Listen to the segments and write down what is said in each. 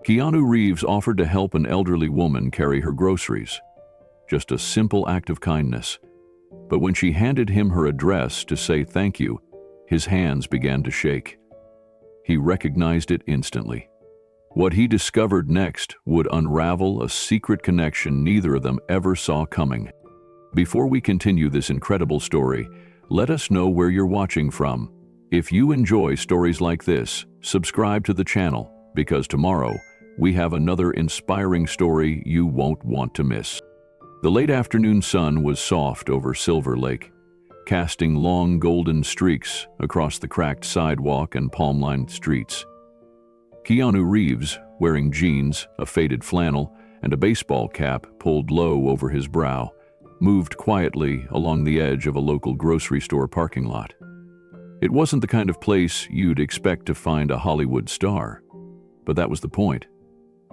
Keanu Reeves offered to help an elderly woman carry her groceries. Just a simple act of kindness. But when she handed him her address to say thank you, his hands began to shake. He recognized it instantly. What he discovered next would unravel a secret connection neither of them ever saw coming. Before we continue this incredible story, let us know where you're watching from. If you enjoy stories like this, subscribe to the channel, because tomorrow we have another inspiring story you won't want to miss. The late afternoon sun was soft over Silver Lake, casting long golden streaks across the cracked sidewalk and palm-lined streets. Keanu Reeves, wearing jeans, a faded flannel, and a baseball cap pulled low over his brow, moved quietly along the edge of a local grocery store parking lot. It wasn't the kind of place you'd expect to find a Hollywood star, but that was the point.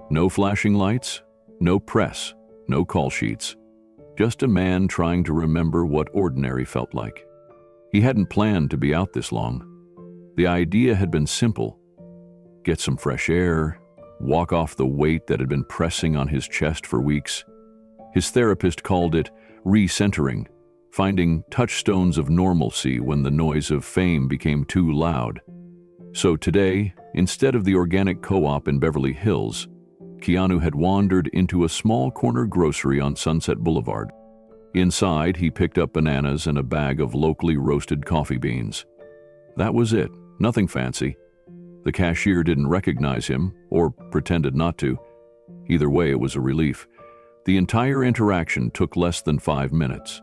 No flashing lights, no press, no call sheets. Just a man trying to remember what ordinary felt like. He hadn't planned to be out this long. The idea had been simple. Get some fresh air, walk off the weight that had been pressing on his chest for weeks. His therapist called it recentering, finding touchstones of normalcy when the noise of fame became too loud. So today, instead of the organic co-op in Beverly Hills, Keanu had wandered into a small corner grocery on Sunset Boulevard. Inside, he picked up bananas and a bag of locally roasted coffee beans. That was it, nothing fancy. The cashier didn't recognize him, or pretended not to. Either way, it was a relief. The entire interaction took less than 5 minutes,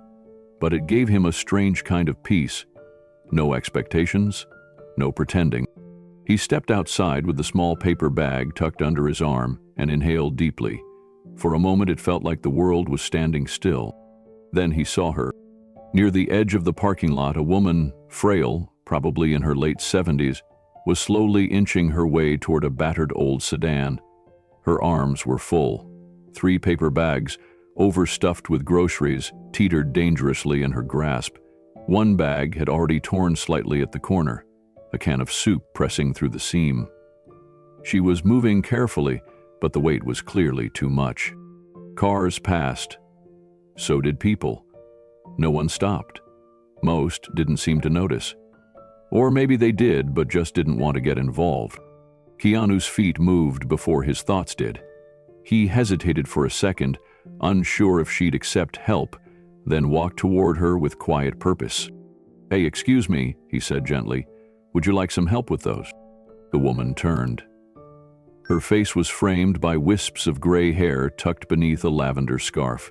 but it gave him a strange kind of peace. No expectations, no pretending. He stepped outside with the small paper bag tucked under his arm and inhaled deeply. For a moment it felt like the world was standing still. Then he saw her. Near the edge of the parking lot, a woman, frail, probably in her late 70s, was slowly inching her way toward a battered old sedan. Her arms were full. 3 paper bags, overstuffed with groceries, teetered dangerously in her grasp. One bag had already torn slightly at the corner, a can of soup pressing through the seam. She was moving carefully, but the weight was clearly too much. Cars passed. So did people. No one stopped. Most didn't seem to notice. Or maybe they did, but just didn't want to get involved. Keanu's feet moved before his thoughts did. He hesitated for a second, unsure if she'd accept help, then walked toward her with quiet purpose. "Hey, excuse me," he said gently. "Would you like some help with those?" The woman turned. Her face was framed by wisps of gray hair tucked beneath a lavender scarf.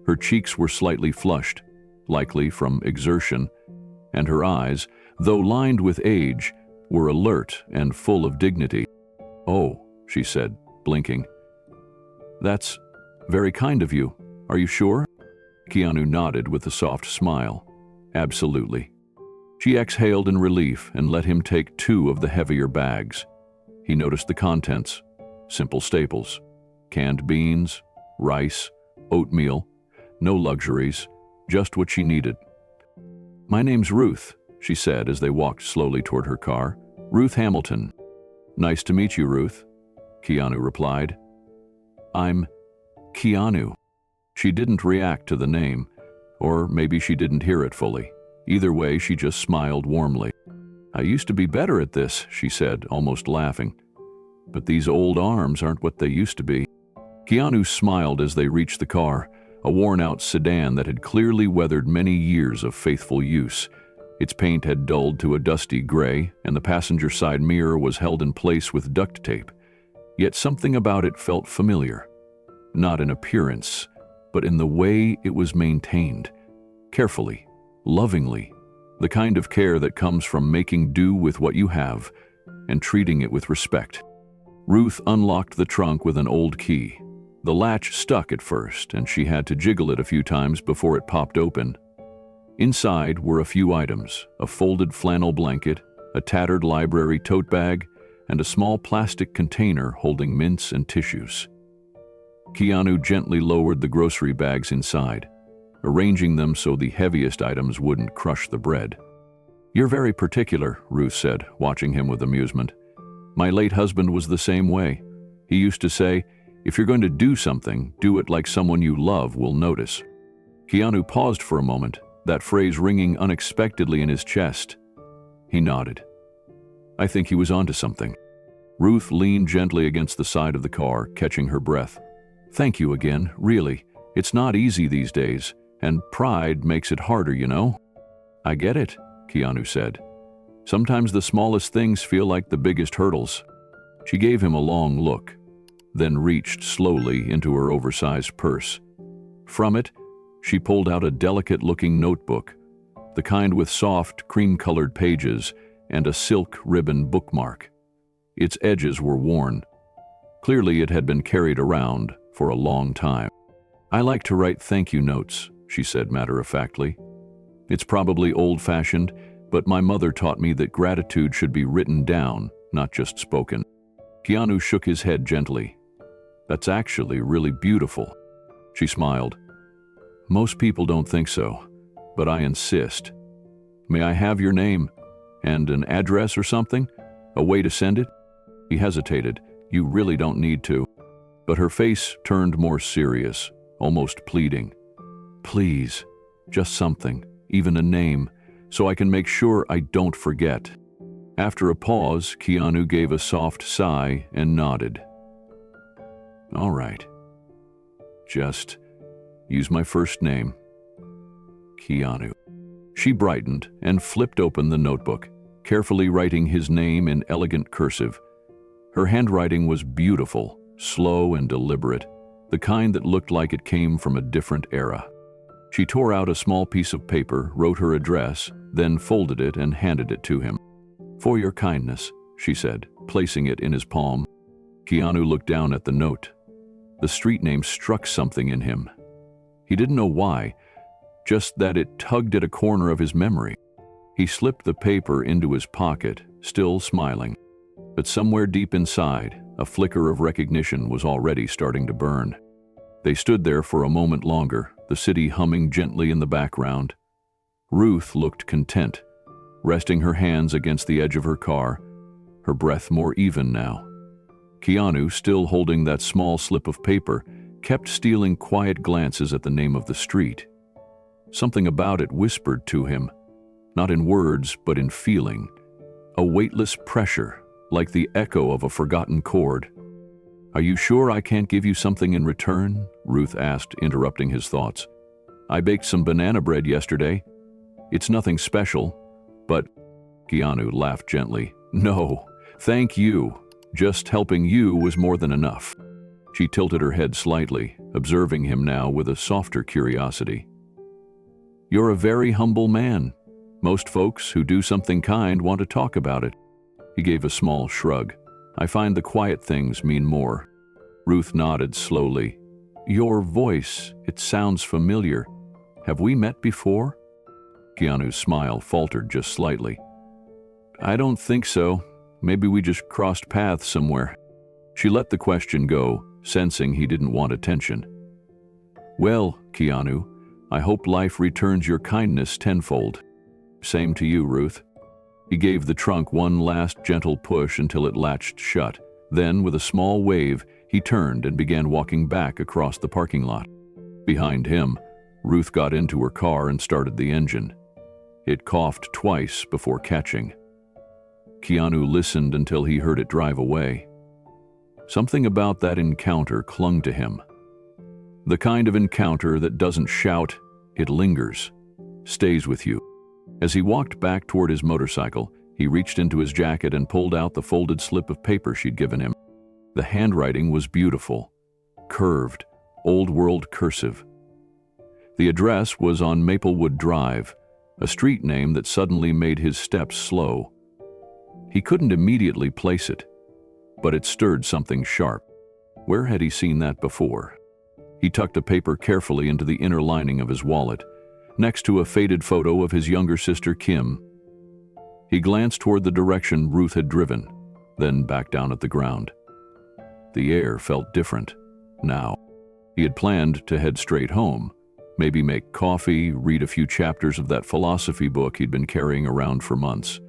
Her cheeks were slightly flushed, likely from exertion, and her eyes, though lined with age, were alert and full of dignity. "Oh," she said, blinking. "That's very kind of you. Are you sure?" Keanu nodded with a soft smile. "Absolutely." She exhaled in relief and let him take 2 of the heavier bags. He noticed the contents: simple staples, canned beans, rice, oatmeal, no luxuries, just what she needed. "My name's Ruth," she said as they walked slowly toward her car. "Ruth Hamilton." "Nice to meet you, Ruth," Keanu replied. "I'm Keanu." She didn't react to the name, or maybe she didn't hear it fully. Either way, she just smiled warmly. "I used to be better at this," she said, almost laughing. "But these old arms aren't what they used to be." Keanu smiled as they reached the car, a worn-out sedan that had clearly weathered many years of faithful use. Its paint had dulled to a dusty gray, and the passenger side mirror was held in place with duct tape. Yet something about it felt familiar. Not in appearance, but in the way it was maintained. Carefully, lovingly, the kind of care that comes from making do with what you have and treating it with respect. Ruth unlocked the trunk with an old key. The latch stuck at first, and she had to jiggle it a few times before it popped open. Inside were a few items: a folded flannel blanket, a tattered library tote bag, and a small plastic container holding mints and tissues. Keanu gently lowered the grocery bags inside, arranging them so the heaviest items wouldn't crush the bread. "You're very particular," Ruth said, watching him with amusement. "My late husband was the same way. He used to say, "If you're going to do something, do it like someone you love will notice." Keanu paused for a moment, that phrase ringing unexpectedly in his chest. He nodded. I think he was onto something. Ruth leaned gently against the side of the car, catching her breath. Thank you again, really. It's not easy these days, and pride makes it harder, you know? I get it, Keanu said. Sometimes the smallest things feel like the biggest hurdles. She gave him a long look, then reached slowly into her oversized purse. From it, she pulled out a delicate-looking notebook, the kind with soft, cream-colored pages and a silk ribbon bookmark. Its edges were worn. Clearly, it had been carried around for a long time. I like to write thank you notes, she said matter-of-factly. It's probably old-fashioned, but my mother taught me that gratitude should be written down, not just spoken. Keanu shook his head gently. That's actually really beautiful. She smiled. Most people don't think so, but I insist. May I have your name? And an address or something? A way to send it? He hesitated. You really don't need to. But her face turned more serious, almost pleading. Please, just something, even a name, so I can make sure I don't forget. After a pause, Keanu gave a soft sigh and nodded. All right. Just use my first name. Keanu. She brightened and flipped open the notebook, carefully writing his name in elegant cursive. Her handwriting was beautiful, slow and deliberate, the kind that looked like it came from a different era. She tore out a small piece of paper, wrote her address, then folded it and handed it to him. For your kindness, she said, placing it in his palm. Keanu looked down at the note. The street name struck something in him. He didn't know why, just that it tugged at a corner of his memory. He slipped the paper into his pocket, still smiling. But somewhere deep inside, a flicker of recognition was already starting to burn. They stood there for a moment longer, the city humming gently in the background. Ruth looked content, resting her hands against the edge of her car, her breath more even now. Keanu, still holding that small slip of paper, kept stealing quiet glances at the name of the street. Something about it whispered to him, not in words but in feeling, a weightless pressure, like the echo of a forgotten chord. Are you sure I can't give you something in return? Ruth asked, interrupting his thoughts. I baked some banana bread yesterday. It's nothing special, but... Keanu laughed gently. No, thank you. Just helping you was more than enough. She tilted her head slightly, observing him now with a softer curiosity. You're a very humble man. Most folks who do something kind want to talk about it. He gave a small shrug. I find the quiet things mean more. Ruth nodded slowly. Your voice, it sounds familiar. Have we met before? Keanu's smile faltered just slightly. I don't think so. Maybe we just crossed paths somewhere. She let the question go, sensing he didn't want attention. Well, Keanu, I hope life returns your kindness tenfold. Same to you, Ruth. He gave the trunk one last gentle push until it latched shut. Then, with a small wave, he turned and began walking back across the parking lot. Behind him, Ruth got into her car and started the engine. It coughed twice before catching. Keanu listened until he heard it drive away. Something about that encounter clung to him. The kind of encounter that doesn't shout, it lingers, stays with you. As he walked back toward his motorcycle, he reached into his jacket and pulled out the folded slip of paper she'd given him. The handwriting was beautiful, curved, old-world cursive. The address was on Maplewood Drive, a street name that suddenly made his steps slow. He couldn't immediately place it, but it stirred something sharp. Where had he seen that before? He tucked the paper carefully into the inner lining of his wallet, next to a faded photo of his younger sister, Kim. He glanced toward the direction Ruth had driven, then back down at the ground. The air felt different now. He had planned to head straight home, maybe make coffee, read a few chapters of that philosophy book he'd been carrying around for months.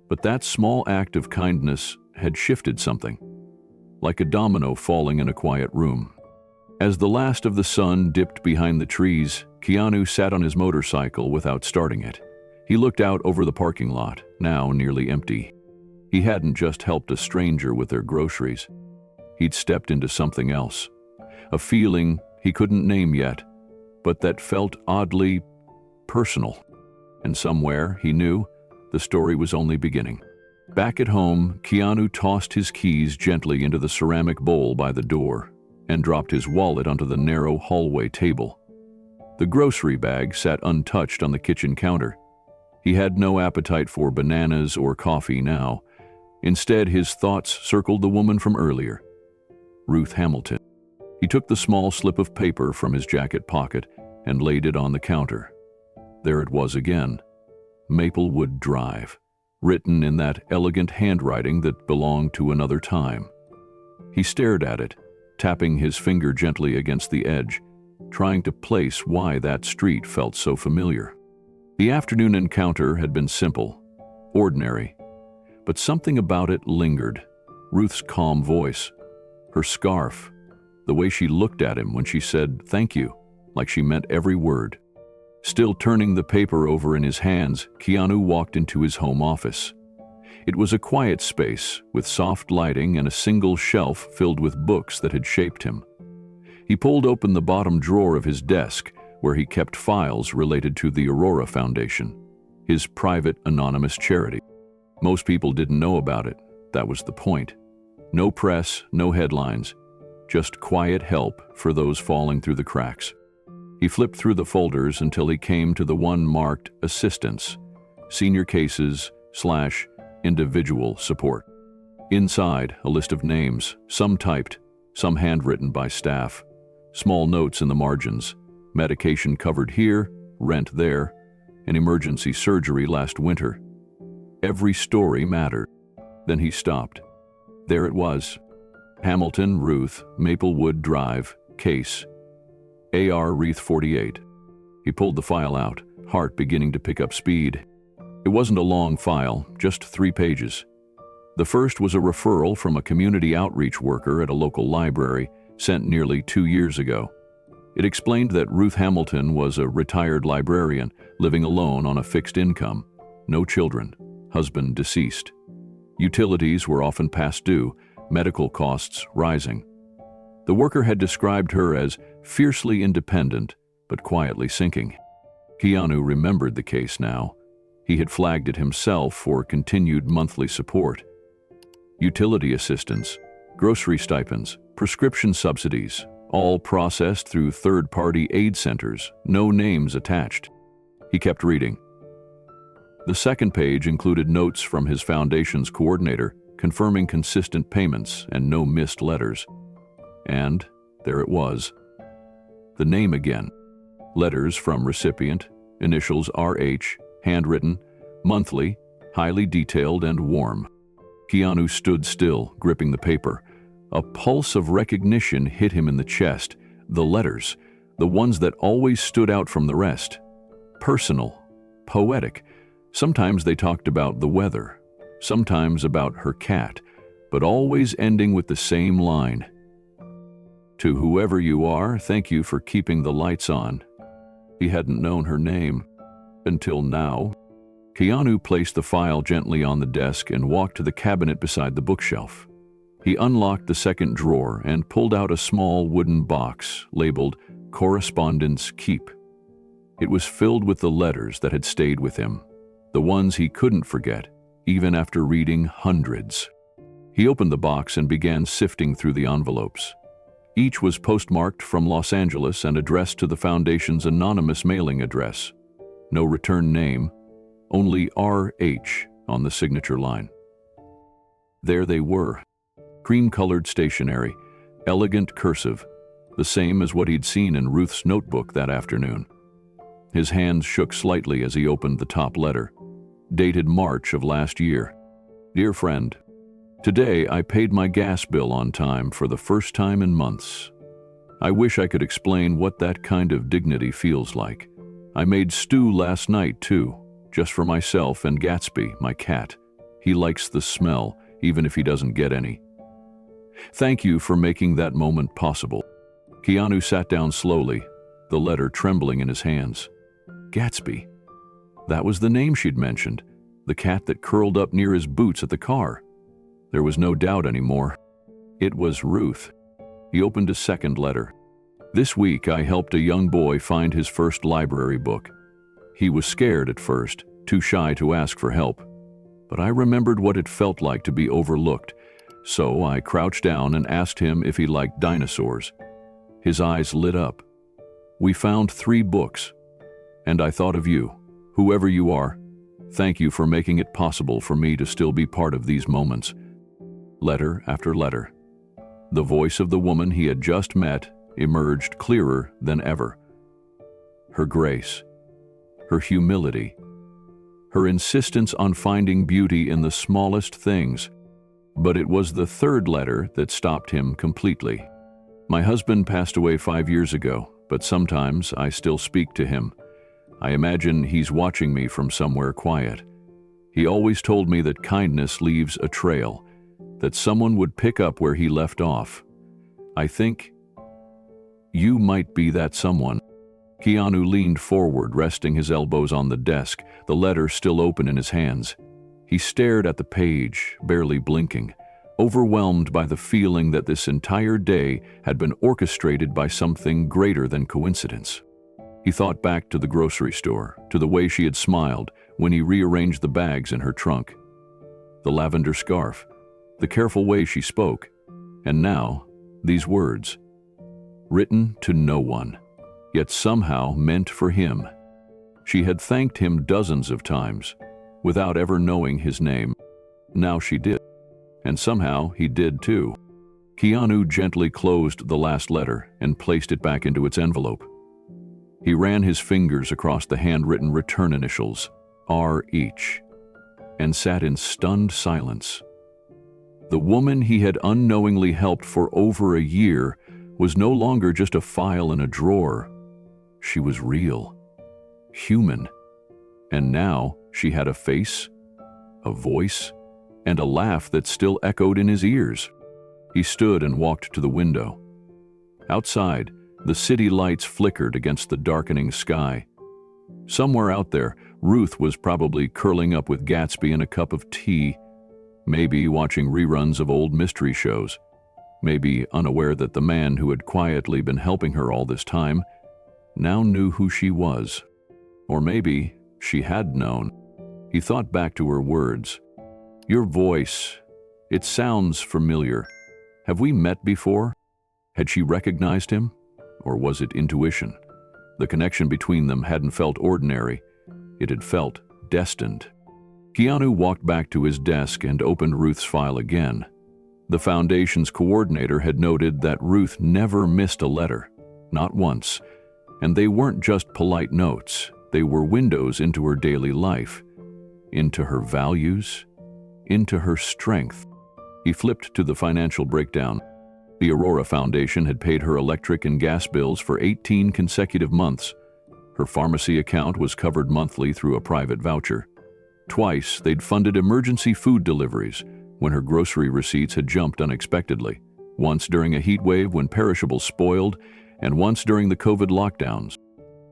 But that small act of kindness had shifted something. like a domino falling in a quiet room. As the last of the sun dipped behind the trees, Keanu sat on his motorcycle without starting it. He looked out over the parking lot, now nearly empty. He hadn't just helped a stranger with their groceries. He'd stepped into something else. A feeling he couldn't name yet, but that felt oddly personal. And somewhere, he knew, the story was only beginning. Back at home, Keanu tossed his keys gently into the ceramic bowl by the door and dropped his wallet onto the narrow hallway table. The grocery bag sat untouched on the kitchen counter. He had no appetite for bananas or coffee now. Instead, his thoughts circled the woman from earlier, Ruth Hamilton. He took the small slip of paper from his jacket pocket and laid it on the counter. There it was again, Maplewood Drive, written in that elegant handwriting that belonged to another time. He stared at it, tapping his finger gently against the edge, trying to place why that street felt so familiar. The afternoon encounter had been simple, ordinary, but something about it lingered. Ruth's calm voice, her scarf, the way she looked at him when she said thank you, like she meant every word. Still turning the paper over in his hands, Keanu walked into his home office. It was a quiet space with soft lighting and a single shelf filled with books that had shaped him. He pulled open the bottom drawer of his desk, where he kept files related to the Aurora Foundation, his private anonymous charity. Most people didn't know about it. That was the point. No press, no headlines, just quiet help for those falling through the cracks. He flipped through the folders until he came to the one marked Assistance, Senior Cases / Individual Support. Inside, a list of names, some typed, some handwritten by staff, small notes in the margins, medication covered here, rent there, an emergency surgery last winter. Every story mattered. Then he stopped. There it was. Hamilton, Ruth, Maplewood Drive, case, AR Wreath 48. He pulled the file out, heart beginning to pick up speed. It wasn't a long file, just 3 pages. The first was a referral from a community outreach worker at a local library sent nearly 2 years ago. It explained that Ruth Hamilton was a retired librarian living alone on a fixed income, no children, husband deceased. Utilities were often past due, medical costs rising. The worker had described her as fiercely independent, but quietly sinking. Keanu remembered the case now. He had flagged it himself for continued monthly support. Utility assistance, grocery stipends, prescription subsidies, all processed through third-party aid centers, no names attached. He kept reading. The second page included notes from his foundation's coordinator, confirming consistent payments and no missed letters. And there it was. The name again. Letters from recipient, initials RH, handwritten, monthly, highly detailed and warm. Keanu stood still, gripping the paper. A pulse of recognition hit him in the chest. The letters, the ones that always stood out from the rest. Personal, poetic. Sometimes they talked about the weather, sometimes about her cat, but always ending with the same line. To whoever you are, thank you for keeping the lights on. He hadn't known her name until now. Keanu placed the file gently on the desk and walked to the cabinet beside the bookshelf. He unlocked the second drawer and pulled out a small wooden box labeled Correspondence Keep. It was filled with the letters that had stayed with him, the ones he couldn't forget, even after reading hundreds. He opened the box and began sifting through the envelopes. Each was postmarked from Los Angeles and addressed to the Foundation's anonymous mailing address. No return name, only RH on the signature line. There they were, cream-colored stationery, elegant cursive, the same as what he'd seen in Ruth's notebook that afternoon. His hands shook slightly as he opened the top letter, dated March of last year. Dear friend, today I paid my gas bill on time for the first time in months. I wish I could explain what that kind of dignity feels like. I made stew last night too, just for myself and Gatsby, my cat. He likes the smell, even if he doesn't get any. Thank you for making that moment possible." Keanu sat down slowly, the letter trembling in his hands. Gatsby. That was the name she'd mentioned, the cat that curled up near his boots at the car. There was no doubt anymore. It was Ruth. He opened a second letter. "This week I helped a young boy find his first library book. He was scared at first, too shy to ask for help. But I remembered what it felt like to be overlooked, so I crouched down and asked him if he liked dinosaurs. His eyes lit up. We found 3 books, and I thought of you, whoever you are. Thank you for making it possible for me to still be part of these moments." Letter after letter. The voice of the woman he had just met emerged clearer than ever. Her grace, her humility, her insistence on finding beauty in the smallest things. But it was the third letter that stopped him completely. "My husband passed away 5 years ago, but sometimes I still speak to him. I imagine he's watching me from somewhere quiet. He always told me that kindness leaves a trail, that someone would pick up where he left off. I think you might be that someone." Keanu leaned forward, resting his elbows on the desk, the letter still open in his hands. He stared at the page, barely blinking, overwhelmed by the feeling that this entire day had been orchestrated by something greater than coincidence. He thought back to the grocery store, to the way she had smiled when he rearranged the bags in her trunk. The lavender scarf, the careful way she spoke, and now, these words, written to no one, yet somehow meant for him. She had thanked him dozens of times, without ever knowing his name. Now she did, and somehow he did too. Keanu gently closed the last letter and placed it back into its envelope. He ran his fingers across the handwritten return initials, R.H., and sat in stunned silence. The woman he had unknowingly helped for over a year was no longer just a file in a drawer. She was real, human, and now she had a face, a voice, and a laugh that still echoed in his ears. He stood and walked to the window. Outside, the city lights flickered against the darkening sky. Somewhere out there, Ruth was probably curling up with Gatsby and a cup of tea, maybe watching reruns of old mystery shows, maybe unaware that the man who had quietly been helping her all this time now knew who she was. Or maybe she had known. He thought back to her words. "Your voice, it sounds familiar. Have we met before?" Had she recognized him? Or was it intuition? The connection between them hadn't felt ordinary. It had felt destined. Keanu walked back to his desk and opened Ruth's file again. The Foundation's coordinator had noted that Ruth never missed a letter, not once. And they weren't just polite notes. They were windows into her daily life, into her values, into her strength. He flipped to the financial breakdown. The Aurora Foundation had paid her electric and gas bills for 18 consecutive months. Her pharmacy account was covered monthly through a private voucher. Twice, they'd funded emergency food deliveries when her grocery receipts had jumped unexpectedly. Once during a heat wave when perishables spoiled, and once during the COVID lockdowns.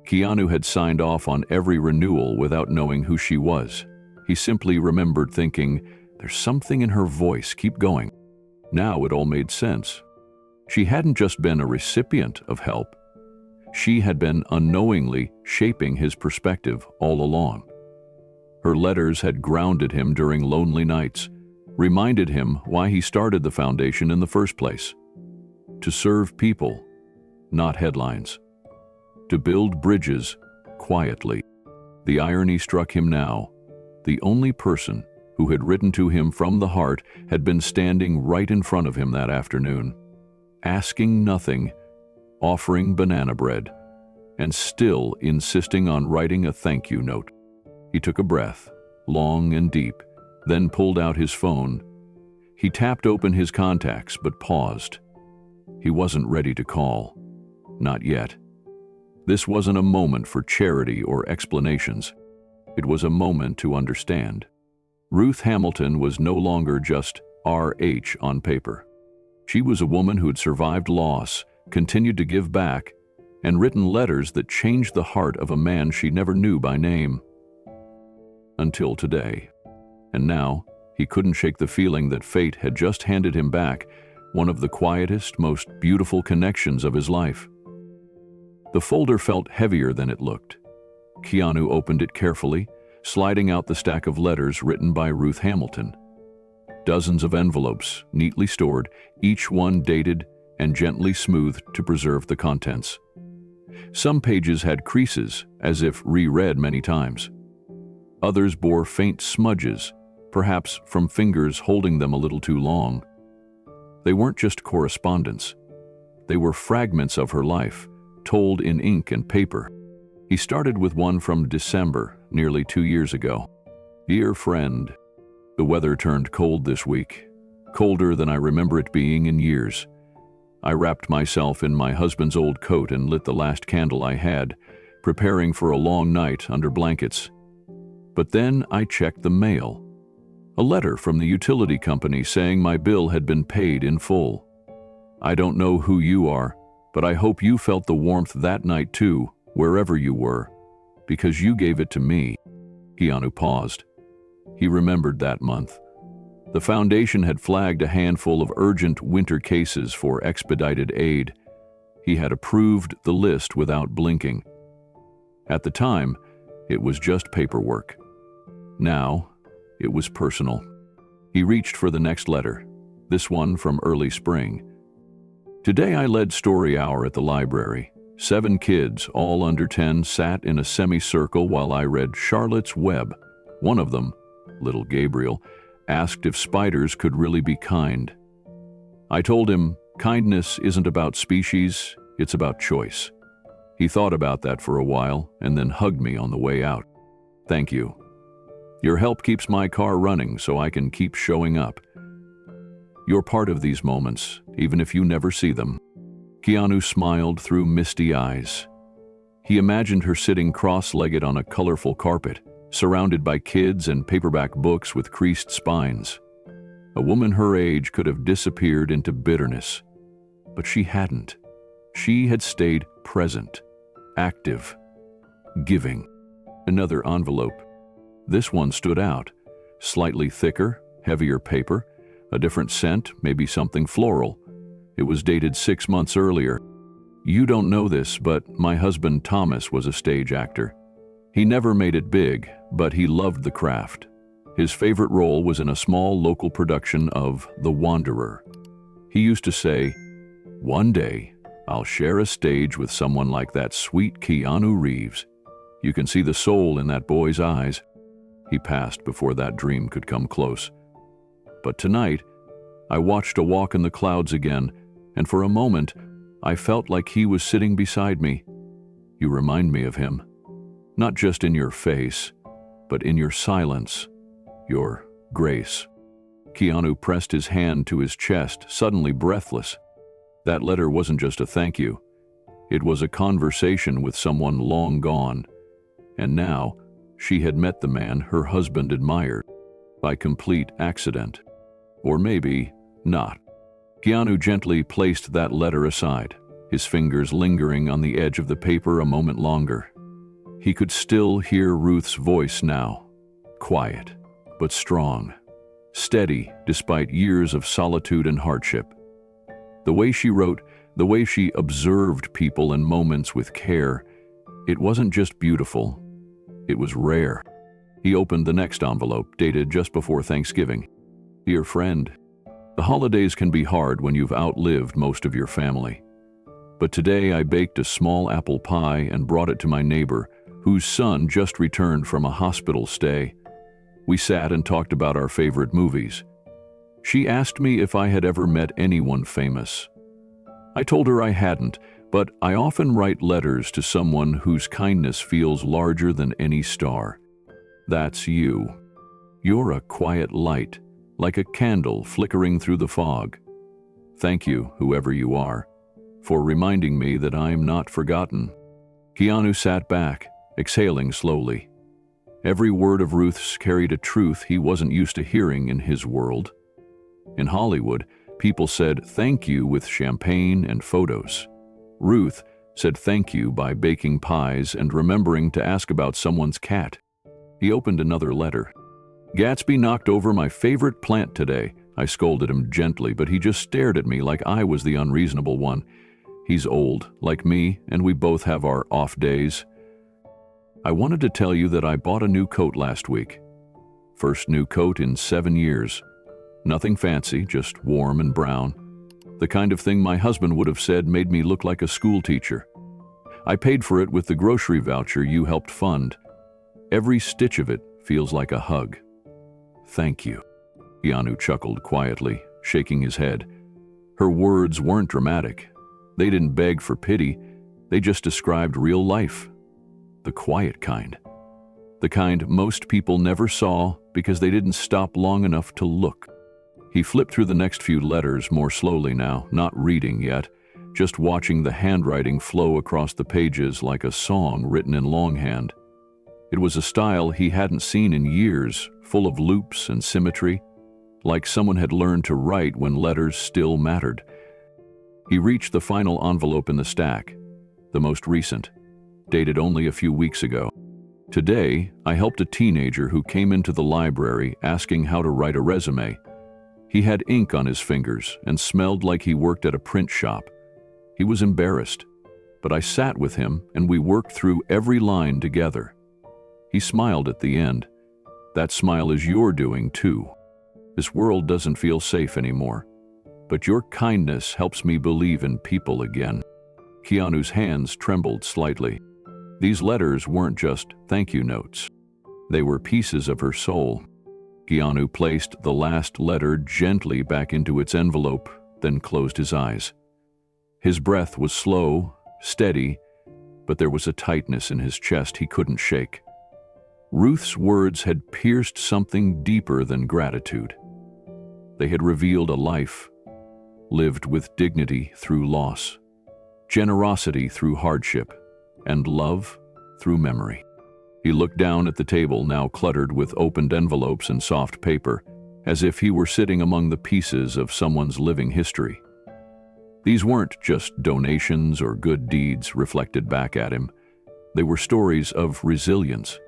Keanu had signed off on every renewal without knowing who she was. He simply remembered thinking, "There's something in her voice, keep going." Now it all made sense. She hadn't just been a recipient of help. She had been unknowingly shaping his perspective all along. Her letters had grounded him during lonely nights, reminded him why he started the foundation in the first place. To serve people, not headlines. To build bridges quietly. The irony struck him now. The only person who had written to him from the heart had been standing right in front of him that afternoon, asking nothing, offering banana bread, and still insisting on writing a thank you note. He took a breath, long and deep, then pulled out his phone. He tapped open his contacts but paused. He wasn't ready to call. Not yet. This wasn't a moment for charity or explanations. It was a moment to understand. Ruth Hamilton was no longer just R.H. on paper. She was a woman who had survived loss, continued to give back, and written letters that changed the heart of a man she never knew by name. Until today. And now, he couldn't shake the feeling that fate had just handed him back one of the quietest, most beautiful connections of his life. The folder felt heavier than it looked. Keanu opened it carefully, sliding out the stack of letters written by Ruth Hamilton. Dozens of envelopes, neatly stored, each one dated and gently smoothed to preserve the contents. Some pages had creases, as if reread many times. Others bore faint smudges, perhaps from fingers holding them a little too long. They weren't just correspondence. They were fragments of her life, told in ink and paper. He started with one from December, nearly 2 years ago. Dear friend, the weather turned cold this week, colder than I remember it being in years. I wrapped myself in my husband's old coat and lit the last candle I had, preparing for a long night under blankets. But then I checked the mail. A letter from the utility company saying my bill had been paid in full. I don't know who you are, but I hope you felt the warmth that night too, wherever you were, because you gave it to me. Keanu paused. He remembered that month. The foundation had flagged a handful of urgent winter cases for expedited aid. He had approved the list without blinking. At the time, it was just paperwork. Now, it was personal. He reached for the next letter, this one from early spring. Today I led story hour at the library. 7 kids, all under 10, sat in a semicircle while I read Charlotte's Web. One of them, little Gabriel, asked if spiders could really be kind. I told him, kindness isn't about species, it's about choice. He thought about that for a while and then hugged me on the way out. Thank you. Your help keeps my car running so I can keep showing up. You're part of these moments, even if you never see them. Keanu smiled through misty eyes. He imagined her sitting cross-legged on a colorful carpet, surrounded by kids and paperback books with creased spines. A woman her age could have disappeared into bitterness, but she hadn't. She had stayed present, active, giving. Another envelope. This one stood out. Slightly thicker, heavier paper, a different scent, maybe something floral. It was dated 6 months earlier. You don't know this, but my husband Thomas was a stage actor. He never made it big, but he loved the craft. His favorite role was in a small local production of The Wanderer. He used to say, "One day, I'll share a stage with someone like that sweet Keanu Reeves. You can see the soul in that boy's eyes." He passed before that dream could come close. But tonight, I watched A Walk in the Clouds again, and for a moment, I felt like he was sitting beside me. You remind me of him. Not just in your face, but in your silence, your grace. Keanu pressed his hand to his chest, suddenly breathless. That letter wasn't just a thank you. It was a conversation with someone long gone. And now, she had met the man her husband admired, by complete accident. Or maybe not. Keanu gently placed that letter aside, his fingers lingering on the edge of the paper a moment longer. He could still hear Ruth's voice now, quiet, but strong, steady despite years of solitude and hardship. The way she wrote, the way she observed people and moments with care, it wasn't just beautiful, it was rare. He opened the next envelope, dated just before Thanksgiving. Dear friend, the holidays can be hard when you've outlived most of your family. But today I baked a small apple pie and brought it to my neighbor, whose son just returned from a hospital stay. We sat and talked about our favorite movies. She asked me if I had ever met anyone famous. I told her I hadn't, but I often write letters to someone whose kindness feels larger than any star. That's you. You're a quiet light, like a candle flickering through the fog. Thank you, whoever you are, for reminding me that I'm not forgotten. Keanu sat back, exhaling slowly. Every word of Ruth's carried a truth he wasn't used to hearing in his world. In Hollywood, People said thank you with champagne and photos. Ruth said thank you by baking pies and remembering to ask about someone's cat. He opened another letter. Gatsby knocked over my favorite plant today. I scolded him gently, but he just stared at me like I was the unreasonable one. He's old, like me, and we both have our off days. I wanted to tell you that I bought a new coat last week. First new coat in 7 years. Nothing fancy, just warm and brown. The kind of thing my husband would have said made me look like a school teacher. I paid for it with the grocery voucher you helped fund. Every stitch of it feels like a hug. Thank you. Keanu chuckled quietly, shaking his head. Her words weren't dramatic. They didn't beg for pity. They just described real life. The quiet kind. The kind most people never saw because they didn't stop long enough to look. He flipped through the next few letters more slowly now, not reading yet, just watching the handwriting flow across the pages like a song written in longhand. It was a style he hadn't seen in years, full of loops and symmetry, like someone had learned to write when letters still mattered. He reached the final envelope in the stack, the most recent, dated only a few weeks ago. Today, I helped a teenager who came into the library asking how to write a resume. He had ink on his fingers and smelled like he worked at a print shop. He was embarrassed, but I sat with him and we worked through every line together. He smiled at the end. That smile is your doing too. This world doesn't feel safe anymore, but your kindness helps me believe in people again. Keanu's hands trembled slightly. These letters weren't just thank you notes. They were pieces of her soul. Keanu placed the last letter gently back into its envelope, then closed his eyes. His breath was slow, steady, but there was a tightness in his chest he couldn't shake. Ruth's words had pierced something deeper than gratitude. They had revealed a life, lived with dignity through loss, generosity through hardship, and love through memory. He looked down at the table, now cluttered with opened envelopes and soft paper, as if he were sitting among the pieces of someone's living history. These weren't just donations or good deeds reflected back at him. They were stories of resilience,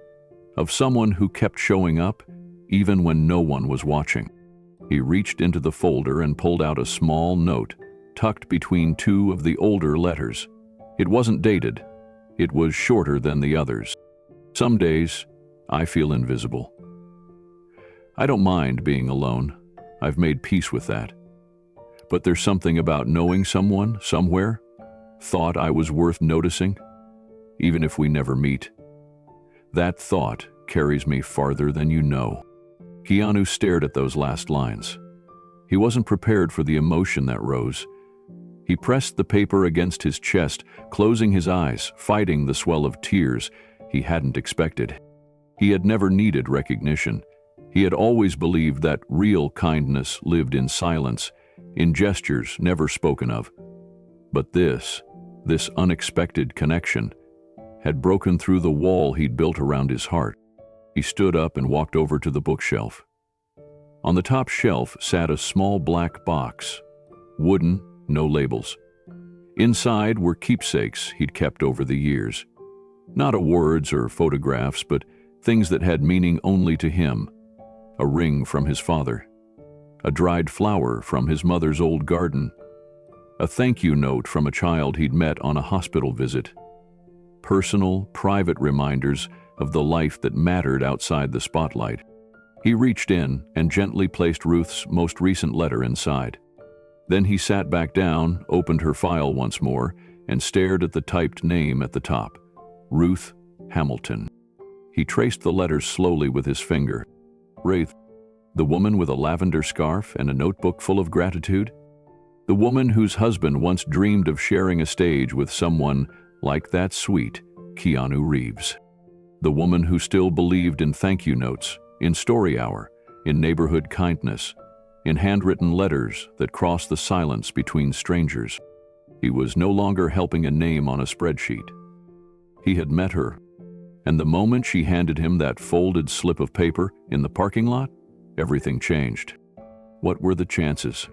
of someone who kept showing up even when no one was watching. He reached into the folder and pulled out a small note tucked between two of the older letters. It wasn't dated. It was shorter than the others. Some days, I feel invisible. I don't mind being alone. I've made peace with that. But there's something about knowing someone, somewhere, thought I was worth noticing, even if we never meet. That thought carries me farther than you know. Keanu stared at those last lines. He wasn't prepared for the emotion that rose. He pressed the paper against his chest, closing his eyes, fighting the swell of tears he hadn't expected. He had never needed recognition. He had always believed that real kindness lived in silence, in gestures never spoken of. But this unexpected connection, had broken through the wall he'd built around his heart. He stood up and walked over to the bookshelf. On the top shelf sat a small black box, wooden, no labels. Inside were keepsakes he'd kept over the years. Not awards or photographs, but things that had meaning only to him. A ring from his father. A dried flower from his mother's old garden. A thank you note from a child he'd met on a hospital visit. Personal, private reminders of the life that mattered outside the spotlight. He reached in and gently placed Ruth's most recent letter inside. Then he sat back down, opened her file once more, and stared at the typed name at the top. Ruth Hamilton. He traced the letters slowly with his finger. Ruth, the woman with a lavender scarf and a notebook full of gratitude? The woman whose husband once dreamed of sharing a stage with someone like that sweet Keanu Reeves. The woman who still believed in thank you notes, in story hour, in neighborhood kindness, in handwritten letters that crossed the silence between strangers. He was no longer helping a name on a spreadsheet. He had met her, and the moment she handed him that folded slip of paper in the parking lot, everything changed. What were the chances?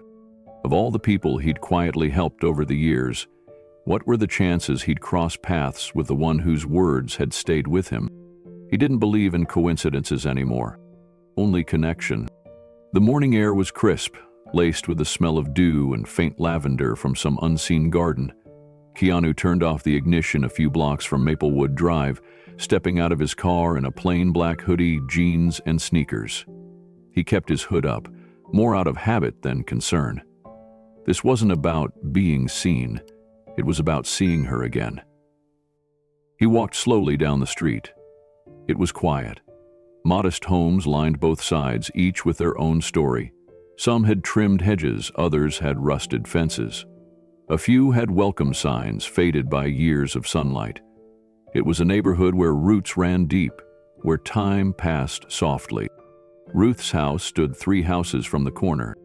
Of all the people he'd quietly helped over the years, what were the chances he'd cross paths with the one whose words had stayed with him? He didn't believe in coincidences anymore, only connection. The morning air was crisp, laced with the smell of dew and faint lavender from some unseen garden. Keanu turned off the ignition a few blocks from Maplewood Drive, stepping out of his car in a plain black hoodie, jeans, and sneakers. He kept his hood up, more out of habit than concern. This wasn't about being seen. It was about seeing her again. He walked slowly down the street. It was quiet. Modest homes lined both sides, each with their own story. Some had trimmed hedges, others had rusted fences. A few had welcome signs faded by years of sunlight. It was a neighborhood where roots ran deep, where time passed softly. Ruth's house stood 3 houses from the corner.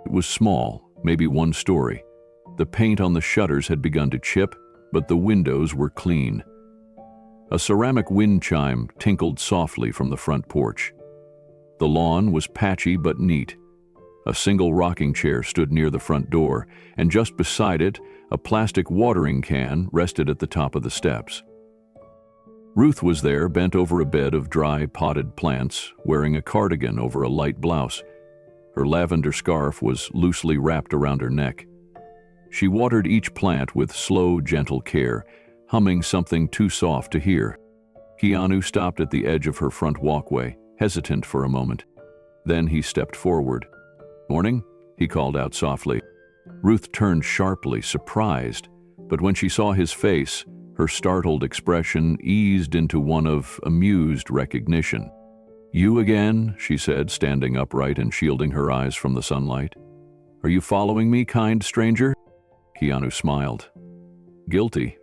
It was small, maybe 1 story. The paint on the shutters had begun to chip, but the windows were clean. A ceramic wind chime tinkled softly from the front porch. The lawn was patchy but neat. A single rocking chair stood near the front door, and just beside it, a plastic watering can rested at the top of the steps. Ruth was there, bent over a bed of dry, potted plants, wearing a cardigan over a light blouse. Her lavender scarf was loosely wrapped around her neck. She watered each plant with slow, gentle care, humming something too soft to hear. Keanu stopped at the edge of her front walkway, hesitant for a moment. Then he stepped forward. "Morning," he called out softly. Ruth turned sharply, surprised, but when she saw his face, her startled expression eased into one of amused recognition. "You again?" she said, standing upright and shielding her eyes from the sunlight. "Are you following me, kind stranger?" Keanu smiled. "Guilty.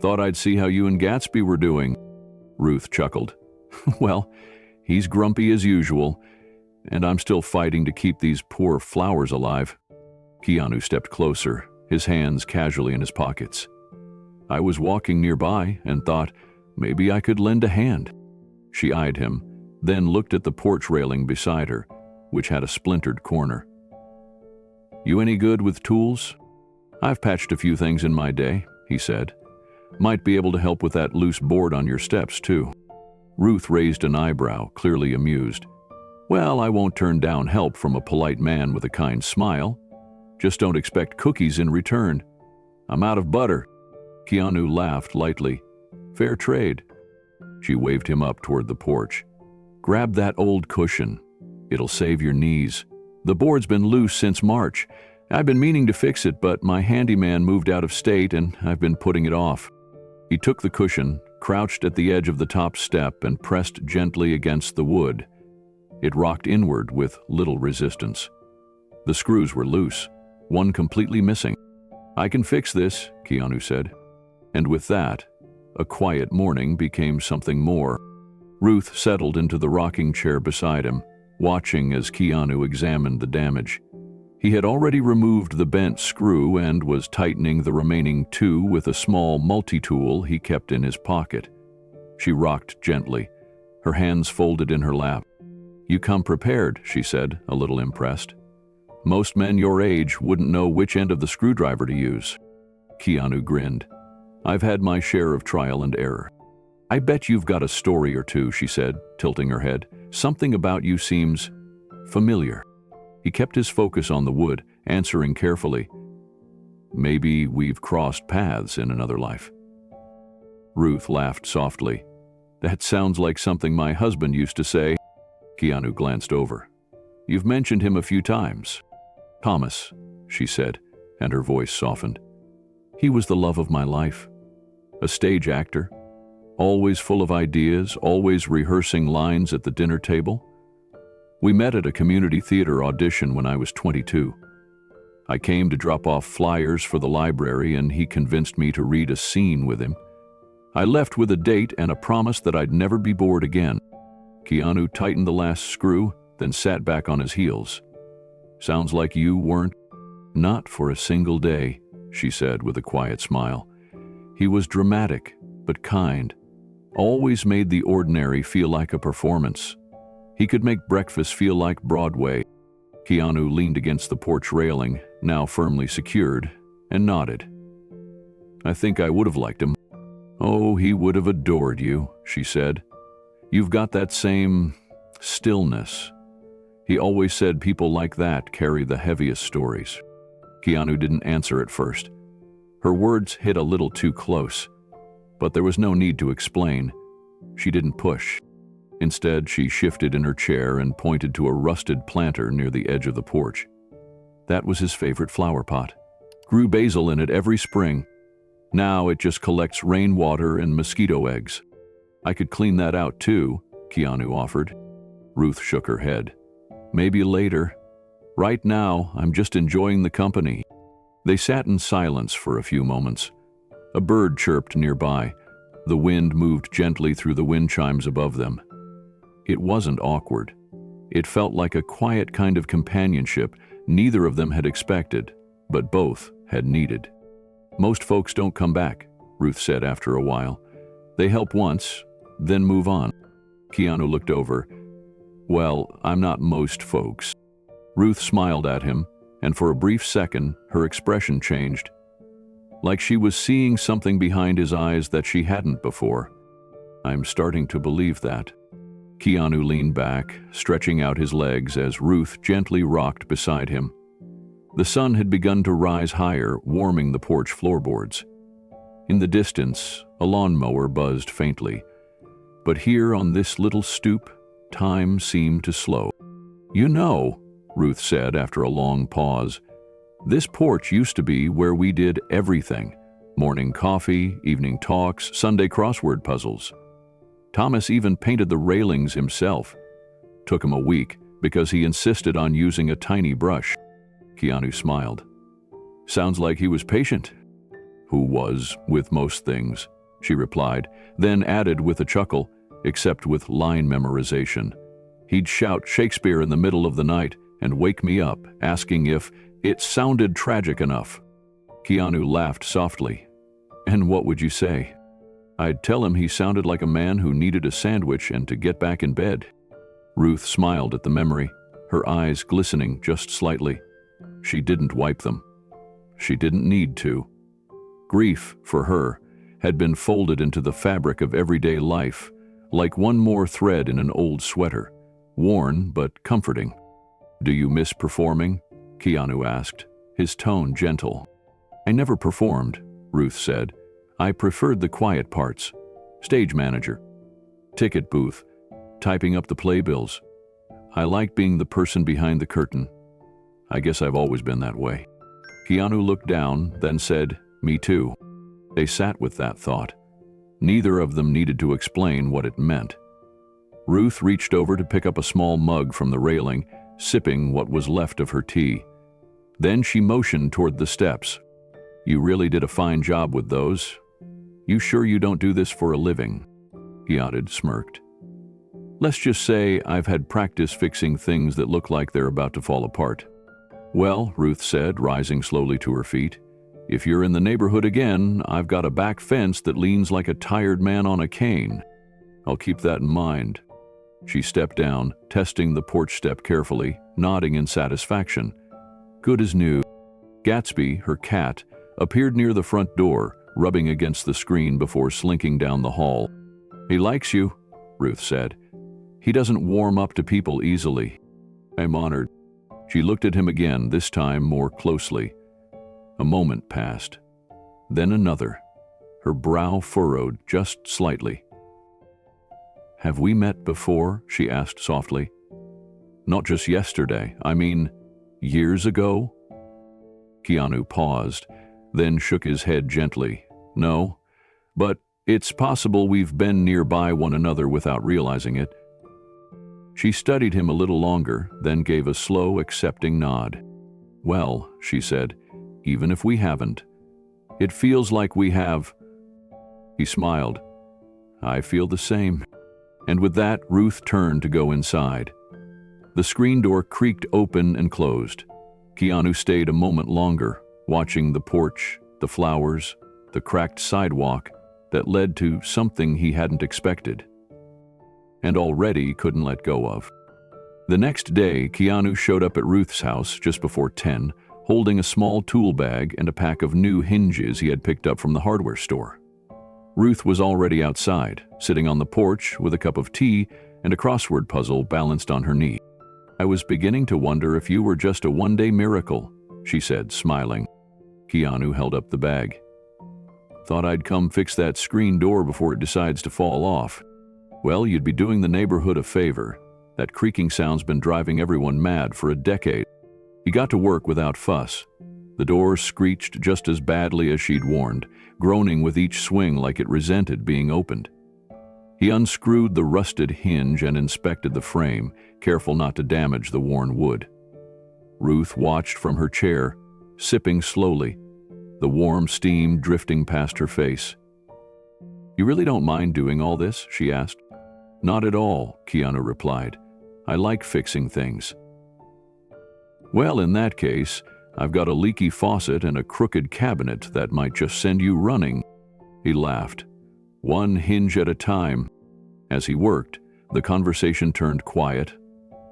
Thought I'd see how you and Gatsby were doing." Ruth chuckled. "Well, he's grumpy as usual, and I'm still fighting to keep these poor flowers alive." Keanu stepped closer, his hands casually in his pockets. "I was walking nearby and thought maybe I could lend a hand." She eyed him, then looked at the porch railing beside her, which had a splintered corner. "You any good with tools?" "I've patched a few things in my day," he said. "Might be able to help with that loose board on your steps, too." Ruth raised an eyebrow, clearly amused. "Well, I won't turn down help from a polite man with a kind smile. Just don't expect cookies in return. I'm out of butter." Keanu laughed lightly. "Fair trade." She waved him up toward the porch. "Grab that old cushion. It'll save your knees. The board's been loose since March. I've been meaning to fix it, but my handyman moved out of state and I've been putting it off." He took the cushion, crouched at the edge of the top step, and pressed gently against the wood. It rocked inward with little resistance. The screws were loose, one completely missing. "I can fix this," Keanu said. And with that, a quiet morning became something more. Ruth settled into the rocking chair beside him, watching as Keanu examined the damage. He had already removed the bent screw and was tightening the remaining 2 with a small multi-tool he kept in his pocket. She rocked gently, her hands folded in her lap. "You come prepared," she said, a little impressed. "Most men your age wouldn't know which end of the screwdriver to use." Keanu grinned. "I've had my share of trial and error." "I bet you've got a story or two," she said, tilting her head. "Something about you seems familiar." He kept his focus on the wood, answering carefully. "Maybe we've crossed paths in another life." Ruth laughed softly. "That sounds like something my husband used to say." Keanu glanced over. "You've mentioned him a few times." "Thomas," she said, and her voice softened. "He was the love of my life. A stage actor, always full of ideas, always rehearsing lines at the dinner table. We met at a community theater audition when I was 22. I came to drop off flyers for the library and he convinced me to read a scene with him. I left with a date and a promise that I'd never be bored again." Keanu tightened the last screw, then sat back on his heels. "Sounds like you weren't." "Not for a single day," she said with a quiet smile. "He was dramatic, but kind. Always made the ordinary feel like a performance. He could make breakfast feel like Broadway." Keanu leaned against the porch railing, now firmly secured, and nodded. "I think I would have liked him." "Oh, he would have adored you," she said. "You've got that same stillness. He always said people like that carry the heaviest stories." Keanu didn't answer at first. Her words hit a little too close, but there was no need to explain. She didn't push. Instead, she shifted in her chair and pointed to a rusted planter near the edge of the porch. That was his favorite flower pot. Grew basil in it every spring. Now it just collects rainwater and mosquito eggs. "I could clean that out too," Keanu offered. Ruth shook her head. "Maybe later. Right now, I'm just enjoying the company." They sat in silence for a few moments. A bird chirped nearby. The wind moved gently through the wind chimes above them. It wasn't awkward. It felt like a quiet kind of companionship neither of them had expected, but both had needed. "Most folks don't come back," Ruth said after a while. "They help once, then move on." Keanu looked over. "Well, I'm not most folks." Ruth smiled at him, and for a brief second, her expression changed. Like she was seeing something behind his eyes that she hadn't before. "I'm starting to believe that." Keanu leaned back, stretching out his legs as Ruth gently rocked beside him. The sun had begun to rise higher, warming the porch floorboards. In the distance, a lawnmower buzzed faintly. But here on this little stoop, time seemed to slow. "You know," Ruth said after a long pause, "this porch used to be where we did everything. Morning coffee, evening talks, Sunday crossword puzzles. Thomas even painted the railings himself. Took him a week because he insisted on using a tiny brush." Keanu smiled. "Sounds like he was patient." "Who was with most things," she replied, then added with a chuckle, except with line memorization. "He'd shout Shakespeare in the middle of the night and wake me up, asking if it sounded tragic enough." Keanu laughed softly. "And what would you say?" "I'd tell him he sounded like a man who needed a sandwich and to get back in bed." Ruth smiled at the memory, her eyes glistening just slightly. She didn't wipe them. She didn't need to. Grief, for her, had been folded into the fabric of everyday life, like one more thread in an old sweater, worn but comforting. "Do you miss performing?" Keanu asked, his tone gentle. "I never performed," Ruth said. "I preferred the quiet parts. Stage manager, ticket booth, typing up the playbills. I liked being the person behind the curtain. I guess I've always been that way." Keanu looked down, then said, "Me too." They sat with that thought. Neither of them needed to explain what it meant. Ruth reached over to pick up a small mug from the railing, sipping what was left of her tea. Then she motioned toward the steps. "You really did a fine job with those. You sure you don't do this for a living?" Keanu smirked. "Let's just say I've had practice fixing things that look like they're about to fall apart." "Well," Ruth said, rising slowly to her feet, "if you're in the neighborhood again, I've got a back fence that leans like a tired man on a cane. I'll keep that in mind." She stepped down, testing the porch step carefully, nodding in satisfaction. Good as new. Gatsby, her cat, appeared near the front door, rubbing against the screen before slinking down the hall. "He likes you," Ruth said. "He doesn't warm up to people easily." "I'm honored." She looked at him again, this time more closely. A moment passed. Then another. Her brow furrowed just slightly. "Have we met before?" she asked softly. "Not just yesterday, I mean, years ago?" Keanu paused, then shook his head gently. "No, but it's possible we've been nearby one another without realizing it." She studied him a little longer, then gave a slow, accepting nod. "Well," she said, "even if we haven't, it feels like we have." He smiled. "I feel the same." And with that, Ruth turned to go inside. The screen door creaked open and closed. Keanu stayed a moment longer, watching the porch, the flowers, the cracked sidewalk that led to something he hadn't expected, and already couldn't let go of. The next day, Keanu showed up at Ruth's house just before 10, holding a small tool bag and a pack of new hinges he had picked up from the hardware store. Ruth was already outside, sitting on the porch with a cup of tea and a crossword puzzle balanced on her knee. "I was beginning to wonder if you were just a one-day miracle," she said, smiling. Keanu held up the bag. "Thought I'd come fix that screen door before it decides to fall off." "Well, you'd be doing the neighborhood a favor. That creaking sound's been driving everyone mad for a decade." He got to work without fuss. The door screeched just as badly as she'd warned, groaning with each swing like it resented being opened. He unscrewed the rusted hinge and inspected the frame, careful not to damage the worn wood. Ruth watched from her chair, sipping slowly, the warm steam drifting past her face. "You really don't mind doing all this?" she asked. "Not at all," Keanu replied. "I like fixing things." "Well, in that case, I've got a leaky faucet and a crooked cabinet that might just send you running." He laughed. "One hinge at a time." As he worked, the conversation turned quiet,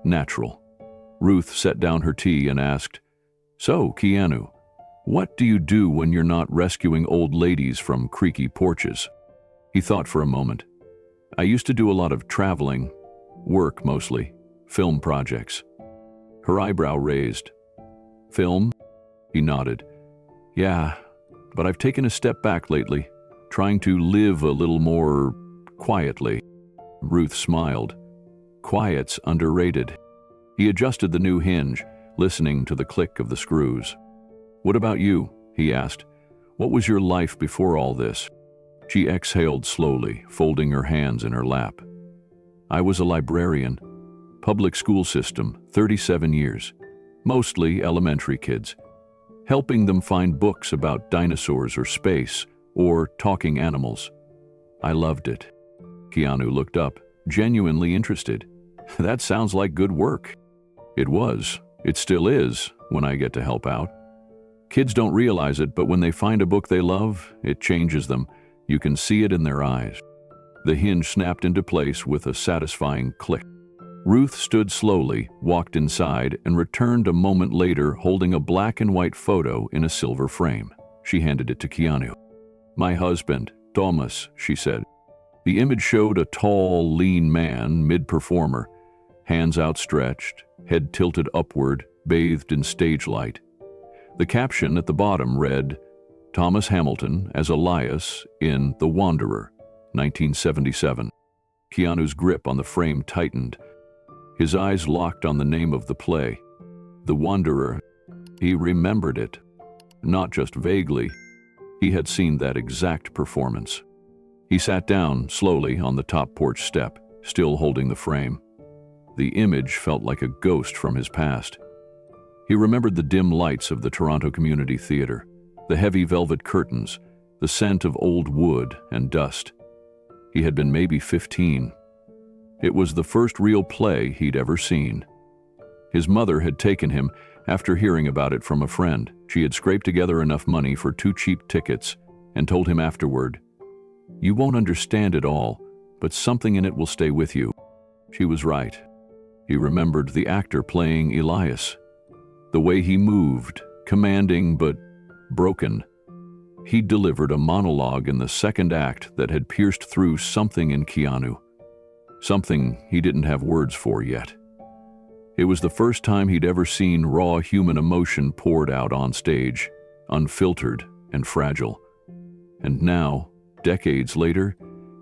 natural. Ruth set down her tea and asked, "So, Keanu, what do you do when you're not rescuing old ladies from creaky porches?" He thought for a moment. "I used to do a lot of traveling, work mostly, film projects." Her eyebrow raised. "Film?" He nodded. "Yeah, but I've taken a step back lately, trying to live a little more quietly." Ruth smiled. "Quiet's underrated." He adjusted the new hinge, listening to the click of the screws. "What about you?" he asked. "What was your life before all this?" She exhaled slowly, folding her hands in her lap. "I was a librarian. Public school system, 37 years. Mostly elementary kids. Helping them find books about dinosaurs or space, or talking animals. I loved it." Keanu looked up, genuinely interested. "That sounds like good work." "It was. It still is, when I get to help out. Kids don't realize it, but when they find a book they love, it changes them. You can see it in their eyes." The hinge snapped into place with a satisfying click. Ruth stood slowly, walked inside, and returned a moment later holding a black and white photo in a silver frame. She handed it to Keanu. "My husband, Thomas," she said. The image showed a tall, lean man, mid-performer, hands outstretched, head tilted upward, bathed in stage light. The caption at the bottom read, "Thomas Hamilton as Elias in The Wanderer, 1977. Keanu's grip on the frame tightened. His eyes locked on the name of the play. The Wanderer. He remembered it. Not just vaguely. He had seen that exact performance. He sat down slowly on the top porch step, still holding the frame. The image felt like a ghost from his past. He remembered the dim lights of the Toronto Community Theatre, the heavy velvet curtains, the scent of old wood and dust. He had been maybe 15. It was the first real play he'd ever seen. His mother had taken him after hearing about it from a friend. She had scraped together enough money for 2 cheap tickets and told him afterward, "You won't understand it all, but something in it will stay with you." She was right. He remembered the actor playing Elias. The way he moved, commanding but broken. He'd delivered a monologue in the second act that had pierced through something in Keanu. Something he didn't have words for yet. It was the first time he'd ever seen raw human emotion poured out on stage, unfiltered and fragile. And now, decades later,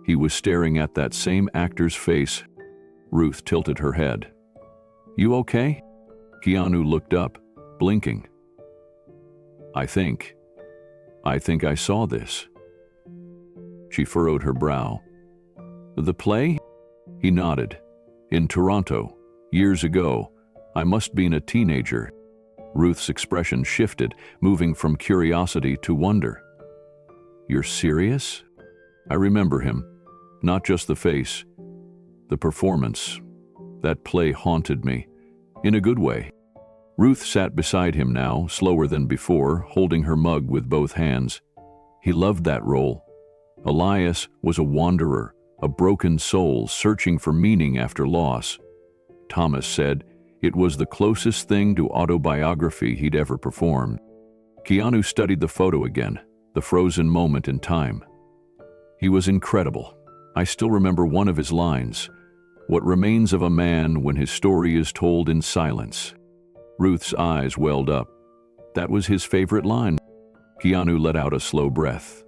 he was staring at that same actor's face. Ruth tilted her head. "You okay?" Keanu looked up, blinking. I think I saw this." She furrowed her brow. "The play?" He nodded. "In Toronto, years ago. I must have been a teenager." Ruth's expression shifted, moving from curiosity to wonder. "You're serious?" "I remember him. Not just the face. The performance. That play haunted me. In a good way." Ruth sat beside him now, slower than before, holding her mug with both hands. He loved that role. Elias was a wanderer, a broken soul searching for meaning after loss. Thomas said, It was the closest thing to autobiography he'd ever performed. Keanu studied the photo again, the frozen moment in time. He was incredible. I still remember one of his lines, "What remains of a man when his story is told in silence?" Ruth's eyes welled up. That was his favorite line. Keanu let out a slow breath.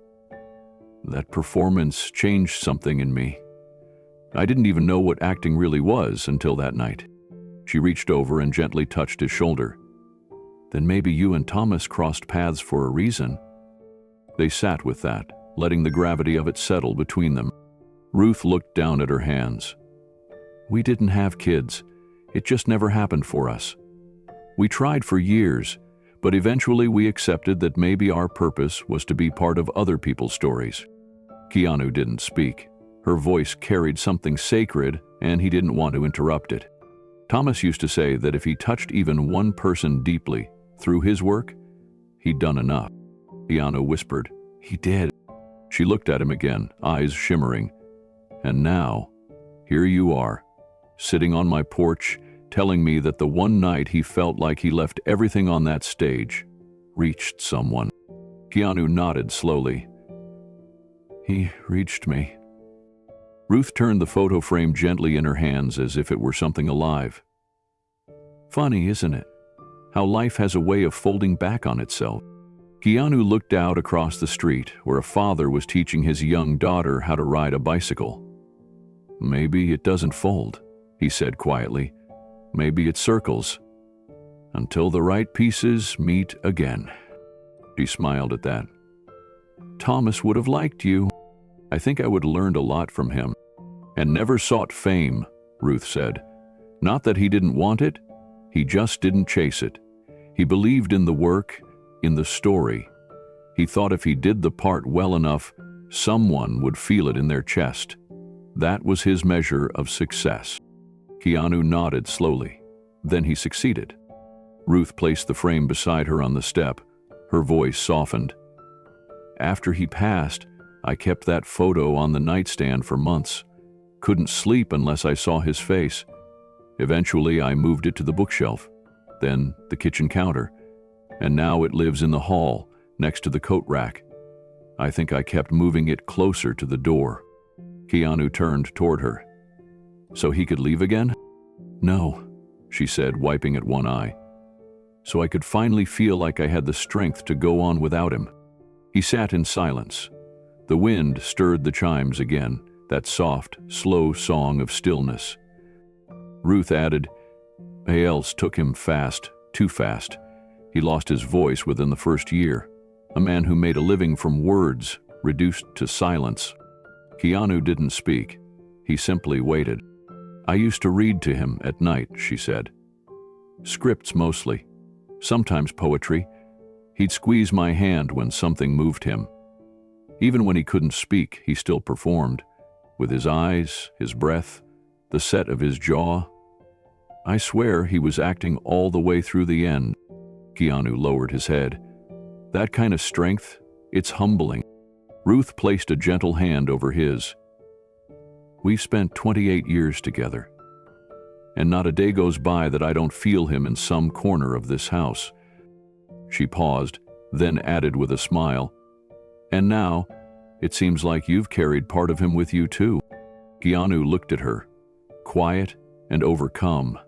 That performance changed something in me. I didn't even know what acting really was until that night. She reached over and gently touched his shoulder. Then maybe you and Thomas crossed paths for a reason. They sat with that, letting the gravity of it settle between them. Ruth looked down at her hands. We didn't have kids. It just never happened for us. We tried for years, but eventually we accepted that maybe our purpose was to be part of other people's stories. Keanu didn't speak. Her voice carried something sacred, and he didn't want to interrupt it. Thomas used to say that if he touched even one person deeply through his work, he'd done enough. Keanu whispered, "He did." She looked at him again, eyes shimmering. And now, here you are, sitting on my porch, telling me that the one night he felt like he left everything on that stage reached someone. Keanu nodded slowly. He reached me. Ruth turned the photo frame gently in her hands as if it were something alive. Funny, isn't it? How life has a way of folding back on itself. Keanu looked out across the street where a father was teaching his young daughter how to ride a bicycle. Maybe it doesn't fold, he said quietly. Maybe it circles. Until the right pieces meet again. She smiled at that. Thomas would have liked you. I think I would have learned a lot from him. And never sought fame, Ruth said. Not that he didn't want it, he just didn't chase it. He believed in the work, in the story. He thought if he did the part well enough, someone would feel it in their chest. That was his measure of success. Keanu nodded slowly. Then he succeeded. Ruth placed the frame beside her on the step. Her voice softened. After he passed, I kept that photo on the nightstand for months. Couldn't sleep unless I saw his face. Eventually, I moved it to the bookshelf, then the kitchen counter, and now it lives in the hall next to the coat rack. I think I kept moving it closer to the door. Keanu turned toward her. So he could leave again? No, she said, wiping at one eye. So I could finally feel like I had the strength to go on without him. He sat in silence. The wind stirred the chimes again, that soft, slow song of stillness. Ruth added, A.L.'s took him fast, too fast. He lost his voice within the first year. A man who made a living from words, reduced to silence. Keanu didn't speak. He simply waited. I used to read to him at night, she said. Scripts mostly. Sometimes poetry. He'd squeeze my hand when something moved him. Even when he couldn't speak, he still performed. With his eyes, his breath, the set of his jaw. I swear he was acting all the way through the end. Keanu lowered his head. That kind of strength, it's humbling. Ruth placed a gentle hand over his. We've spent 28 years together, and not a day goes by that I don't feel him in some corner of this house. She paused, then added with a smile, and now, it seems like you've carried part of him with you too. Keanu looked at her, quiet and overcome.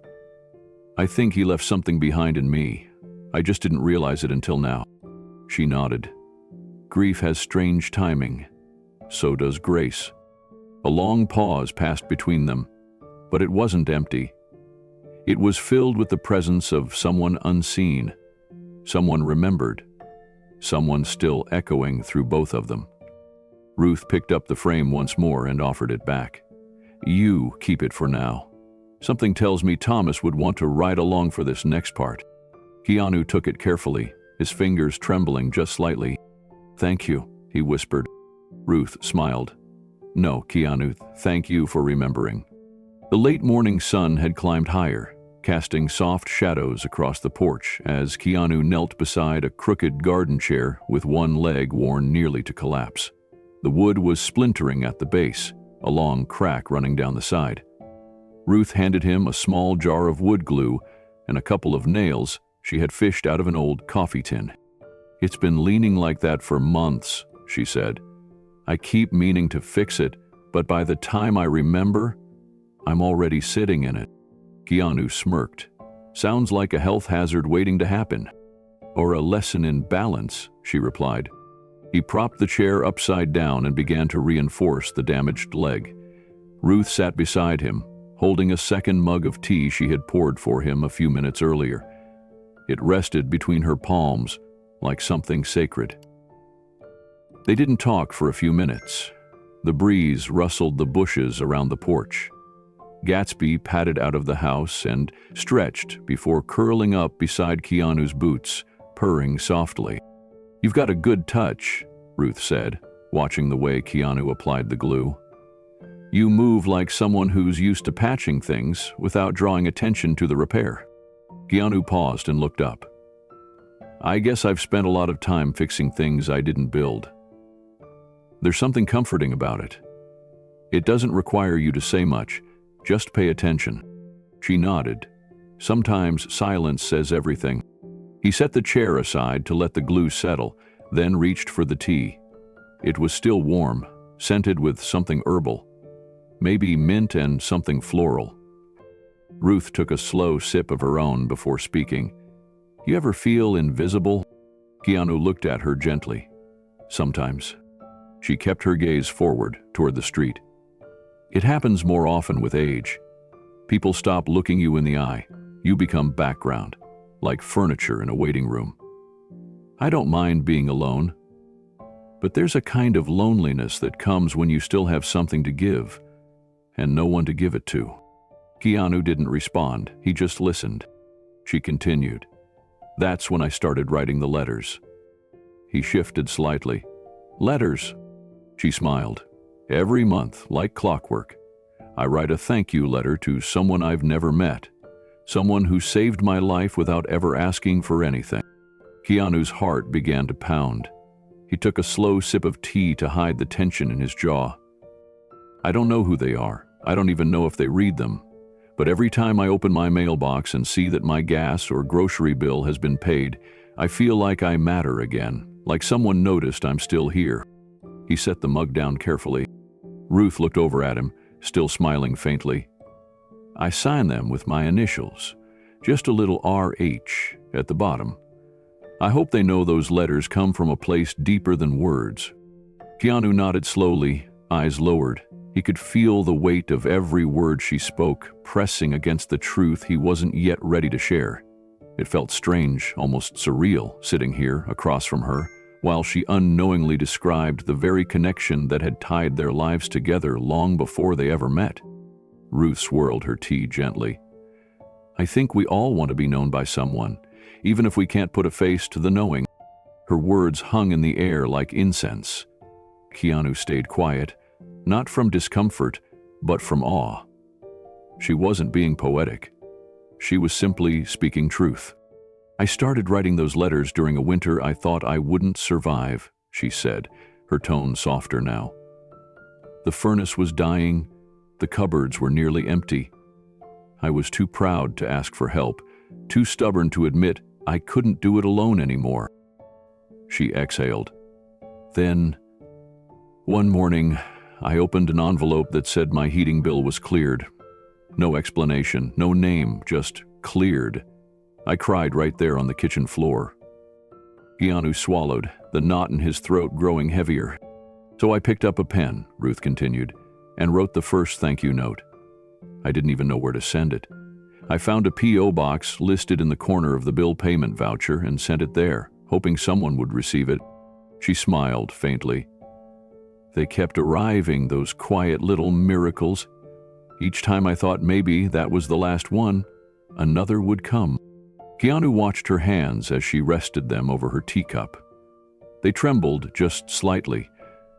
I think he left something behind in me. I just didn't realize it until now. She nodded. Grief has strange timing. So does grace. A long pause passed between them, but it wasn't empty. It was filled with the presence of someone unseen, someone remembered, someone still echoing through both of them. Ruth picked up the frame once more and offered it back. You keep it for now. Something tells me Thomas would want to ride along for this next part. Keanu took it carefully, his fingers trembling just slightly. Thank you, he whispered. Ruth smiled. No, Keanu, thank you for remembering. The late morning sun had climbed higher, casting soft shadows across the porch as Keanu knelt beside a crooked garden chair with one leg worn nearly to collapse. The wood was splintering at the base, a long crack running down the side. Ruth handed him a small jar of wood glue and a couple of nails she had fished out of an old coffee tin. "It's been leaning like that for months," she said. "I keep meaning to fix it, but by the time I remember, I'm already sitting in it." Keanu smirked. "Sounds like a health hazard waiting to happen." "Or a lesson in balance," she replied. He propped the chair upside down and began to reinforce the damaged leg. Ruth sat beside him, holding a second mug of tea she had poured for him a few minutes earlier. It rested between her palms like something sacred. They didn't talk for a few minutes. The breeze rustled the bushes around the porch. Gatsby padded out of the house and stretched before curling up beside Keanu's boots, purring softly. "You've got a good touch," Ruth said, watching the way Keanu applied the glue. "You move like someone who's used to patching things without drawing attention to the repair." Keanu paused and looked up. "I guess I've spent a lot of time fixing things I didn't build. There's something comforting about it. It doesn't require you to say much, just pay attention." She nodded. Sometimes silence says everything. He set the chair aside to let the glue settle, then reached for the tea. It was still warm, scented with something herbal, maybe mint and something floral. Ruth took a slow sip of her own before speaking. "You ever feel invisible?" Keanu looked at her gently. "Sometimes." She kept her gaze forward toward the street. "It happens more often with age. People stop looking you in the eye. You become background, like furniture in a waiting room. I don't mind being alone, but there's a kind of loneliness that comes when you still have something to give, and no one to give it to." Keanu didn't respond, he just listened. She continued. "That's when I started writing the letters." He shifted slightly. "Letters?" She smiled. "Every month, like clockwork, I write a thank you letter to someone I've never met, someone who saved my life without ever asking for anything." Keanu's heart began to pound. He took a slow sip of tea to hide the tension in his jaw. "I don't know who they are. I don't even know if they read them. But every time I open my mailbox and see that my gas or grocery bill has been paid, I feel like I matter again, like someone noticed I'm still here." He set the mug down carefully. Ruth looked over at him, still smiling faintly. "I sign them with my initials, just a little RH at the bottom. I hope they know those letters come from a place deeper than words." Keanu nodded slowly, eyes lowered. He could feel the weight of every word she spoke, pressing against the truth he wasn't yet ready to share. It felt strange, almost surreal, sitting here across from her, while she unknowingly described the very connection that had tied their lives together long before they ever met. Ruth swirled her tea gently. "I think we all want to be known by someone, even if we can't put a face to the knowing." Her words hung in the air like incense. Keanu stayed quiet, not from discomfort, but from awe. She wasn't being poetic. She was simply speaking truth. "I started writing those letters during a winter I thought I wouldn't survive," she said, her tone softer now. "The furnace was dying, the cupboards were nearly empty. I was too proud to ask for help, too stubborn to admit I couldn't do it alone anymore." She exhaled. "Then, one morning, I opened an envelope that said my heating bill was cleared. No explanation, no name, just cleared. I cried right there on the kitchen floor." Keanu swallowed, the knot in his throat growing heavier. "So I picked up a pen," Ruth continued, "and wrote the first thank you note. I didn't even know where to send it. I found a P.O. box listed in the corner of the bill payment voucher and sent it there, hoping someone would receive it." She smiled faintly. "They kept arriving, those quiet little miracles. Each time I thought maybe that was the last one, another would come." Keanu watched her hands as she rested them over her teacup. They trembled just slightly,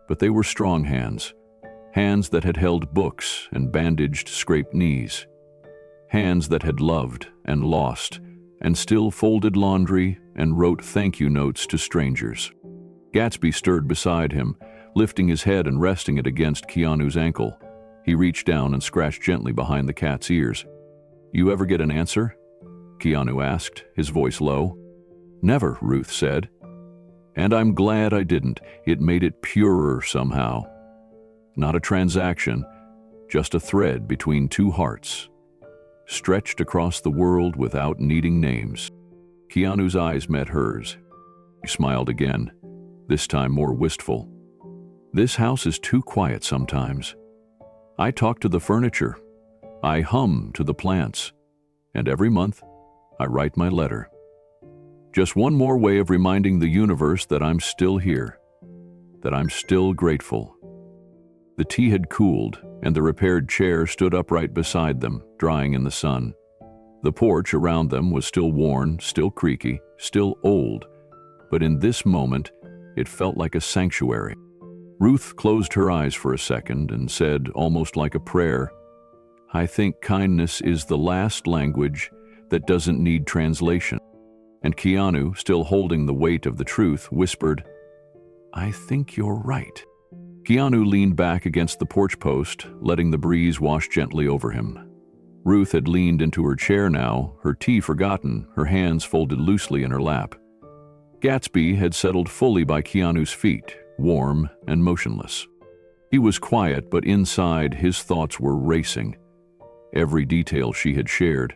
but they were strong hands. Hands that had held books and bandaged scraped knees. Hands that had loved and lost, and still folded laundry and wrote thank you notes to strangers. Gatsby stirred beside him, lifting his head and resting it against Keanu's ankle. He reached down and scratched gently behind the cat's ears. "You ever get an answer?" Keanu asked, his voice low. Never, Ruth said. And I'm glad I didn't. It made it purer somehow. Not a transaction, just a thread between two hearts, stretched across the world without needing names. Keanu's eyes met hers. He smiled again, this time more wistful. This house is too quiet sometimes. I talk to the furniture. I hum to the plants. And every month, I write my letter. Just one more way of reminding the universe that I'm still here, that I'm still grateful. The tea had cooled, and the repaired chair stood upright beside them, drying in the sun. The porch around them was still worn, still creaky, still old, but in this moment, it felt like a sanctuary. Ruth closed her eyes for a second and said, almost like a prayer, I think kindness is the last language that doesn't need translation. And Keanu, still holding the weight of the truth, whispered, I think you're right. Keanu leaned back against the porch post, letting the breeze wash gently over him. Ruth had leaned into her chair now, her tea forgotten, her hands folded loosely in her lap. Gatsby had settled fully by Keanu's feet, warm and motionless. He was quiet, but inside his thoughts were racing. Every detail she had shared,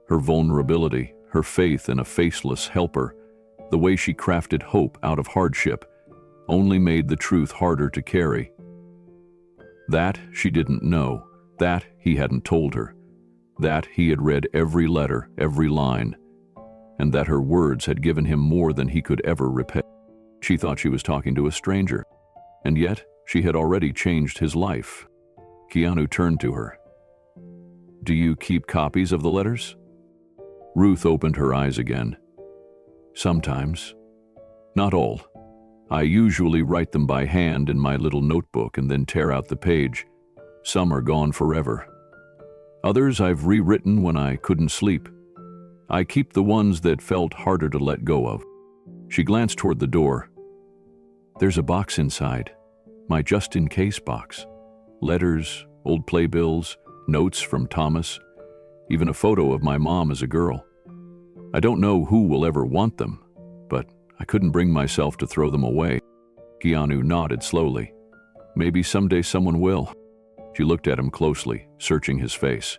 her vulnerability, her faith in a faceless helper, the way she crafted hope out of hardship, only made the truth harder to carry. That she didn't know, that he hadn't told her, that he had read every letter, every line, and that her words had given him more than he could ever repay. She thought she was talking to a stranger, and yet she had already changed his life. Keanu turned to her. Do you keep copies of the letters? Ruth opened her eyes again. Sometimes. Not all. I usually write them by hand in my little notebook and then tear out the page. Some are gone forever. Others I've rewritten when I couldn't sleep. I keep the ones that felt harder to let go of. She glanced toward the door. There's a box inside, my just-in-case box. Letters, old playbills, notes from Thomas, even a photo of my mom as a girl. I don't know who will ever want them, but I couldn't bring myself to throw them away. Keanu nodded slowly. Maybe someday someone will. She looked at him closely, searching his face.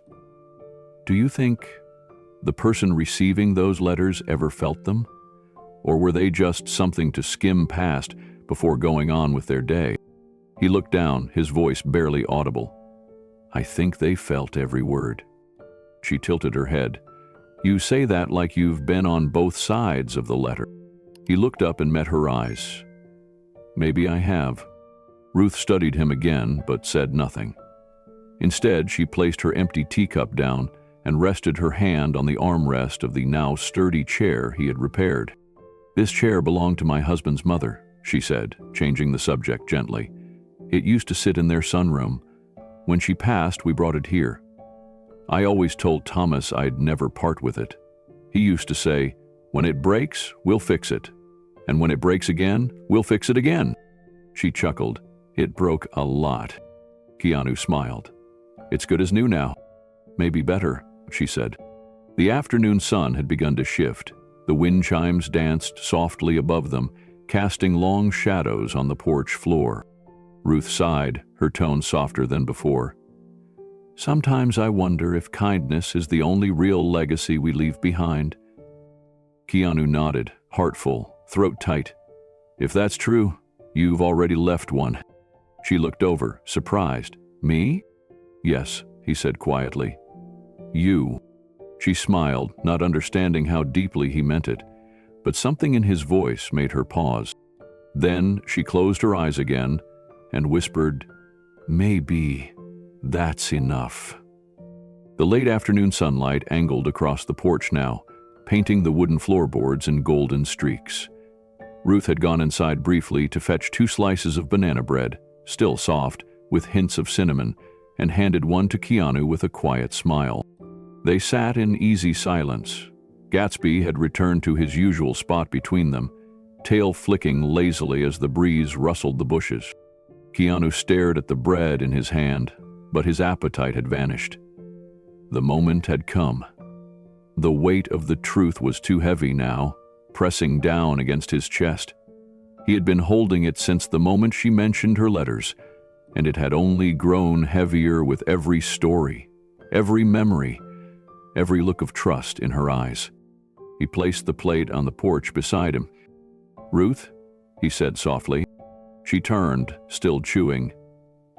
Do you think the person receiving those letters ever felt them? Or were they just something to skim past before going on with their day? He looked down, his voice barely audible. I think they felt every word. She tilted her head. You say that like you've been on both sides of the letter. He looked up and met her eyes. Maybe I have. Ruth studied him again, but said nothing. Instead, she placed her empty teacup down and rested her hand on the armrest of the now sturdy chair he had repaired. This chair belonged to my husband's mother, she said, changing the subject gently. It used to sit in their sunroom. When she passed, we brought it here. I always told Thomas I'd never part with it. He used to say, when it breaks, we'll fix it. And when it breaks again, we'll fix it again. She chuckled. It broke a lot. Keanu smiled. It's good as new now. Maybe better, she said. The afternoon sun had begun to shift. The wind chimes danced softly above them, casting long shadows on the porch floor. Ruth sighed, her tone softer than before. Sometimes I wonder if kindness is the only real legacy we leave behind. Keanu nodded, heart full, throat tight. If that's true, you've already left one. She looked over, surprised. Me? Yes, he said quietly. You. She smiled, not understanding how deeply he meant it, but something in his voice made her pause. Then she closed her eyes again and whispered, Maybe that's enough. The late afternoon sunlight angled across the porch now, painting the wooden floorboards in golden streaks. Ruth had gone inside briefly to fetch 2 slices of banana bread, still soft, with hints of cinnamon, and handed one to Keanu with a quiet smile. They sat in easy silence. Gatsby had returned to his usual spot between them, tail flicking lazily as the breeze rustled the bushes. Keanu stared at the bread in his hand, but his appetite had vanished. The moment had come. The weight of the truth was too heavy now, pressing down against his chest. He had been holding it since the moment she mentioned her letters, and it had only grown heavier with every story, every memory, every look of trust in her eyes. He placed the plate on the porch beside him. "Ruth," he said softly. She turned, still chewing.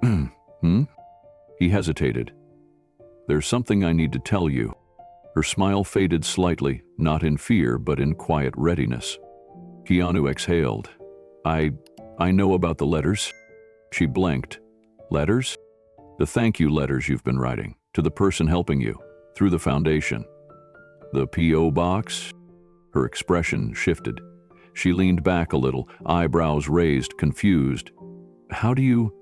"Hmm?" He hesitated. "There's something I need to tell you." Her smile faded slightly, not in fear, but in quiet readiness. Keanu exhaled. I know about the letters." She blinked. "Letters?" "The thank you letters you've been writing, to the person helping you, through the foundation." "The P.O. box?" Her expression shifted. She leaned back a little, eyebrows raised, confused. "How do you—"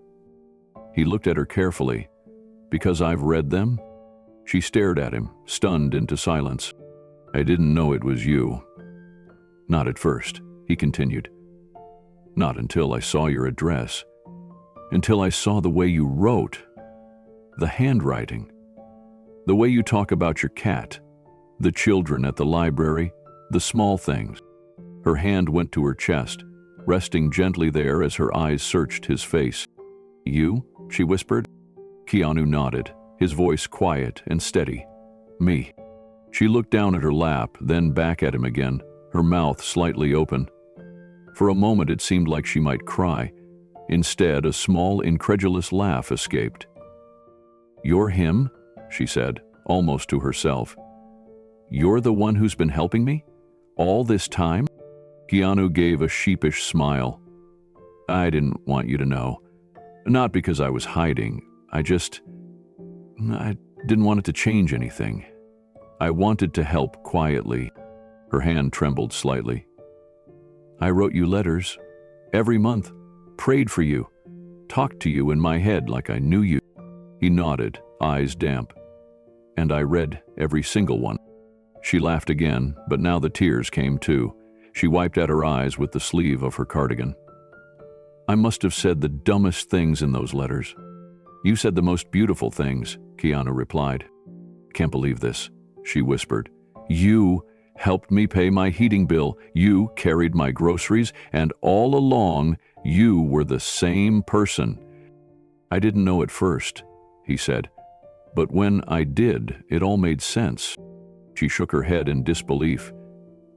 He looked at her carefully. "Because I've read them?" She stared at him, stunned into silence. "I didn't know it was you." "Not at first," he continued. "Not until I saw your address. Until I saw the way you wrote. The handwriting. The way you talk about your cat. The children at the library. The small things." Her hand went to her chest, resting gently there as her eyes searched his face. "You?" she whispered. Keanu nodded, his voice quiet and steady. "Me." She looked down at her lap, then back at him again, her mouth slightly open. For a moment it seemed like she might cry. Instead, a small, incredulous laugh escaped. "You're him?" she said, almost to herself. "You're the one who's been helping me? All this time?" Keanu gave a sheepish smile. "I didn't want you to know. Not because I was hiding. I didn't want it to change anything. I wanted to help quietly." Her hand trembled slightly. "I wrote you letters. Every month. Prayed for you. Talked to you in my head like I knew you." He nodded, eyes damp. "And I read every single one." She laughed again, but now the tears came too. She wiped at her eyes with the sleeve of her cardigan. "I must have said the dumbest things in those letters." "You said the most beautiful things," Keanu replied. "Can't believe this," she whispered. "You helped me pay my heating bill. You carried my groceries, and all along, you were the same person." "I didn't know at first," he said. "But when I did, it all made sense." She shook her head in disbelief.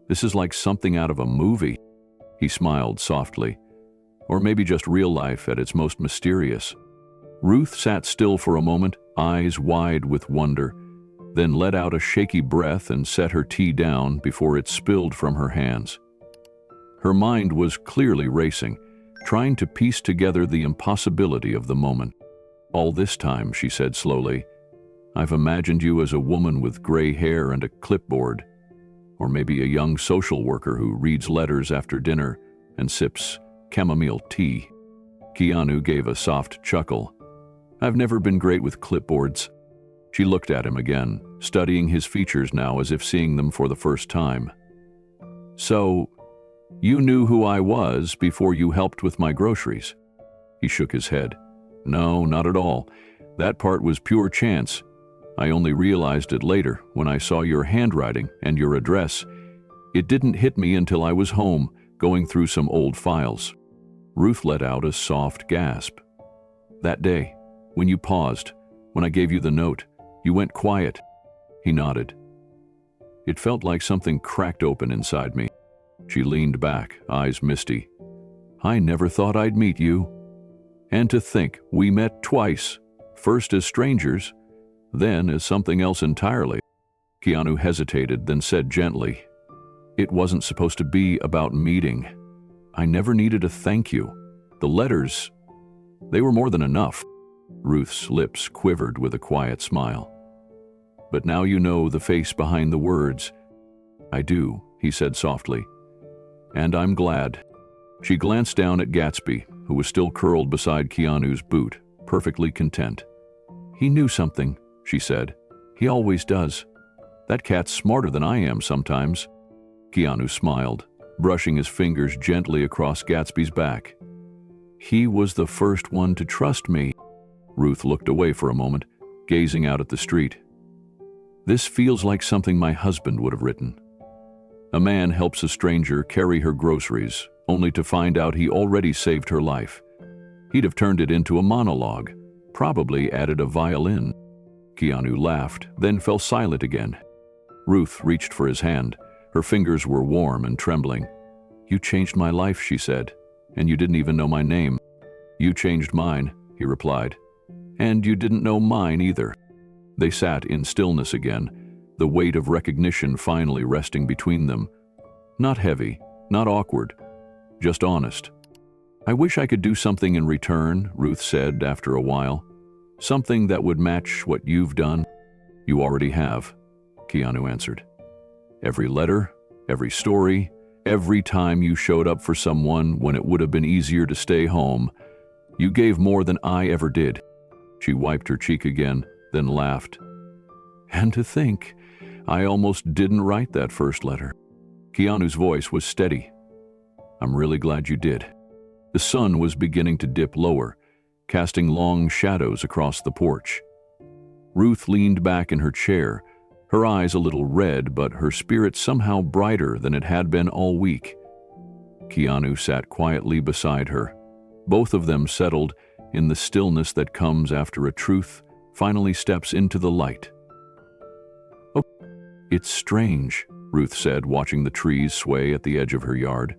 "This is like something out of a movie." He smiled softly. "Or maybe just real life at its most mysterious." Ruth sat still for a moment, eyes wide with wonder, then let out a shaky breath and set her tea down before it spilled from her hands. Her mind was clearly racing, trying to piece together the impossibility of the moment. "All this time," she said slowly, "I've imagined you as a woman with gray hair and a clipboard, or maybe a young social worker who reads letters after dinner and sips chamomile tea." Keanu gave a soft chuckle. "I've never been great with clipboards." She looked at him again, studying his features now as if seeing them for the first time. "So, you knew who I was before you helped with my groceries?" He shook his head. "No, not at all. That part was pure chance. I only realized it later, when I saw your handwriting and your address. It didn't hit me until I was home, going through some old files." Ruth let out a soft gasp. "That day, when you paused, when I gave you the note, you went quiet." He nodded. "It felt like something cracked open inside me." She leaned back, eyes misty. "I never thought I'd meet you. And to think we met twice, first as strangers, then as something else entirely." Keanu hesitated, then said gently, "It wasn't supposed to be about meeting. I never needed a thank you. The letters, they were more than enough." Ruth's lips quivered with a quiet smile. "But now you know the face behind the words." "I do," he said softly. "And I'm glad." She glanced down at Gatsby, who was still curled beside Keanu's boot, perfectly content. "He knew something," she said. "He always does. That cat's smarter than I am sometimes." Keanu smiled, brushing his fingers gently across Gatsby's back. "He was the first one to trust me." Ruth looked away for a moment, gazing out at the street. This feels like something my husband would have written. A man helps a stranger carry her groceries, only to find out he already saved her life. He'd have turned it into a monologue, probably added a violin. Keanu laughed, then fell silent again. Ruth reached for his hand. Her fingers were warm and trembling. "You changed my life," she said, "and you didn't even know my name." "You changed mine," he replied, "and you didn't know mine either." They sat in stillness again, the weight of recognition finally resting between them. Not heavy, not awkward, just honest. "I wish I could do something in return," Ruth said after a while. "Something that would match what you've done." "You already have," Keanu answered. "Every letter, every story, every time you showed up for someone when it would have been easier to stay home. You gave more than I ever did." She wiped her cheek again, then laughed. "And to think, I almost didn't write that first letter." Keanu's voice was steady. "I'm really glad you did." The sun was beginning to dip lower, casting long shadows across the porch. Ruth leaned back in her chair, her eyes a little red, but her spirit somehow brighter than it had been all week. Keanu sat quietly beside her. Both of them settled in the stillness that comes after a truth finally steps into the light. "Oh, it's strange," Ruth said, watching the trees sway at the edge of her yard.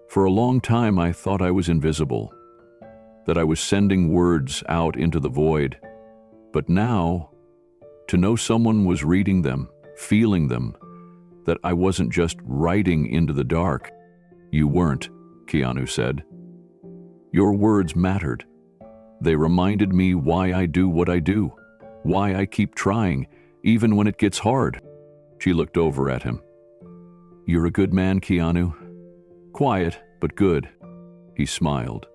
"For a long time I thought I was invisible, that I was sending words out into the void. But now, to know someone was reading them, feeling them, that I wasn't just writing into the dark." "You weren't," Keanu said. "Your words mattered. They reminded me why I do what I do, why I keep trying, even when it gets hard." She looked over at him. "You're a good man, Keanu. Quiet, but good." He smiled.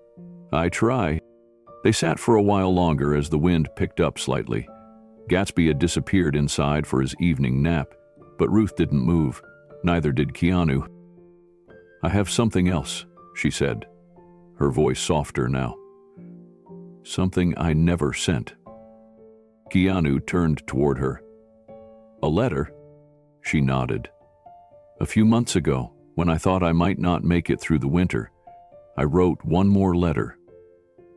"I try." They sat for a while longer as the wind picked up slightly. Gatsby had disappeared inside for his evening nap, but Ruth didn't move. Neither did Keanu. "I have something else," she said, her voice softer now. "Something I never sent." Keanu turned toward her. "A letter?" She nodded. "A few months ago, when I thought I might not make it through the winter, I wrote one more letter.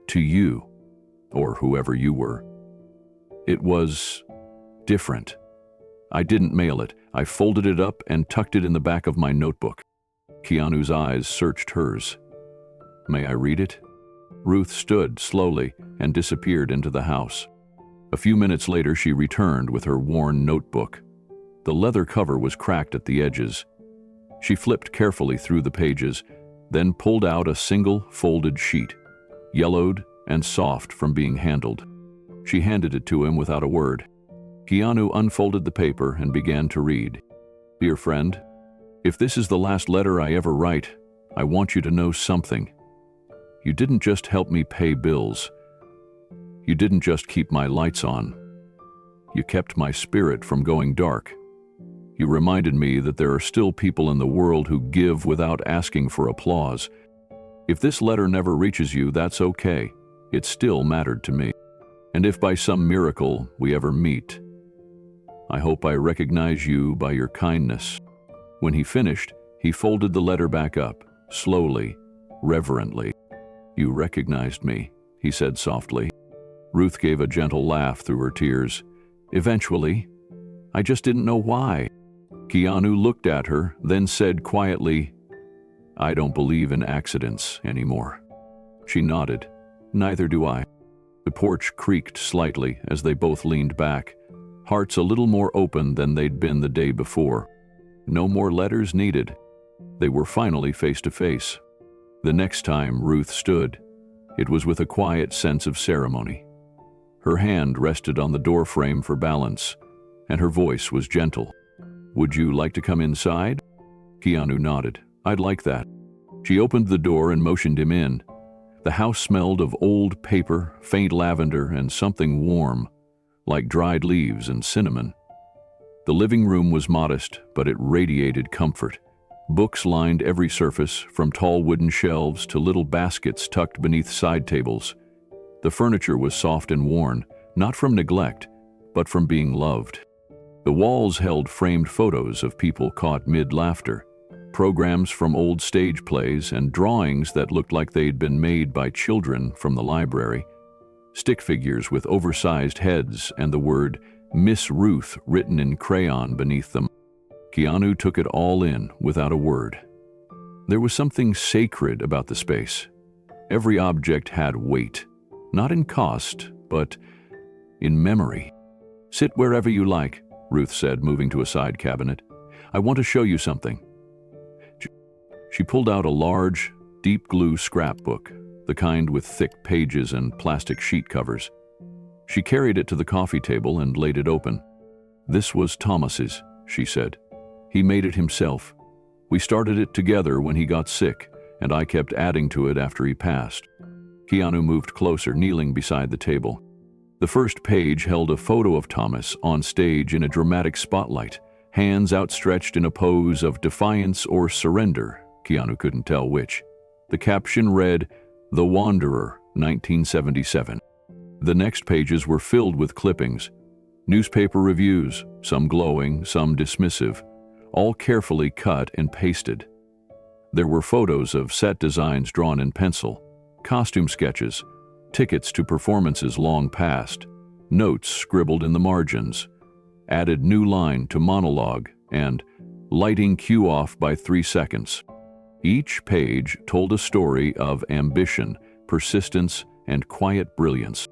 To you, or whoever you were. It was different. I didn't mail it. I folded it up and tucked it in the back of my notebook." Keanu's eyes searched hers. "May I read it?" Ruth stood slowly and disappeared into the house. A few minutes later, she returned with her worn notebook. The leather cover was cracked at the edges. She flipped carefully through the pages, then pulled out a single folded sheet, yellowed and soft from being handled. She handed it to him without a word. Keanu unfolded the paper and began to read. "Dear friend, if this is the last letter I ever write, I want you to know something. You didn't just help me pay bills. You didn't just keep my lights on. You kept my spirit from going dark. You reminded me that there are still people in the world who give without asking for applause. If this letter never reaches you, that's okay. It still mattered to me. And if by some miracle we ever meet, I hope I recognize you by your kindness." When he finished, he folded the letter back up, slowly, reverently. "You recognized me," he said softly. Ruth gave a gentle laugh through her tears. "Eventually. I just didn't know why." Keanu looked at her, then said quietly, "I don't believe in accidents anymore." She nodded. "Neither do I." The porch creaked slightly as they both leaned back, hearts a little more open than they'd been the day before. No more letters needed. They were finally face to face. The next time Ruth stood, it was with a quiet sense of ceremony. Her hand rested on the doorframe for balance, and her voice was gentle. "Would you like to come inside?" Keanu nodded. "I'd like that." She opened the door and motioned him in. The house smelled of old paper, faint lavender, and something warm, like dried leaves and cinnamon. The living room was modest, but it radiated comfort. Books lined every surface, from tall wooden shelves to little baskets tucked beneath side tables. The furniture was soft and worn, not from neglect, but from being loved. The walls held framed photos of people caught mid-laughter, programs from old stage plays, and drawings that looked like they'd been made by children from the library. Stick figures with oversized heads and the word Miss Ruth written in crayon beneath them. Keanu took it all in without a word. There was something sacred about the space. Every object had weight, not in cost, but in memory. "Sit wherever you like," Ruth said, moving to a side cabinet. "I want to show you something." She pulled out a large, deep glue scrapbook, the kind with thick pages and plastic sheet covers. She carried it to the coffee table and laid it open. "This was Thomas's," she said. "He made it himself. We started it together when he got sick, and I kept adding to it after he passed." Keanu moved closer, kneeling beside the table. The first page held a photo of Thomas on stage in a dramatic spotlight, hands outstretched in a pose of defiance or surrender. Keanu couldn't tell which. The caption read, "The Wanderer, 1977. The next pages were filled with clippings, newspaper reviews, some glowing, some dismissive, all carefully cut and pasted. There were photos of set designs drawn in pencil, costume sketches, tickets to performances long past, notes scribbled in the margins, added new line to monologue, and lighting cue off by 3 seconds. Each page told a story of ambition, persistence, and quiet brilliance.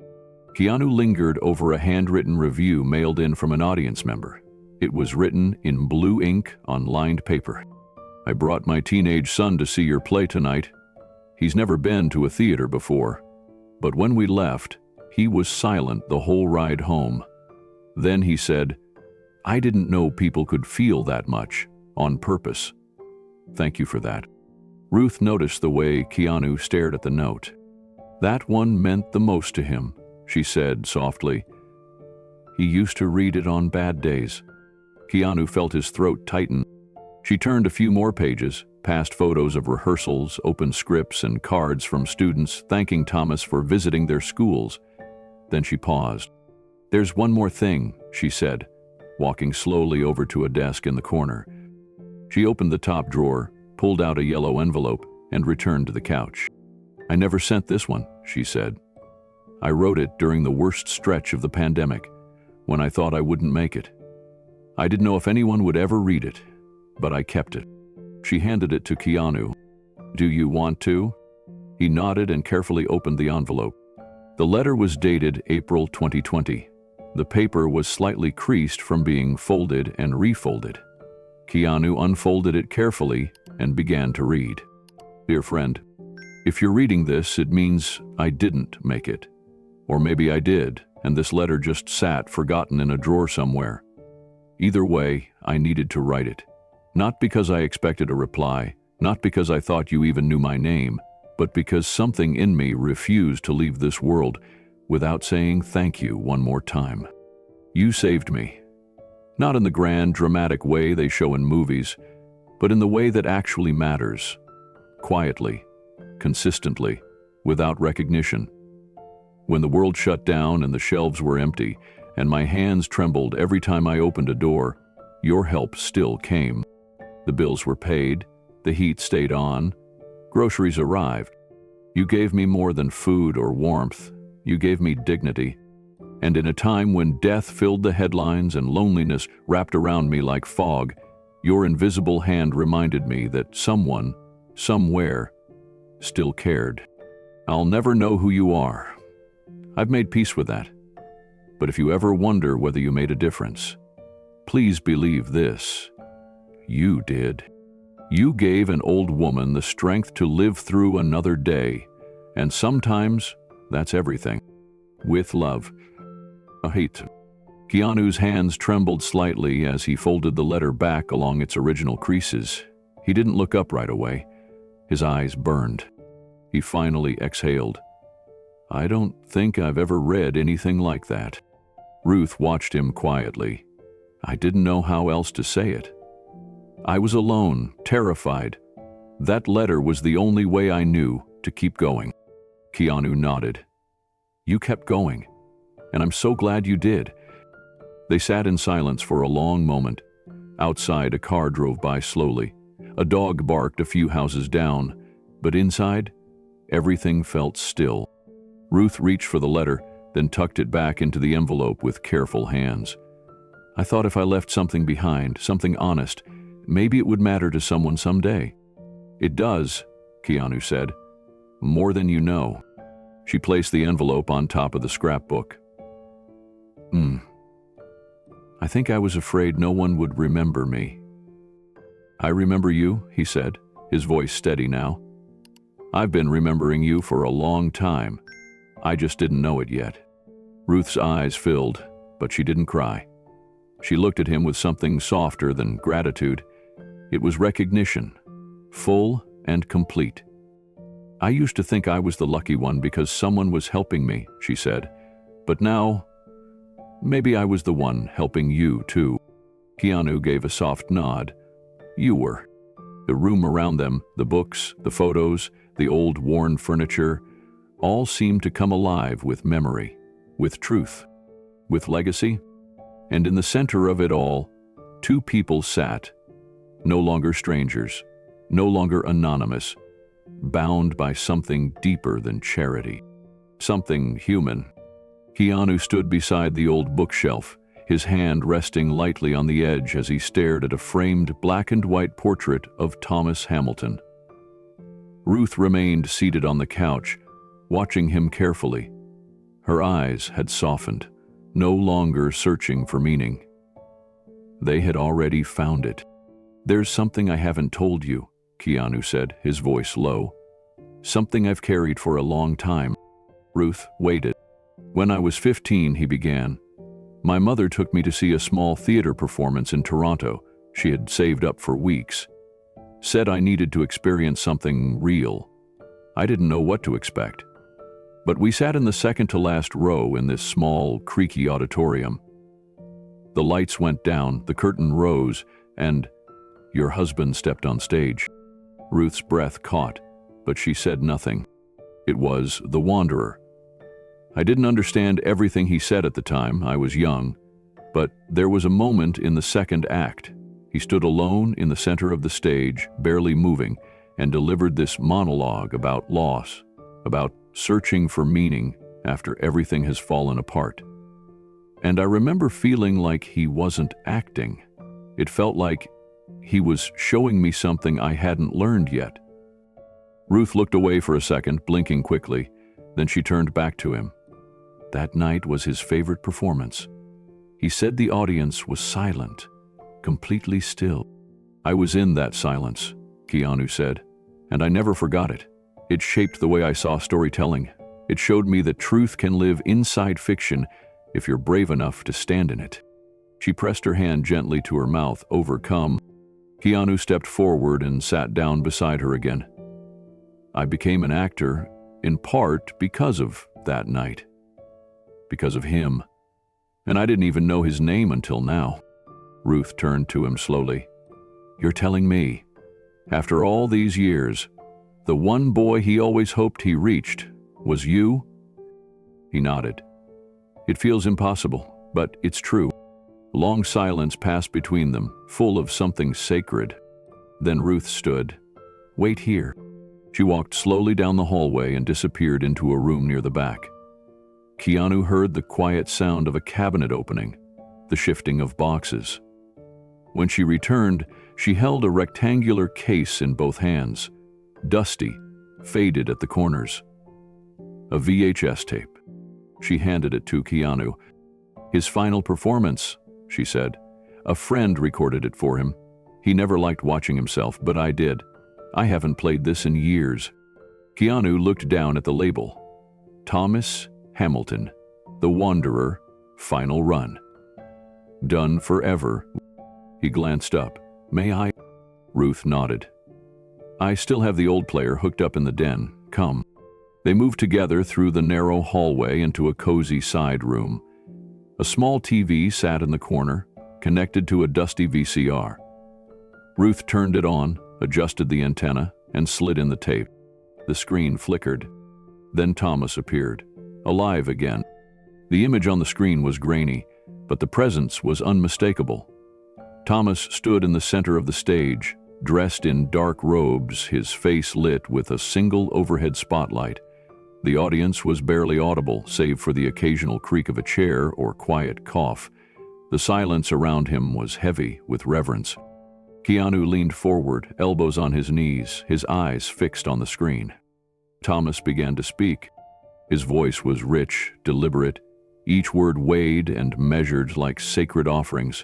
Keanu lingered over a handwritten review mailed in from an audience member. It was written in blue ink on lined paper. "I brought my teenage son to see your play tonight. He's never been to a theater before. But when we left, he was silent the whole ride home. Then he said, 'I didn't know people could feel that much, on purpose. Thank you for that.'" Ruth noticed the way Keanu stared at the note. "That one meant the most to him," she said softly. "He used to read it on bad days." Keanu felt his throat tighten. She turned a few more pages, past photos of rehearsals, open scripts, and cards from students thanking Thomas for visiting their schools. Then she paused. "There's one more thing," she said, walking slowly over to a desk in the corner. She opened the top drawer, pulled out a yellow envelope, and returned to the couch. "I never sent this one," she said. "I wrote it during the worst stretch of the pandemic, when I thought I wouldn't make it. I didn't know if anyone would ever read it, but I kept it." She handed it to Keanu. "Do you want to?" He nodded and carefully opened the envelope. The letter was dated April 2020. The paper was slightly creased from being folded and refolded. Keanu unfolded it carefully and began to read. "Dear friend, if you're reading this, it means I didn't make it. Or maybe I did, and this letter just sat forgotten in a drawer somewhere. Either way, I needed to write it. Not because I expected a reply, not because I thought you even knew my name, but because something in me refused to leave this world without saying thank you one more time. You saved me. Not in the grand, dramatic way they show in movies, but in the way that actually matters. Quietly, consistently, without recognition. When the world shut down and the shelves were empty, and my hands trembled every time I opened a door, your help still came. The bills were paid, the heat stayed on, groceries arrived. You gave me more than food or warmth. You gave me dignity. And in a time when death filled the headlines and loneliness wrapped around me like fog, your invisible hand reminded me that someone, somewhere, still cared. I'll never know who you are. I've made peace with that. But if you ever wonder whether you made a difference, please believe this. You did. You gave an old woman the strength to live through another day, and sometimes that's everything. With love, I hate. Keanu's hands trembled slightly as he folded the letter back along its original creases. He didn't look up right away. His eyes burned. He finally exhaled. I don't think I've ever read anything like that. Ruth watched him quietly. I didn't know how else to say it. I was alone, terrified. That letter was the only way I knew to keep going. Keanu nodded. You kept going, and I'm so glad you did. They sat in silence for a long moment. Outside, a car drove by slowly. A dog barked a few houses down, but inside, everything felt still. Ruth reached for the letter, then tucked it back into the envelope with careful hands. I thought if I left something behind, something honest, maybe it would matter to someone someday. It does, Keanu said. More than you know. She placed the envelope on top of the scrapbook. I think I was afraid no one would remember me. I remember you, he said, his voice steady now. I've been remembering you for a long time. I just didn't know it yet. Ruth's eyes filled, but she didn't cry. She looked at him with something softer than gratitude. It was recognition, full and complete. I used to think I was the lucky one because someone was helping me, she said. But now, maybe I was the one helping you too. Keanu gave a soft nod. You were. The room around them, the books, the photos, the old worn furniture, all seemed to come alive with memory, with truth, with legacy. And in the center of it all, two people sat, no longer strangers, no longer anonymous, bound by something deeper than charity, something human. Keanu stood beside the old bookshelf, his hand resting lightly on the edge as he stared at a framed black and white portrait of Thomas Hamilton. Ruth remained seated on the couch, watching him carefully. Her eyes had softened, no longer searching for meaning. They had already found it. There's something I haven't told you, Keanu said, his voice low. Something I've carried for a long time. Ruth waited. When I was 15, he began. My mother took me to see a small theater performance in Toronto she had saved up for weeks. Said I needed to experience something real. I didn't know what to expect. But we sat in the second-to-last row in this small, creaky auditorium. The lights went down, the curtain rose, and your husband stepped on stage. Ruth's breath caught, but she said nothing. It was the Wanderer. I didn't understand everything he said at the time, I was young, but there was a moment in the second act. He stood alone in the center of the stage, barely moving, and delivered this monologue about loss, about searching for meaning after everything has fallen apart. And I remember feeling like he wasn't acting. It felt like he was showing me something I hadn't learned yet. Ruth looked away for a second, blinking quickly. Then she turned back to him. That night was his favorite performance. He said the audience was silent, completely still. I was in that silence, Keanu said, and I never forgot it. It shaped the way I saw storytelling. It showed me that truth can live inside fiction if you're brave enough to stand in it. She pressed her hand gently to her mouth, overcome. Keanu stepped forward and sat down beside her again. I became an actor, in part because of that night. Because of him. And I didn't even know his name until now. Ruth turned to him slowly. You're telling me, after all these years, the one boy he always hoped he reached was you? He nodded. It feels impossible, but it's true. Long silence passed between them, full of something sacred. Then Ruth stood. Wait here. She walked slowly down the hallway and disappeared into a room near the back. Keanu heard the quiet sound of a cabinet opening, the shifting of boxes. When she returned, she held a rectangular case in both hands, dusty, faded at the corners. A VHS tape. She handed it to Keanu. His final performance, she said. A friend recorded it for him. He never liked watching himself, but I did. I haven't played this in years. Keanu looked down at the label. Thomas Hamilton, The Wanderer, Final Run. Done forever. He glanced up. May I? Ruth nodded. I still have the old player hooked up in the den. Come. They moved together through the narrow hallway into a cozy side room. A small TV sat in the corner, connected to a dusty VCR. Ruth turned it on, adjusted the antenna, and slid in the tape. The screen flickered. Then Thomas appeared, alive again. The image on the screen was grainy, but the presence was unmistakable. Thomas stood in the center of the stage, dressed in dark robes, his face lit with a single overhead spotlight. The audience was barely audible, save for the occasional creak of a chair or quiet cough. The silence around him was heavy with reverence. Keanu leaned forward, elbows on his knees, his eyes fixed on the screen. Thomas began to speak. His voice was rich, deliberate, each word weighed and measured like sacred offerings.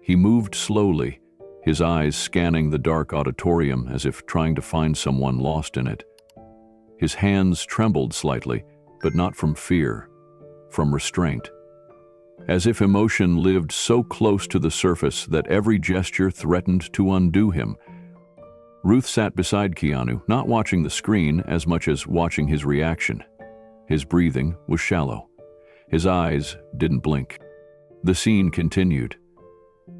He moved slowly, his eyes scanning the dark auditorium as if trying to find someone lost in it. His hands trembled slightly, but not from fear, from restraint. As if emotion lived so close to the surface that every gesture threatened to undo him. Ruth sat beside Keanu, not watching the screen as much as watching his reaction. His breathing was shallow. His eyes didn't blink. The scene continued.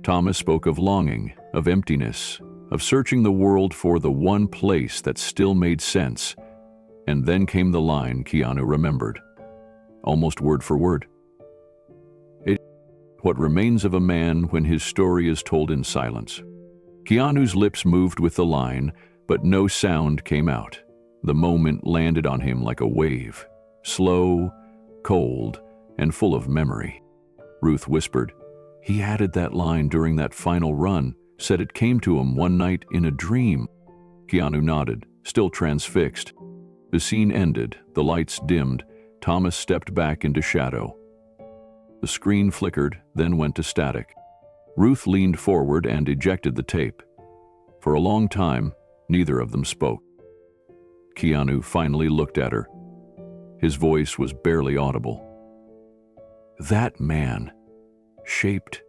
Thomas spoke of longing, of emptiness, of searching the world for the one place that still made sense. And then came the line Keanu remembered, almost word for word. What remains of a man when his story is told in silence. Keanu's lips moved with the line, but no sound came out. The moment landed on him like a wave, slow, cold, and full of memory. Ruth whispered, "He added that line during that final run, said it came to him one night in a dream." Keanu nodded, still transfixed. The scene ended, the lights dimmed, Thomas stepped back into shadow. The screen flickered, then went to static. Ruth leaned forward and ejected the tape. For a long time, neither of them spoke. Keanu finally looked at her. His voice was barely audible. "That man shaped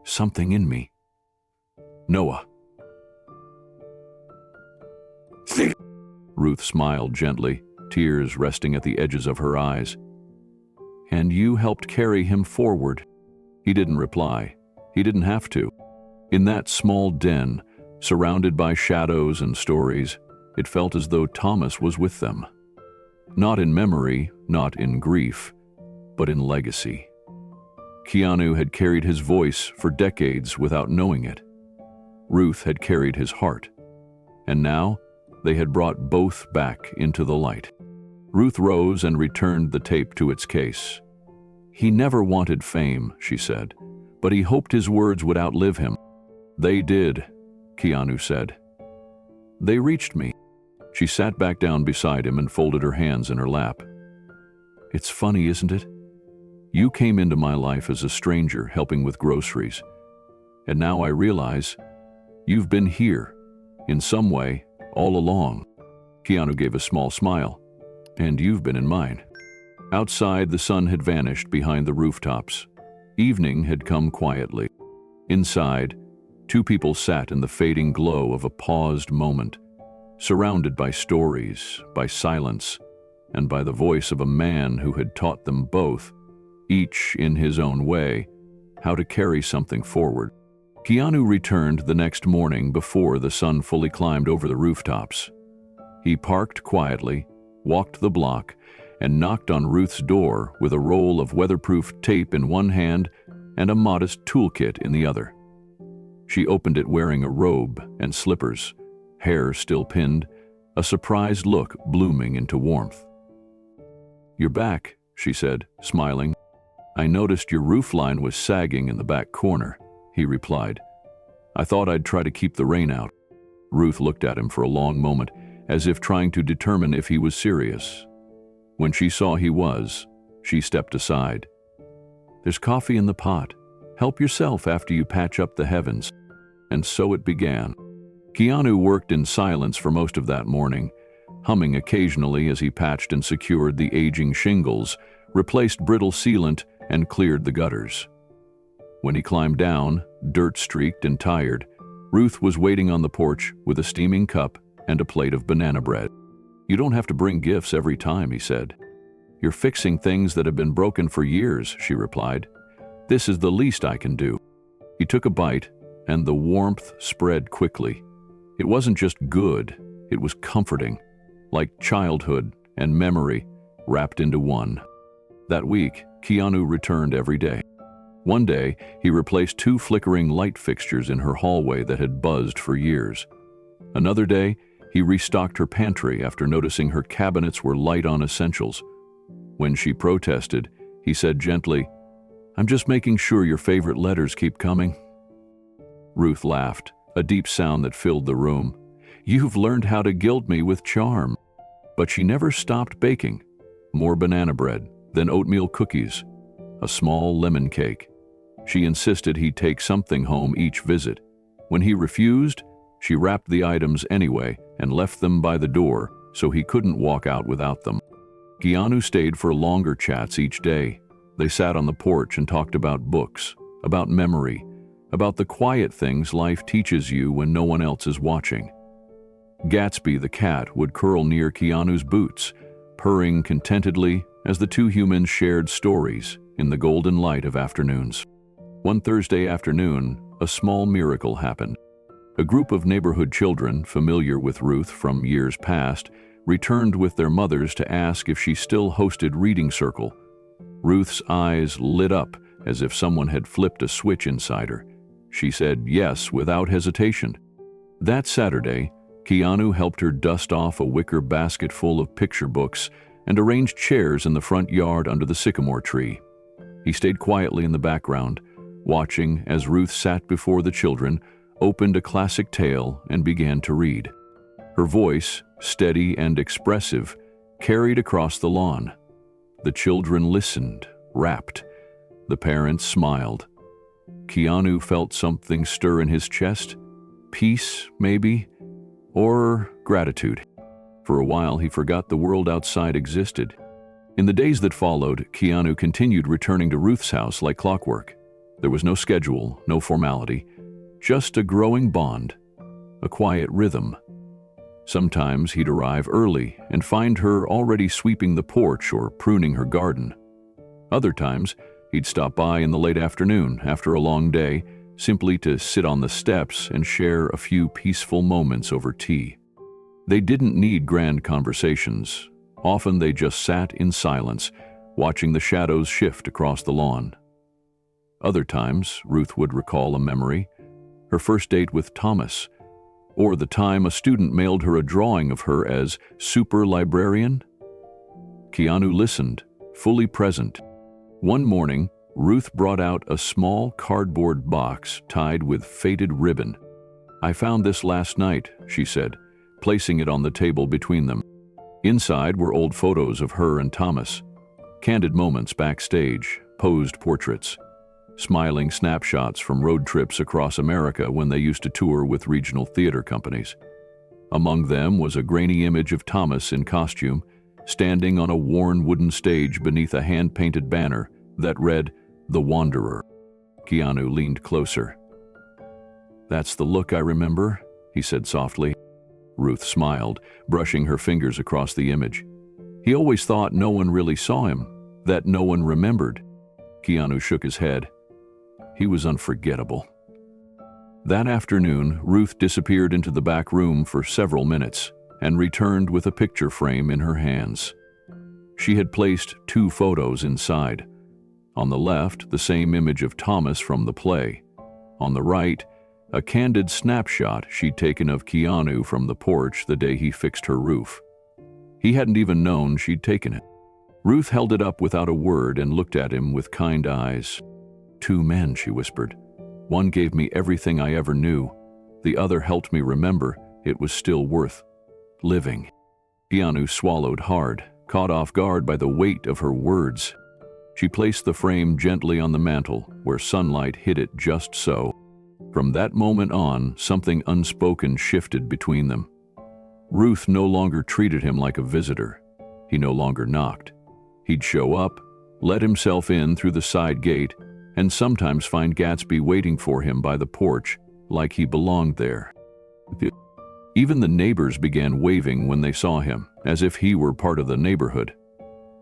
something in me. Noah." Ruth smiled gently, tears resting at the edges of her eyes. "And you helped carry him forward." He didn't reply. He didn't have to. In that small den, surrounded by shadows and stories, it felt as though Thomas was with them. Not in memory, not in grief, but in legacy. Keanu had carried his voice for decades without knowing it. Ruth had carried his heart. And now, they had brought both back into the light. Ruth rose and returned the tape to its case. "He never wanted fame," she said, "but he hoped his words would outlive him." "They did," Keanu said. "They reached me." She sat back down beside him and folded her hands in her lap. "It's funny, isn't it? You came into my life as a stranger helping with groceries. And now I realize you've been here, in some way, all along." Keanu gave a small smile. "And you've been in mine." Outside, the sun had vanished behind the rooftops. Evening had come quietly. Inside, two people sat in the fading glow of a paused moment, surrounded by stories, by silence, and by the voice of a man who had taught them both, each in his own way, how to carry something forward. Keanu returned the next morning before the sun fully climbed over the rooftops. He parked quietly, walked the block, and knocked on Ruth's door with a roll of weatherproof tape in one hand and a modest toolkit in the other. She opened it wearing a robe and slippers, hair still pinned, a surprised look blooming into warmth. "You're back," she said, smiling. "I noticed your roofline was sagging in the back corner," he replied. "I thought I'd try to keep the rain out." Ruth looked at him for a long moment, as if trying to determine if he was serious. When she saw he was, she stepped aside. "There's coffee in the pot. Help yourself after you patch up the heavens." And so it began. Keanu worked in silence for most of that morning, humming occasionally as he patched and secured the aging shingles, replaced brittle sealant, and cleared the gutters. When he climbed down, dirt-streaked and tired, Ruth was waiting on the porch with a steaming cup and a plate of banana bread. "You don't have to bring gifts every time," he said. "You're fixing things that have been broken for years," she replied. "This is the least I can do." He took a bite, and the warmth spread quickly. It wasn't just good, it was comforting, like childhood and memory wrapped into one. That week, Keanu returned every day. One day, he replaced 2 flickering light fixtures in her hallway that had buzzed for years. Another day, he restocked her pantry after noticing her cabinets were light on essentials. When she protested, he said gently, "I'm just making sure your favorite letters keep coming." Ruth laughed, a deep sound that filled the room. "You've learned how to gild me with charm." But she never stopped baking. More banana bread, then oatmeal cookies, a small lemon cake. She insisted he take something home each visit. When he refused, she wrapped the items anyway and left them by the door so he couldn't walk out without them. Keanu stayed for longer chats each day. They sat on the porch and talked about books, about memory, about the quiet things life teaches you when no one else is watching. Gatsby the cat would curl near Keanu's boots, purring contentedly as the two humans shared stories in the golden light of afternoons. One Thursday afternoon, a small miracle happened. A group of neighborhood children, familiar with Ruth from years past, returned with their mothers to ask if she still hosted Reading Circle. Ruth's eyes lit up as if someone had flipped a switch inside her. She said yes without hesitation. That Saturday, Keanu helped her dust off a wicker basket full of picture books and arranged chairs in the front yard under the sycamore tree. He stayed quietly in the background, watching as Ruth sat before the children, opened a classic tale, and began to read. Her voice, steady and expressive, carried across the lawn. The children listened, rapt. The parents smiled. Keanu felt something stir in his chest. Peace, maybe, or gratitude. For a while, he forgot the world outside existed. In the days that followed, Keanu continued returning to Ruth's house like clockwork. There was no schedule, no formality, just a growing bond, a quiet rhythm. Sometimes he'd arrive early and find her already sweeping the porch or pruning her garden. Other times, he'd stop by in the late afternoon after a long day, simply to sit on the steps and share a few peaceful moments over tea. They didn't need grand conversations. Often they just sat in silence, watching the shadows shift across the lawn. Other times, Ruth would recall a memory, her first date with Thomas, or the time a student mailed her a drawing of her as super librarian. Keanu listened, fully present. One morning, Ruth brought out a small cardboard box tied with faded ribbon. "I found this last night," she said, placing it on the table between them. Inside were old photos of her and Thomas, candid moments backstage, posed portraits, smiling snapshots from road trips across America when they used to tour with regional theater companies. Among them was a grainy image of Thomas in costume, standing on a worn wooden stage beneath a hand-painted banner that read, "The Wanderer." Keanu leaned closer. "That's the look I remember," he said softly. Ruth smiled, brushing her fingers across the image. "He always thought no one really saw him, that no one remembered." Keanu shook his head. He was unforgettable. That afternoon, Ruth disappeared into the back room for several minutes and returned with a picture frame in her hands. She had placed 2 photos inside. On the left, the same image of Thomas from the play. On the right, a candid snapshot she'd taken of Keanu from the porch the day he fixed her roof. He hadn't even known she'd taken it. Ruth held it up without a word and looked at him with kind eyes. "2 men," she whispered. "One gave me everything I ever knew. The other helped me remember it was still worth living." Keanu swallowed hard, caught off guard by the weight of her words. She placed the frame gently on the mantel, where sunlight hit it just so. From that moment on, something unspoken shifted between them. Ruth no longer treated him like a visitor. He no longer knocked. He'd show up, let himself in through the side gate, and sometimes find Gatsby waiting for him by the porch, like he belonged there. Even the neighbors began waving when they saw him, as if he were part of the neighborhood.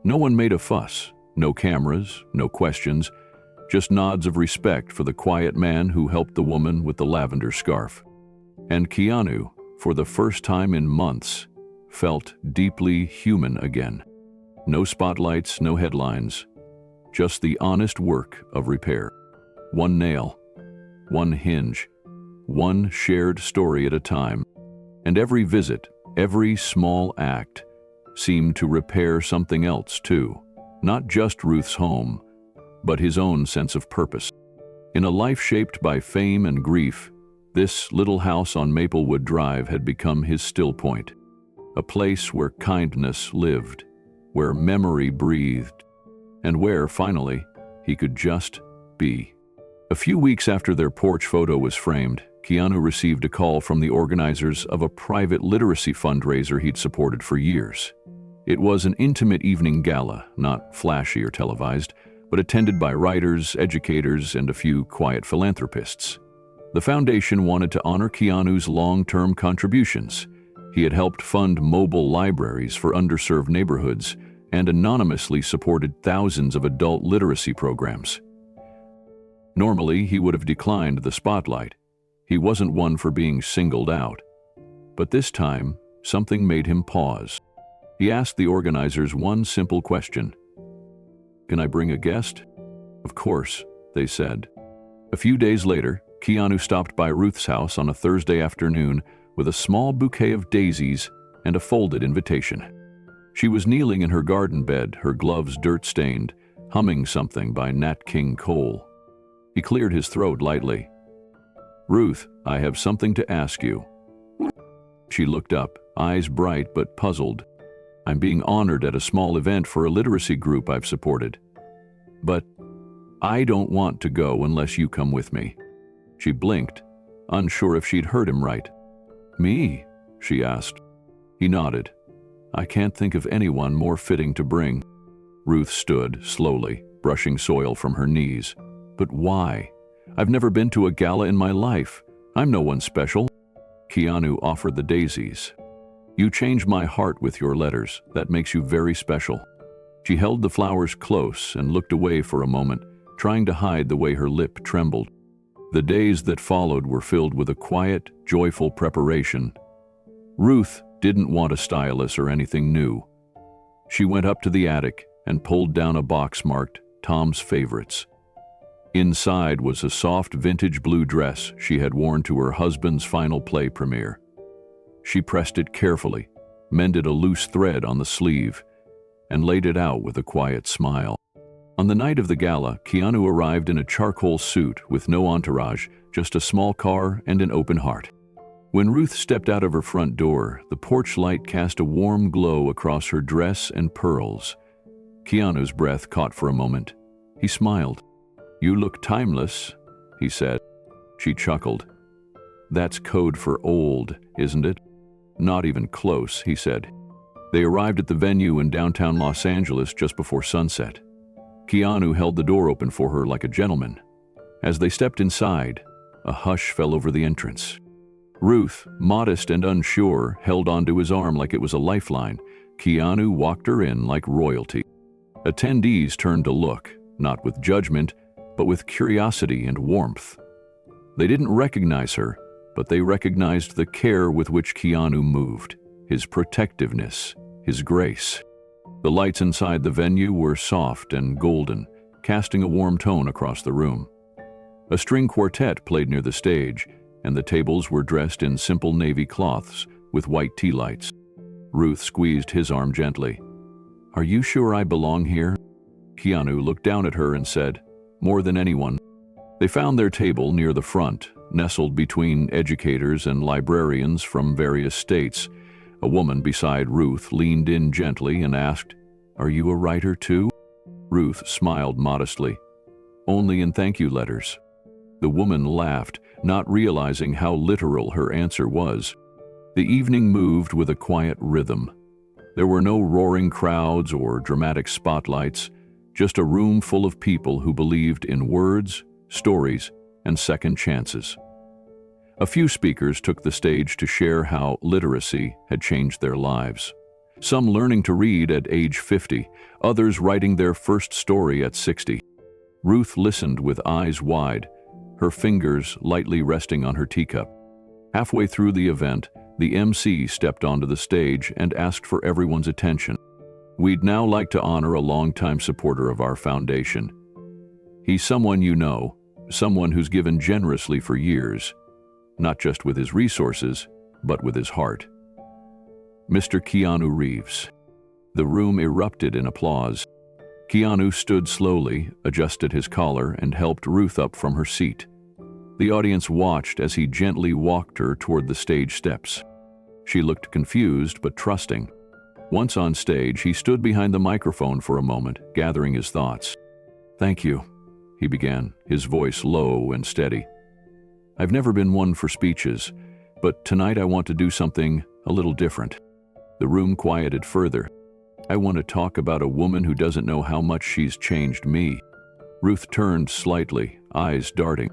No one made a fuss, no cameras, no questions, just nods of respect for the quiet man who helped the woman with the lavender scarf. And Keanu, for the first time in months, felt deeply human again. No spotlights, no headlines, just the honest work of repair. one nail, one hinge, one shared story at a time. And every visit, every small act, seemed to repair something else too. Not just Ruth's home, but his own sense of purpose. In a life shaped by fame and grief, this little house on Maplewood Drive had become his still point, a place where kindness lived, where memory breathed, and where, finally, he could just be. A few weeks after their porch photo was framed, Keanu received a call from the organizers of a private literacy fundraiser he'd supported for years. It was an intimate evening gala, not flashy or televised, but attended by writers, educators, and a few quiet philanthropists. The foundation wanted to honor Keanu's long-term contributions. He had helped fund mobile libraries for underserved neighborhoods and anonymously supported thousands of adult literacy programs. Normally, he would have declined the spotlight. He wasn't one for being singled out. But this time, something made him pause. He asked the organizers one simple question. "Can I bring a guest?" "Of course," they said. A few days later, Keanu stopped by Ruth's house on a Thursday afternoon with a small bouquet of daisies and a folded invitation. She was kneeling in her garden bed, her gloves dirt-stained, humming something by Nat King Cole. He cleared his throat lightly. "Ruth, I have something to ask you." She looked up, eyes bright but puzzled. "I'm being honored at a small event for a literacy group I've supported. But I don't want to go unless you come with me." She blinked, unsure if she'd heard him right. "Me?" she asked. He nodded. "I can't think of anyone more fitting to bring." Ruth stood, slowly, brushing soil from her knees. "But why? I've never been to a gala in my life. I'm no one special." Keanu offered the daisies. "You change my heart with your letters. That makes you very special." She held the flowers close and looked away for a moment, trying to hide the way her lip trembled. The days that followed were filled with a quiet, joyful preparation. Ruth didn't want a stylus or anything new. She went up to the attic and pulled down a box marked Tom's Favorites. Inside was a soft vintage blue dress she had worn to her husband's final play premiere. She pressed it carefully, mended a loose thread on the sleeve, and laid it out with a quiet smile. On the night of the gala, Keanu arrived in a charcoal suit with no entourage, just a small car and an open heart. When Ruth stepped out of her front door, the porch light cast a warm glow across her dress and pearls. Keanu's breath caught for a moment. He smiled. "You look timeless," he said. She chuckled. "That's code for old, isn't it?" "Not even close," he said. They arrived at the venue in downtown Los Angeles just before sunset. Keanu held the door open for her like a gentleman. As they stepped inside, a hush fell over the entrance. Ruth, modest and unsure, held onto his arm like it was a lifeline. Keanu walked her in like royalty. Attendees turned to look, not with judgment, but with curiosity and warmth. They didn't recognize her, but they recognized the care with which Keanu moved, his protectiveness, his grace. The lights inside the venue were soft and golden, casting a warm tone across the room. A string quartet played near the stage, and the tables were dressed in simple navy cloths with white tea lights. Ruth squeezed his arm gently. "Are you sure I belong here?" Keanu looked down at her and said, "More than anyone." They found their table near the front, nestled between educators and librarians from various states. A woman beside Ruth leaned in gently and asked, "Are you a writer too?" Ruth smiled modestly. "Only in thank you letters." The woman laughed, not realizing how literal her answer was. The evening moved with a quiet rhythm. There were no roaring crowds or dramatic spotlights, just a room full of people who believed in words, stories, and second chances. A few speakers took the stage to share how literacy had changed their lives. Some learning to read at age 50, others writing their first story at 60. Ruth listened with eyes wide, her fingers lightly resting on her teacup. Halfway through the event, the MC stepped onto the stage and asked for everyone's attention. "We'd now like to honor a longtime supporter of our foundation. He's someone you know, someone who's given generously for years, not just with his resources, but with his heart. Mr. Keanu Reeves. The room erupted in applause. Keanu stood slowly, adjusted his collar, and helped Ruth up from her seat. The audience watched as he gently walked her toward the stage steps. She looked confused but trusting. Once on stage, he stood behind the microphone for a moment, gathering his thoughts. "Thank you," he began, his voice low and steady. "I've never been one for speeches, but tonight I want to do something a little different." The room quieted further. "I want to talk about a woman who doesn't know how much she's changed me." Ruth turned slightly, eyes darting.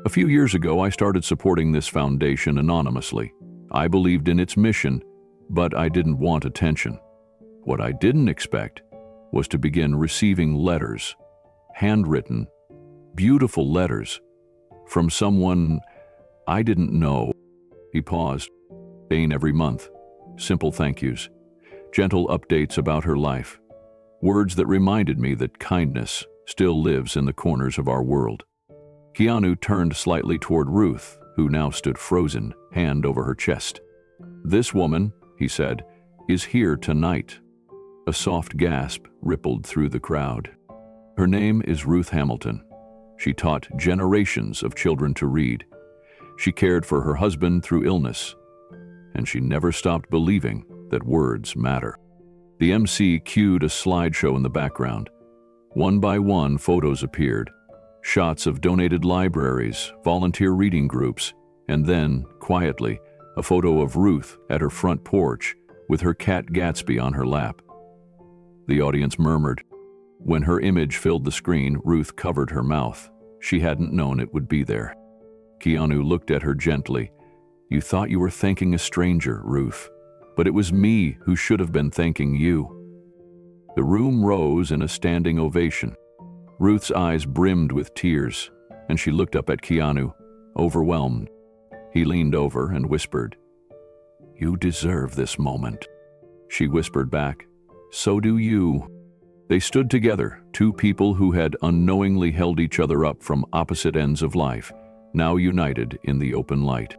"A few years ago, I started supporting this foundation anonymously. I believed in its mission, but I didn't want attention. What I didn't expect was to begin receiving letters, handwritten, beautiful letters, from someone I didn't know." He paused. "Paying every month. Simple thank yous. Gentle updates about her life. Words that reminded me that kindness still lives in the corners of our world." Keanu turned slightly toward Ruth, who now stood frozen, hand over her chest. "This woman," he said, "is here tonight." A soft gasp rippled through the crowd. "Her name is Ruth Hamilton. She taught generations of children to read. She cared for her husband through illness, and she never stopped believing that words matter." The MC cued a slideshow in the background. One by one, photos appeared. Shots of donated libraries, volunteer reading groups, and then, quietly, a photo of Ruth at her front porch with her cat Gatsby on her lap. The audience murmured. When her image filled the screen, Ruth covered her mouth. She hadn't known it would be there. Keanu looked at her gently. "You thought you were thanking a stranger, Ruth, but it was me who should have been thanking you." The room rose in a standing ovation. Ruth's eyes brimmed with tears, and she looked up at Keanu, overwhelmed. He leaned over and whispered, "You deserve this moment." She whispered back, "So do you." They stood together, two people who had unknowingly held each other up from opposite ends of life, now united in the open light.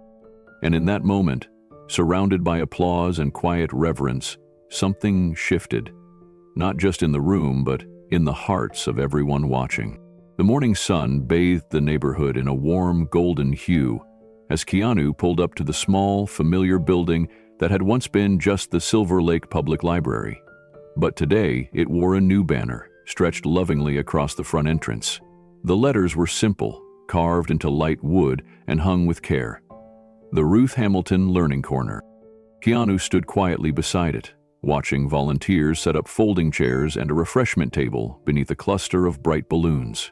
And in that moment, surrounded by applause and quiet reverence, something shifted, not just in the room, but in the hearts of everyone watching. The morning sun bathed the neighborhood in a warm golden hue as Keanu pulled up to the small, familiar building that had once been just the Silver Lake Public Library. But today, it wore a new banner, stretched lovingly across the front entrance. The letters were simple, carved into light wood and hung with care. The Ruth Hamilton Learning Corner. Keanu stood quietly beside it, watching volunteers set up folding chairs and a refreshment table beneath a cluster of bright balloons.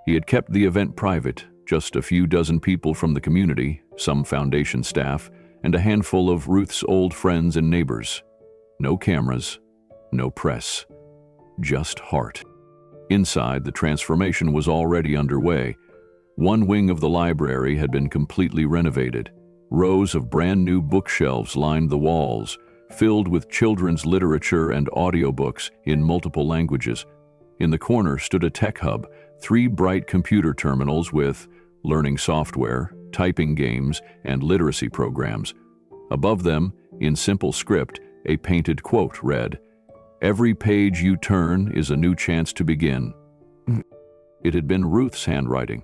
He had kept the event private, just a few dozen people from the community, some foundation staff, and a handful of Ruth's old friends and neighbors. No cameras, no press, just heart. Inside, the transformation was already underway. One wing of the library had been completely renovated. Rows of brand new bookshelves lined the walls, filled with children's literature and audiobooks in multiple languages. In the corner stood a tech hub, 3 bright computer terminals with learning software, typing games, and literacy programs. Above them, in simple script, a painted quote read, "Every page you turn is a new chance to begin." It had been Ruth's handwriting.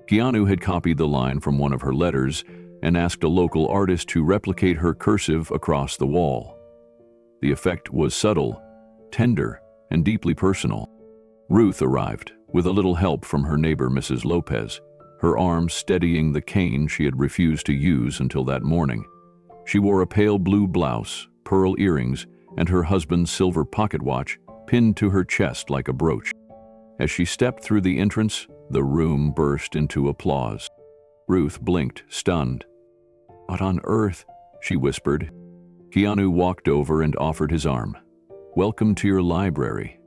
Keanu had copied the line from one of her letters and asked a local artist to replicate her cursive across the wall. The effect was subtle, tender, and deeply personal. Ruth arrived, with a little help from her neighbor Mrs. Lopez, her arm steadying the cane she had refused to use until that morning. She wore a pale blue blouse, pearl earrings, and her husband's silver pocket watch pinned to her chest like a brooch. As she stepped through the entrance, the room burst into applause. Ruth blinked, stunned. "What on earth?" she whispered. Keanu walked over and offered his arm. "Welcome to your library."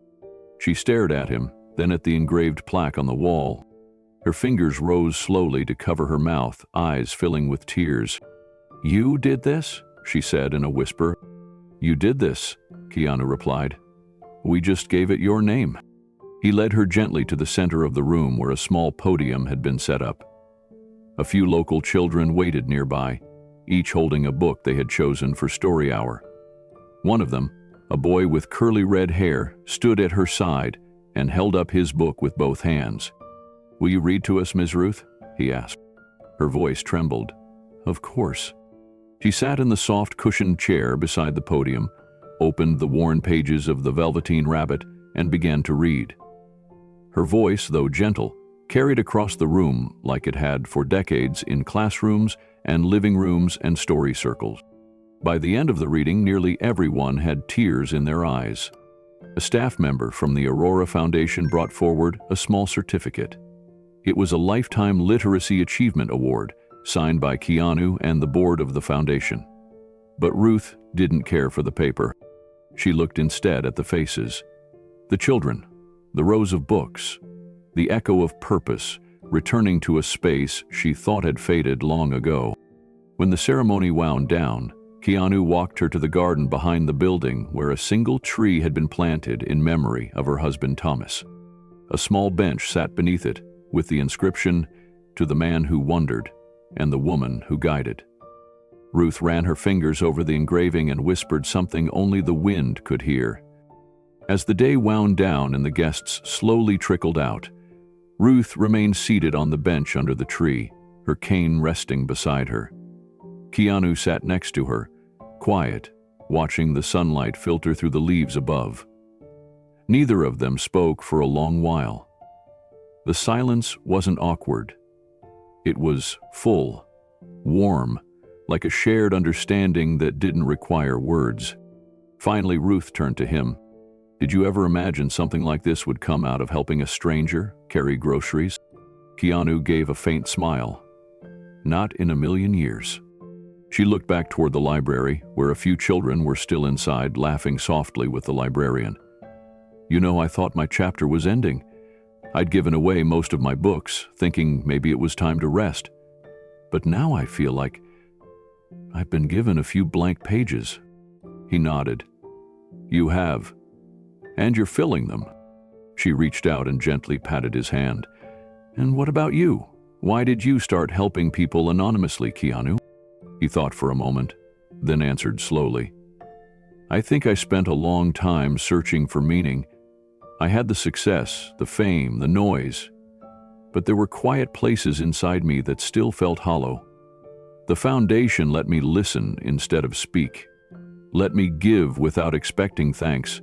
She stared at him, then at the engraved plaque on the wall. Her fingers rose slowly to cover her mouth, eyes filling with tears. "You did this?" she said in a whisper. "You did this," Keanu replied. "We just gave it your name." He led her gently to the center of the room where a small podium had been set up. A few local children waited nearby, each holding a book they had chosen for story hour. One of them, a boy with curly red hair, stood at her side and held up his book with both hands. "Will you read to us, Ms. Ruth?" he asked. Her voice trembled. "Of course." She sat in the soft cushioned chair beside the podium, opened the worn pages of The Velveteen Rabbit, and began to read. Her voice, though gentle, carried across the room like it had for decades in classrooms and living rooms and story circles. By the end of the reading, nearly everyone had tears in their eyes. A staff member from the Aurora Foundation brought forward a small certificate. It was a Lifetime Literacy Achievement Award, signed by Keanu and the board of the foundation. But Ruth didn't care for the paper. She looked instead at the faces. The children, the rows of books, the echo of purpose, returning to a space she thought had faded long ago. When the ceremony wound down, Keanu walked her to the garden behind the building where a single tree had been planted in memory of her husband Thomas. A small bench sat beneath it, with the inscription, "To the man who wondered, and the woman who guided." Ruth ran her fingers over the engraving and whispered something only the wind could hear. As the day wound down and the guests slowly trickled out, Ruth remained seated on the bench under the tree, her cane resting beside her. Keanu sat next to her, quiet, watching the sunlight filter through the leaves above. Neither of them spoke for a long while. The silence wasn't awkward. It was full, warm, like a shared understanding that didn't require words. Finally, Ruth turned to him. "Did you ever imagine something like this would come out of helping a stranger carry groceries?" Keanu gave a faint smile. "Not in a million years." She looked back toward the library, where a few children were still inside, laughing softly with the librarian. "You know, I thought my chapter was ending. I'd given away most of my books, thinking maybe it was time to rest. But now I feel like I've been given a few blank pages." He nodded. "You have. And you're filling them." She reached out and gently patted his hand. "And what about you? Why did you start helping people anonymously, Keanu?" He thought for a moment, then answered slowly. "I think I spent a long time searching for meaning. I had the success, the fame, the noise, but there were quiet places inside me that still felt hollow. The foundation let me listen instead of speak, let me give without expecting thanks.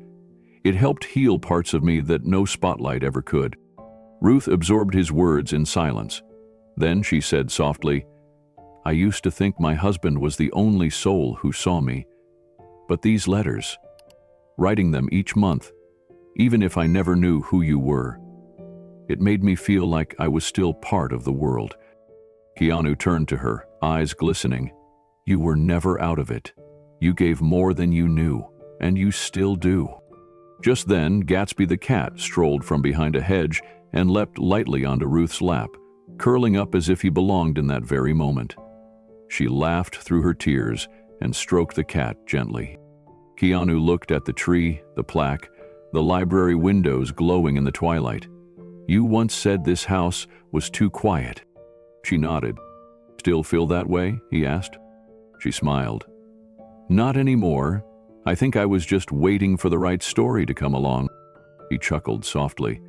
It helped heal parts of me that no spotlight ever could." Ruth absorbed his words in silence. Then she said softly, "I used to think my husband was the only soul who saw me. But these letters, writing them each month, even if I never knew who you were, it made me feel like I was still part of the world." Keanu turned to her, eyes glistening. "You were never out of it. You gave more than you knew, and you still do." Just then, Gatsby the cat strolled from behind a hedge and leapt lightly onto Ruth's lap, curling up as if he belonged in that very moment. She laughed through her tears and stroked the cat gently. Keanu looked at the tree, the plaque, the library windows glowing in the twilight. "You once said this house was too quiet." She nodded. "Still feel that way?" he asked. She smiled. "Not anymore. I think I was just waiting for the right story to come along." He chuckled softly.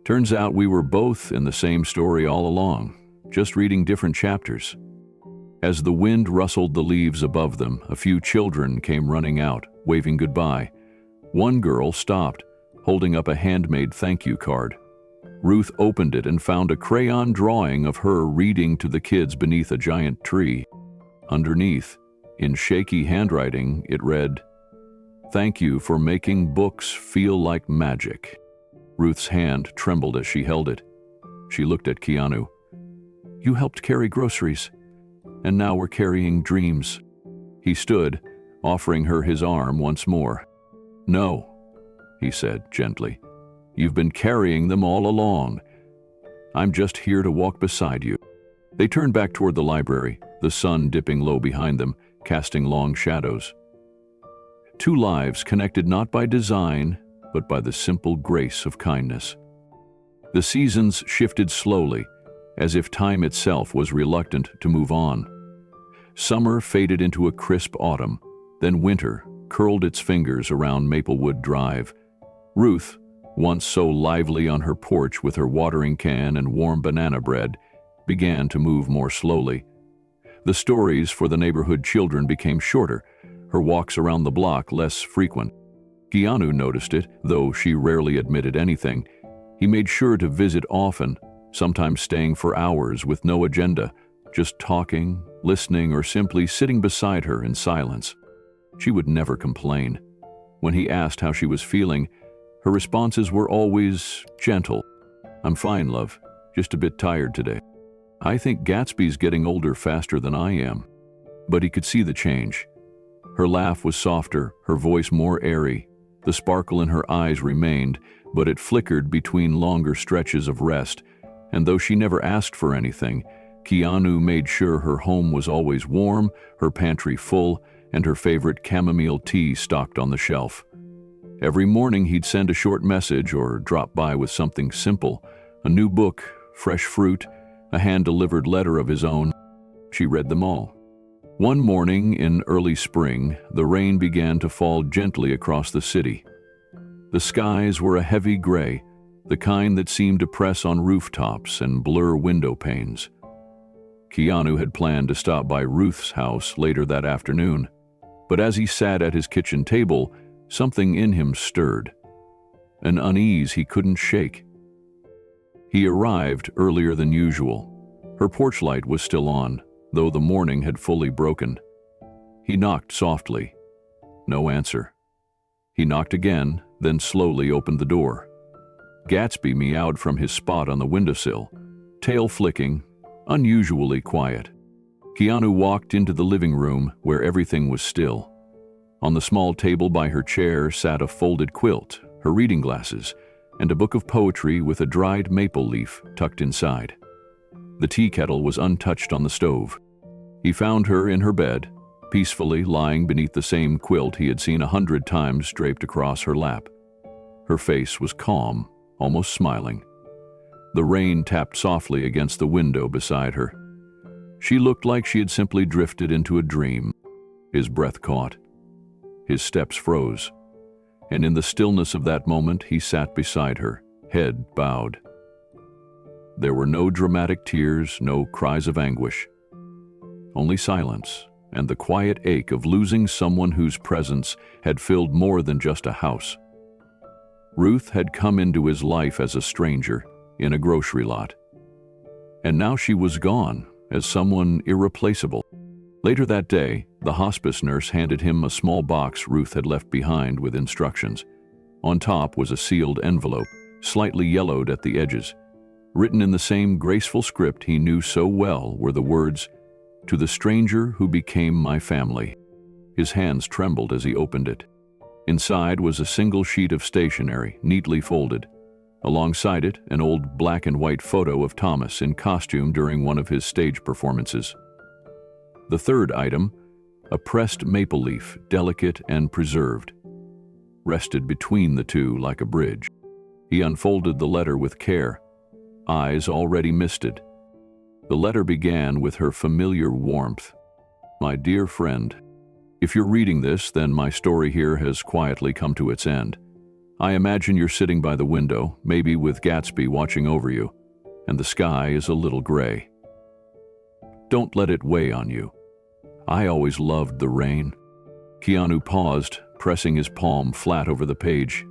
"Turns out we were both in the same story all along, just reading different chapters." As the wind rustled the leaves above them, a few children came running out, waving goodbye. One girl stopped, holding up a handmade thank you card. Ruth opened it and found a crayon drawing of her reading to the kids beneath a giant tree. Underneath, in shaky handwriting, it read, "Thank you for making books feel like magic." Ruth's hand trembled as she held it. She looked at Keanu. "You helped carry groceries, and now we're carrying dreams." He stood, offering her his arm once more. "No," he said gently. "You've been carrying them all along. I'm just here to walk beside you." They turned back toward the library, the sun dipping low behind them, casting long shadows. Two lives connected not by design, but by the simple grace of kindness. The seasons shifted slowly, as if time itself was reluctant to move on. Summer faded into a crisp autumn, then winter curled its fingers around Maplewood Drive. Ruth, once so lively on her porch with her watering can and warm banana bread, began to move more slowly. The stories for the neighborhood children became shorter, her walks around the block less frequent. Keanu noticed it, though she rarely admitted anything. He made sure to visit often, sometimes staying for hours with no agenda, just talking, listening, or simply sitting beside her in silence. She would never complain. When he asked how she was feeling, her responses were always gentle. "I'm fine, love. Just a bit tired today. I think Gatsby's getting older faster than I am." But he could see the change. Her laugh was softer, her voice more airy. The sparkle in her eyes remained, but it flickered between longer stretches of rest, and though she never asked for anything, Keanu made sure her home was always warm, her pantry full, and her favorite chamomile tea stocked on the shelf. Every morning he'd send a short message or drop by with something simple, a new book, fresh fruit, a hand-delivered letter of his own. She read them all. One morning in early spring, the rain began to fall gently across the city. The skies were a heavy gray, the kind that seemed to press on rooftops and blur window panes. Keanu had planned to stop by Ruth's house later that afternoon, but as he sat at his kitchen table, something in him stirred, an unease he couldn't shake. He arrived earlier than usual. Her porch light was still on, though the morning had fully broken. He knocked softly. No answer. He knocked again, then slowly opened the door. Gatsby meowed from his spot on the windowsill, tail flicking, unusually quiet. Keanu walked into the living room where everything was still. On the small table by her chair sat a folded quilt, her reading glasses, and a book of poetry with a dried maple leaf tucked inside. The tea kettle was untouched on the stove. He found her in her bed, peacefully lying beneath the same quilt he had seen 100 times draped across her lap. Her face was calm, almost smiling. The rain tapped softly against the window beside her. She looked like she had simply drifted into a dream. His breath caught. His steps froze. And in the stillness of that moment, he sat beside her, head bowed. There were no dramatic tears, no cries of anguish. Only silence and the quiet ache of losing someone whose presence had filled more than just a house. Ruth had come into his life as a stranger in a grocery lot. And now she was gone as someone irreplaceable. Later that day, the hospice nurse handed him a small box Ruth had left behind with instructions. On top was a sealed envelope, slightly yellowed at the edges. Written in the same graceful script he knew so well were the words, "To the stranger who became my family." His hands trembled as he opened it. Inside was a single sheet of stationery, neatly folded. Alongside it, an old black and white photo of Thomas in costume during one of his stage performances. The third item, a pressed maple leaf, delicate and preserved, rested between the two like a bridge. He unfolded the letter with care, eyes already misted. The letter began with her familiar warmth. "My dear friend, if you're reading this, then my story here has quietly come to its end. I imagine you're sitting by the window, maybe with Gatsby watching over you, and the sky is a little gray. Don't let it weigh on you. I always loved the rain." Keanu paused, pressing his palm flat over the page.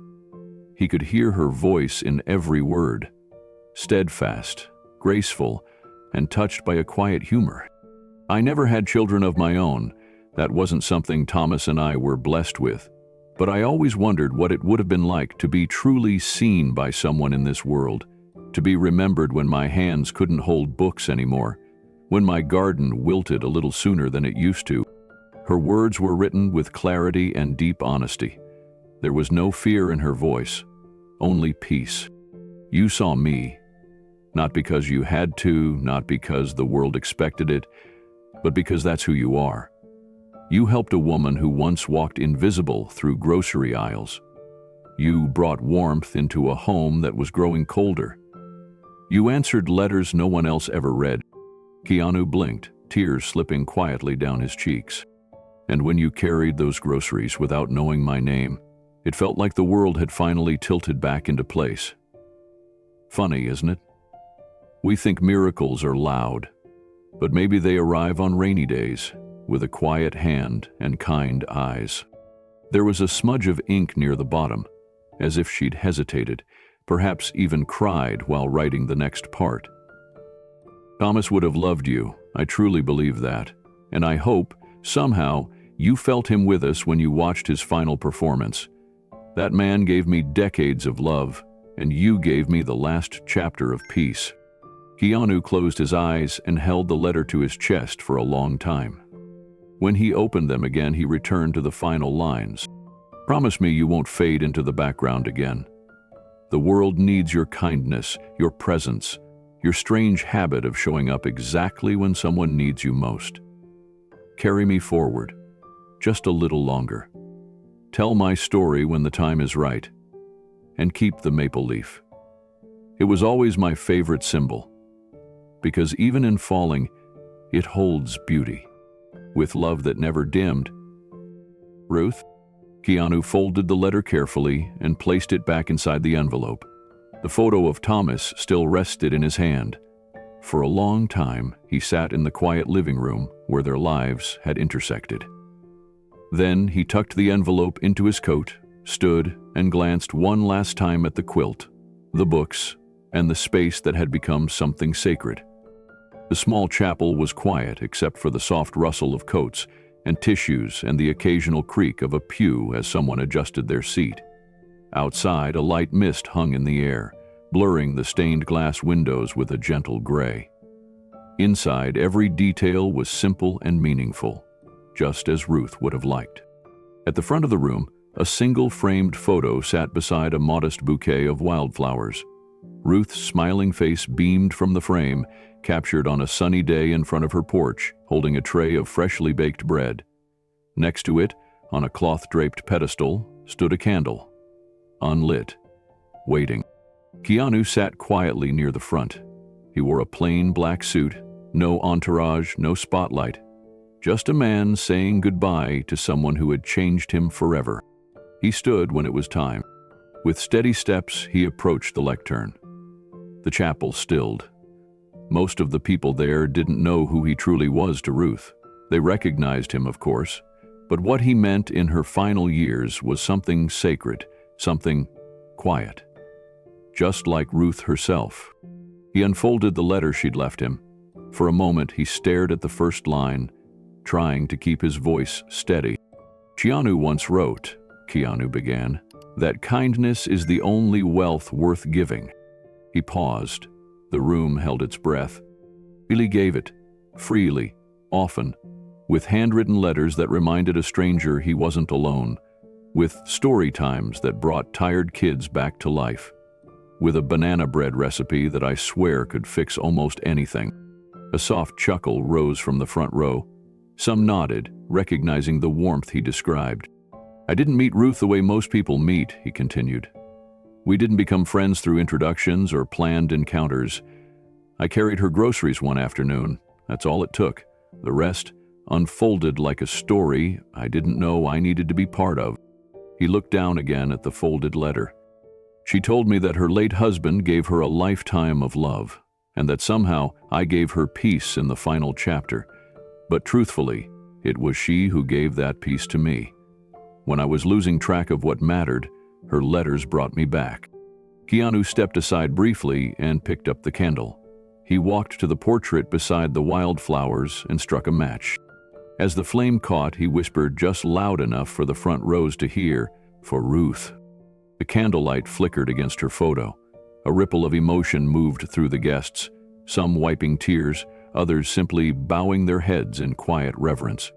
He could hear her voice in every word, steadfast, graceful, and touched by a quiet humor. "I never had children of my own. That wasn't something Thomas and I were blessed with. But I always wondered what it would have been like to be truly seen by someone in this world, to be remembered when my hands couldn't hold books anymore, when my garden wilted a little sooner than it used to." Her words were written with clarity and deep honesty. There was no fear in her voice, only peace. "You saw me, not because you had to, not because the world expected it, but because that's who you are. You helped a woman who once walked invisible through grocery aisles. You brought warmth into a home that was growing colder. You answered letters no one else ever read. Keanu blinked, tears slipping quietly down his cheeks. And when you carried those groceries without knowing my name, it felt like the world had finally tilted back into place. Funny, isn't it? We think miracles are loud, but maybe they arrive on rainy days, with a quiet hand and kind eyes. There was a smudge of ink near the bottom, as if she'd hesitated, perhaps even cried while writing the next part. Thomas would have loved you, I truly believe that, and I hope, somehow, you felt him with us when you watched his final performance. That man gave me decades of love, and you gave me the last chapter of peace. Keanu closed his eyes and held the letter to his chest for a long time. When he opened them again, he returned to the final lines. Promise me you won't fade into the background again. The world needs your kindness, your presence, your strange habit of showing up exactly when someone needs you most. Carry me forward, just a little longer. Tell my story when the time is right. And keep the maple leaf. It was always my favorite symbol, because even in falling, it holds beauty, with love that never dimmed. Ruth? Keanu folded the letter carefully and placed it back inside the envelope. The photo of Thomas still rested in his hand. For a long time, he sat in the quiet living room where their lives had intersected. Then he tucked the envelope into his coat, stood and glanced one last time at the quilt, the books, and the space that had become something sacred. The small chapel was quiet except for the soft rustle of coats and tissues and the occasional creak of a pew as someone adjusted their seat. Outside, a light mist hung in the air, blurring the stained glass windows with a gentle gray. Inside, every detail was simple and meaningful, just as Ruth would have liked. At the front of the room, a single framed photo sat beside a modest bouquet of wildflowers. Ruth's smiling face beamed from the frame, captured on a sunny day in front of her porch, holding a tray of freshly baked bread. Next to it, on a cloth-draped pedestal, stood a candle, unlit, waiting. Keanu sat quietly near the front. He wore a plain black suit, no entourage, no spotlight. Just a man saying goodbye to someone who had changed him forever. He stood when it was time. With steady steps, he approached the lectern. The chapel stilled. Most of the people there didn't know who he truly was to Ruth. They recognized him, of course, but what he meant in her final years was something sacred, something quiet. Just like Ruth herself. He unfolded the letter she'd left him. For a moment, he stared at the first line, trying to keep his voice steady. Keanu once wrote, Keanu began, that kindness is the only wealth worth giving. He paused. The room held its breath. Really gave it, freely, often, with handwritten letters that reminded a stranger he wasn't alone, with story times that brought tired kids back to life, with a banana bread recipe that I swear could fix almost anything. A soft chuckle rose from the front row. Some nodded, recognizing the warmth he described. I didn't meet Ruth the way most people meet, he continued. We didn't become friends through introductions or planned encounters. I carried her groceries one afternoon. That's all it took. The rest unfolded like a story I didn't know I needed to be part of. He looked down again at the folded letter. She told me that her late husband gave her a lifetime of love, and that somehow I gave her peace in the final chapter. But truthfully, it was she who gave that peace to me. When I was losing track of what mattered, her letters brought me back. Keanu stepped aside briefly and picked up the candle. He walked to the portrait beside the wildflowers and struck a match. As the flame caught, he whispered just loud enough for the front rows to hear, "For Ruth." The candlelight flickered against her photo. A ripple of emotion moved through the guests, some wiping tears, others simply bowing their heads in quiet reverence.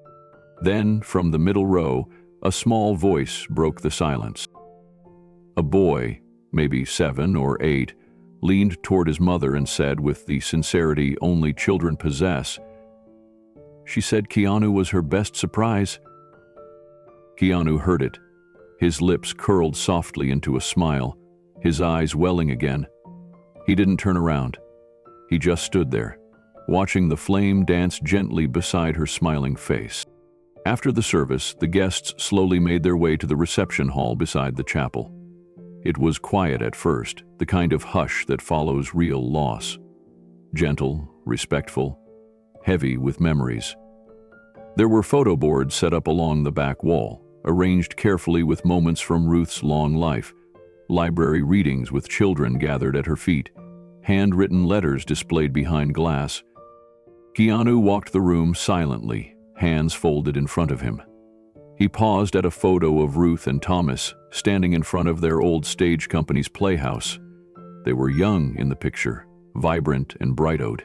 Then, from the middle row, a small voice broke the silence. A boy, maybe 7 or 8, leaned toward his mother and said with the sincerity only children possess, "She said Keanu was her best surprise." Keanu heard it. His lips curled softly into a smile, his eyes welling again. He didn't turn around. He just stood there, watching the flame dance gently beside her smiling face. After the service, the guests slowly made their way to the reception hall beside the chapel. It was quiet at first, the kind of hush that follows real loss. Gentle, respectful, heavy with memories. There were photo boards set up along the back wall, arranged carefully with moments from Ruth's long life, library readings with children gathered at her feet, handwritten letters displayed behind glass. Keanu walked the room silently, hands folded in front of him. He paused at a photo of Ruth and Thomas standing in front of their old stage company's playhouse. They were young in the picture, vibrant and bright-eyed.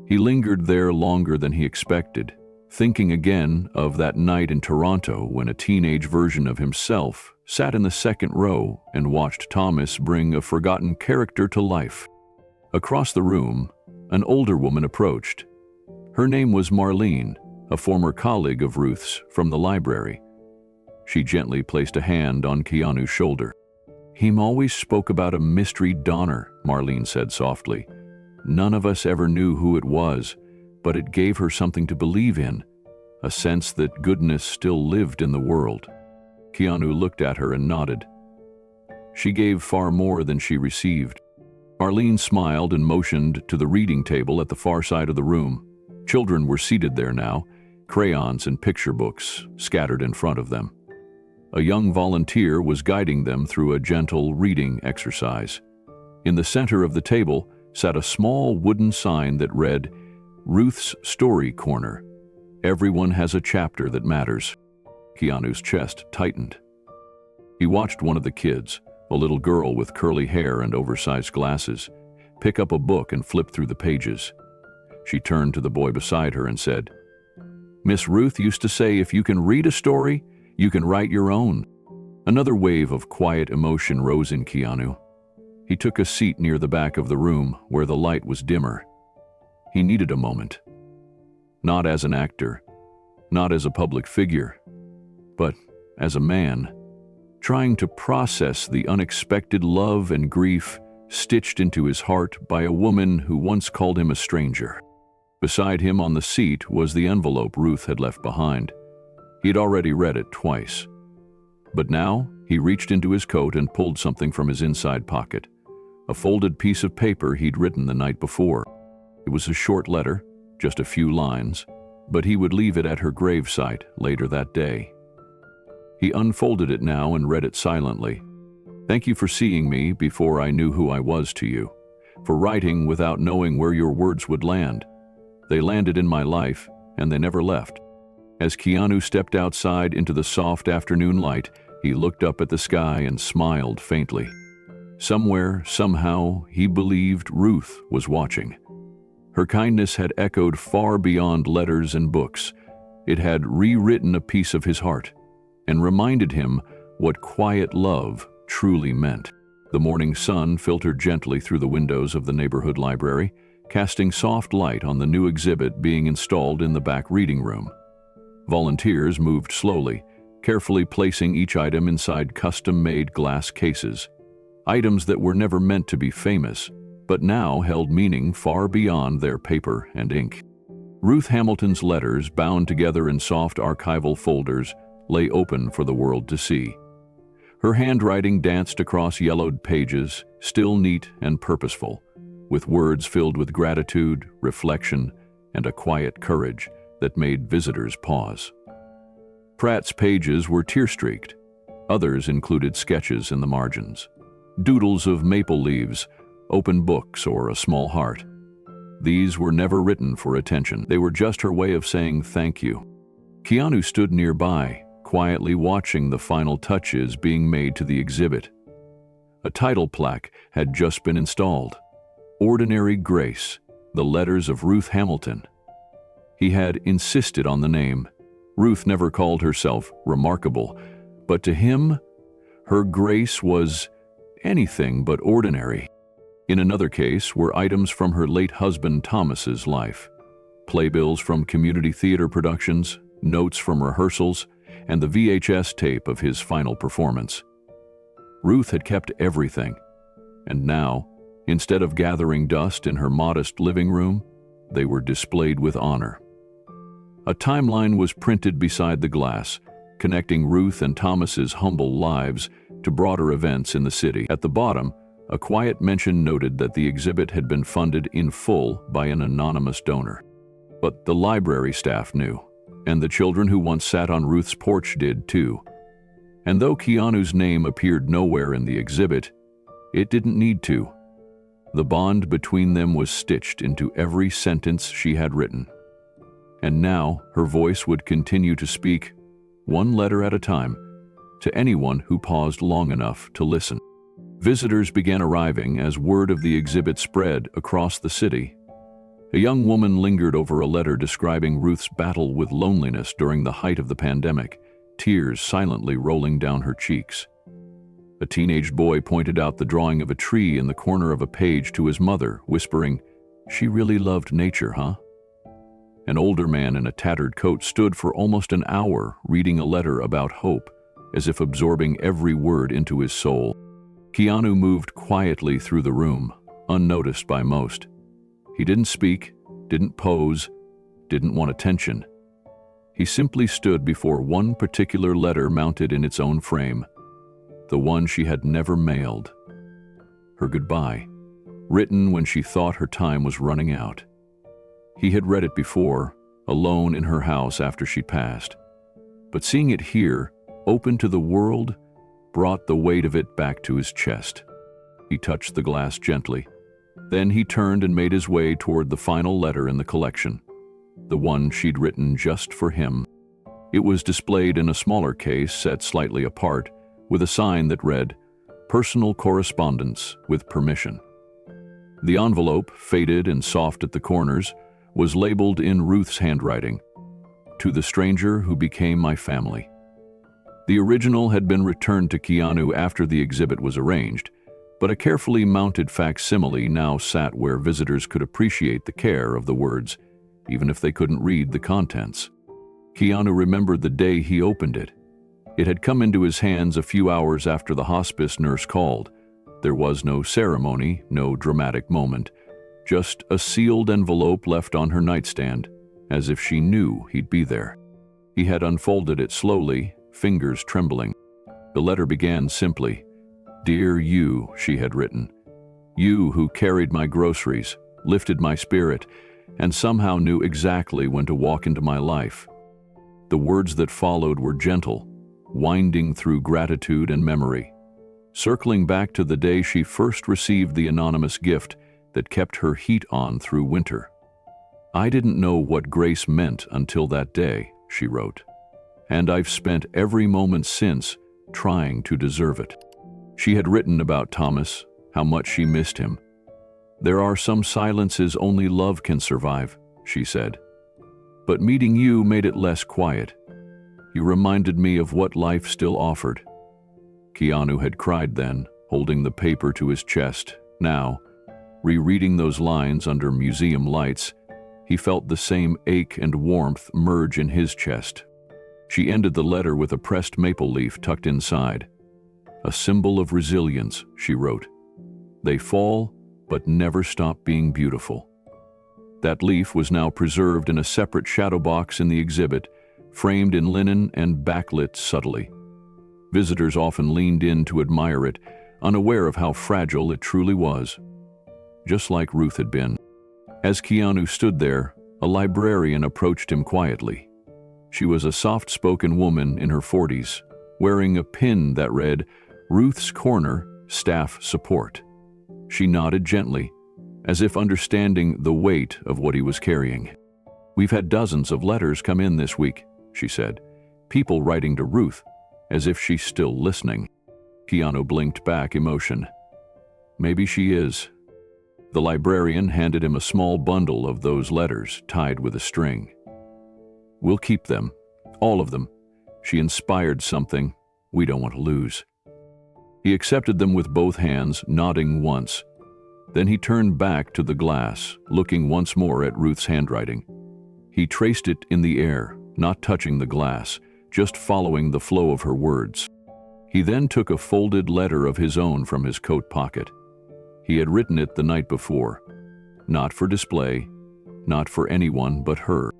He lingered there longer than he expected, thinking again of that night in Toronto when a teenage version of himself sat in the second row and watched Thomas bring a forgotten character to life. Across the room, an older woman approached. Her name was Marlene, a former colleague of Ruth's from the library. She gently placed a hand on Keanu's shoulder. "Him always spoke about a mystery donor," Marlene said softly. "None of us ever knew who it was, but it gave her something to believe in, a sense that goodness still lived in the world." Keanu looked at her and nodded. She gave far more than she received. Marlene smiled and motioned to the reading table at the far side of the room. Children were seated there now, crayons and picture books scattered in front of them. A young volunteer was guiding them through a gentle reading exercise. In the center of the table sat a small wooden sign that read, "Ruth's Story Corner. Everyone has a chapter that matters." Keanu's chest tightened. He watched one of the kids, a little girl with curly hair and oversized glasses, pick up a book and flip through the pages. She turned to the boy beside her and said, "Miss Ruth used to say if you can read a story, you can write your own." Another wave of quiet emotion rose in Keanu. He took a seat near the back of the room where the light was dimmer. He needed a moment. Not as an actor, not as a public figure, but as a man, trying to process the unexpected love and grief stitched into his heart by a woman who once called him a stranger. Beside him on the seat was the envelope Ruth had left behind. He had already read it twice. But now he reached into his coat and pulled something from his inside pocket, a folded piece of paper he'd written the night before. It was a short letter, just a few lines, but he would leave it at her gravesite later that day. He unfolded it now and read it silently. "Thank you for seeing me before I knew who I was to you, for writing without knowing where your words would land. They landed in my life, and they never left." As Keanu stepped outside into the soft afternoon light, he looked up at the sky and smiled faintly. Somewhere, somehow, he believed Ruth was watching. Her kindness had echoed far beyond letters and books. It had rewritten a piece of his heart and reminded him what quiet love truly meant. The morning sun filtered gently through the windows of the neighborhood library, casting soft light on the new exhibit being installed in the back reading room. Volunteers moved slowly, carefully placing each item inside custom-made glass cases. Items that were never meant to be famous, but now held meaning far beyond their paper and ink. Ruth Hamilton's letters, bound together in soft archival folders, lay open for the world to see. Her handwriting danced across yellowed pages, still neat and purposeful, with words filled with gratitude, reflection, and a quiet courage that made visitors pause. Pratt's pages were tear-streaked. Others included sketches in the margins, doodles of maple leaves, open books, or a small heart. These were never written for attention. They were just her way of saying thank you. Keanu stood nearby, quietly watching the final touches being made to the exhibit. A title plaque had just been installed. "Ordinary Grace, the Letters of Ruth Hamilton." He had insisted on the name. Ruth never called herself remarkable, but to him, her grace was anything but ordinary. In another case were items from her late husband Thomas's life. Playbills from community theater productions, notes from rehearsals, and the VHS tape of his final performance. Ruth had kept everything, and now, Instead of gathering dust in her modest living room, they were displayed with honor. A timeline was printed beside the glass, connecting Ruth and Thomas's humble lives to broader events in the city. At the bottom, a quiet mention noted that the exhibit had been funded in full by an anonymous donor. But the library staff knew, and the children who once sat on Ruth's porch did too. And though Keanu's name appeared nowhere in the exhibit, it didn't need to. The bond between them was stitched into every sentence she had written. And now her voice would continue to speak, one letter at a time, to anyone who paused long enough to listen. Visitors began arriving as word of the exhibit spread across the city. A young woman lingered over a letter describing Ruth's battle with loneliness during the height of the pandemic, tears silently rolling down her cheeks. A teenage boy pointed out the drawing of a tree in the corner of a page to his mother, whispering, "She really loved nature, huh?" An older man in a tattered coat stood for almost an hour reading a letter about hope, as if absorbing every word into his soul. Keanu moved quietly through the room, unnoticed by most. He didn't speak, didn't pose, didn't want attention. He simply stood before one particular letter mounted in its own frame, the one she had never mailed. Her goodbye, written when she thought her time was running out. He had read it before, alone in her house after she'd passed. But seeing it here, open to the world, brought the weight of it back to his chest. He touched the glass gently. Then he turned and made his way toward the final letter in the collection, the one she'd written just for him. It was displayed in a smaller case set slightly apart, with a sign that read, "Personal correspondence with permission." The envelope, faded and soft at the corners, was labeled in Ruth's handwriting, "To the stranger who became my family." The original had been returned to Keanu after the exhibit was arranged, but a carefully mounted facsimile now sat where visitors could appreciate the care of the words, even if they couldn't read the contents. Keanu remembered the day he opened it. It had come into his hands a few hours after the hospice nurse called. There was no ceremony, no dramatic moment, just a sealed envelope left on her nightstand, as if she knew he'd be there. He had unfolded it slowly, fingers trembling. The letter began simply, "Dear you," she had written. "You who carried my groceries, lifted my spirit, and somehow knew exactly when to walk into my life." The words that followed were gentle, winding through gratitude and memory, circling back to the day she first received the anonymous gift that kept her heat on through winter. "I didn't know what grace meant until that day," she wrote, "and I've spent every moment since trying to deserve it." She had written about Thomas, how much she missed him. "There are some silences only love can survive," she said. "But meeting you made it less quiet. You reminded me of what life still offered." Keanu had cried then, holding the paper to his chest. Now, rereading those lines under museum lights, he felt the same ache and warmth merge in his chest. She ended the letter with a pressed maple leaf tucked inside. "A symbol of resilience," she wrote. "They fall, but never stop being beautiful." That leaf was now preserved in a separate shadow box in the exhibit, framed in linen and backlit subtly. Visitors often leaned in to admire it, unaware of how fragile it truly was. Just like Ruth had been. As Keanu stood there, a librarian approached him quietly. She was a soft-spoken woman in her 40s, wearing a pin that read, "Ruth's Corner, Staff Support." She nodded gently, as if understanding the weight of what he was carrying. "We've had dozens of letters come in this week," she said. "People writing to Ruth, as if she's still listening." Keanu blinked back emotion. "Maybe she is." The librarian handed him a small bundle of those letters tied with a string. "We'll keep them, all of them. She inspired something we don't want to lose." He accepted them with both hands, nodding once. Then he turned back to the glass, looking once more at Ruth's handwriting. He traced it in the air, not touching the glass, just following the flow of her words. He then took a folded letter of his own from his coat pocket. He had written it the night before, not for display, not for anyone but her.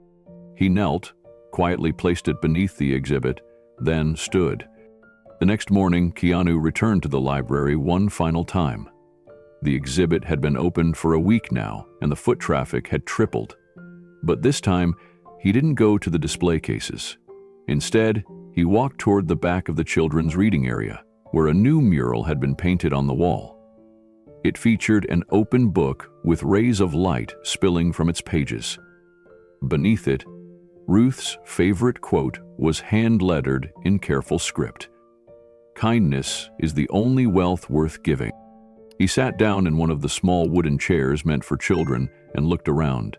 He knelt, quietly placed it beneath the exhibit, then stood. The next morning, Keanu returned to the library one final time. The exhibit had been open for a week now, and the foot traffic had tripled. But this time, he didn't go to the display cases. Instead, he walked toward the back of the children's reading area, where a new mural had been painted on the wall. It featured an open book with rays of light spilling from its pages. Beneath it, Ruth's favorite quote was hand-lettered in careful script. "Kindness is the only wealth worth giving." He sat down in one of the small wooden chairs meant for children and looked around.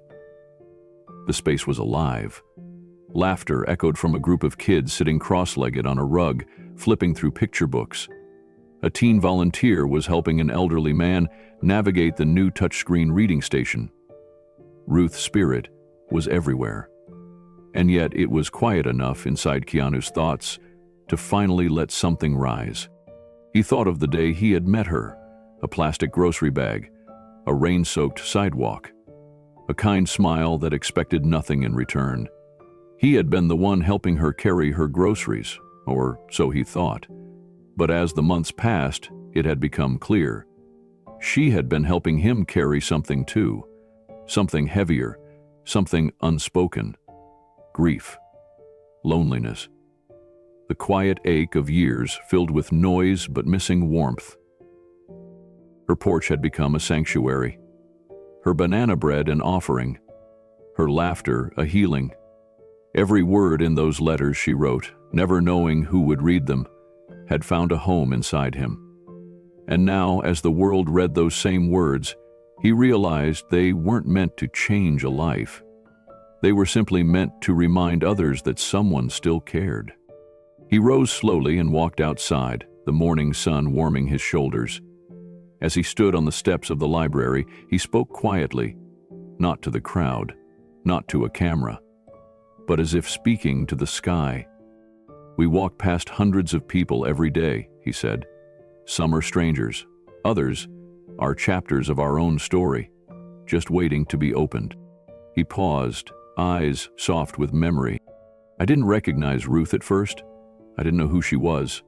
The space was alive. Laughter echoed from a group of kids sitting cross-legged on a rug, flipping through picture books. A teen volunteer was helping an elderly man navigate the new touchscreen reading station. Ruth's spirit was everywhere. And yet it was quiet enough inside Keanu's thoughts to finally let something rise. He thought of the day he had met her, a plastic grocery bag, a rain-soaked sidewalk, a kind smile that expected nothing in return. He had been the one helping her carry her groceries, or so he thought. But as the months passed, it had become clear. She had been helping him carry something too, something heavier, something unspoken. Grief, loneliness, the quiet ache of years filled with noise but missing warmth. Her porch had become a sanctuary, her banana bread an offering, her laughter a healing. Every word in those letters she wrote, never knowing who would read them, had found a home inside him. And now, as the world read those same words, he realized they weren't meant to change a life. They were simply meant to remind others that someone still cared. He rose slowly and walked outside, the morning sun warming his shoulders. As he stood on the steps of the library, he spoke quietly, not to the crowd, not to a camera, but as if speaking to the sky. "We walk past hundreds of people every day," he said. "Some are strangers, others are chapters of our own story, just waiting to be opened." He paused, eyes soft with memory. "I didn't recognize Ruth at first. I didn't know who she was.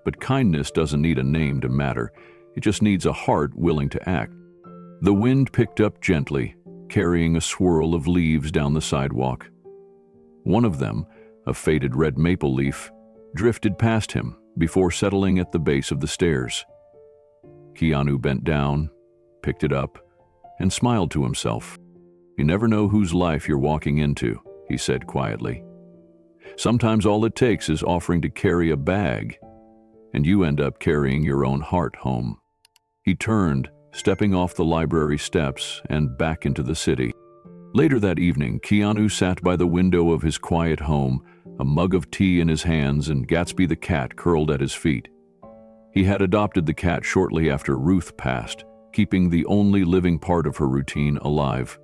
But kindness doesn't need a name to matter. It just needs a heart willing to act." The wind picked up gently, carrying a swirl of leaves down the sidewalk. One of them, a faded red maple leaf, drifted past him before settling at the base of the stairs. Keanu bent down, picked it up, and smiled to himself. "You never know whose life you're walking into," he said quietly. "Sometimes all it takes is offering to carry a bag, and you end up carrying your own heart home." He turned, stepping off the library steps and back into the city. Later that evening, Keanu sat by the window of his quiet home, a mug of tea in his hands and Gatsby the cat curled at his feet. He had adopted the cat shortly after Ruth passed, keeping the only living part of her routine alive.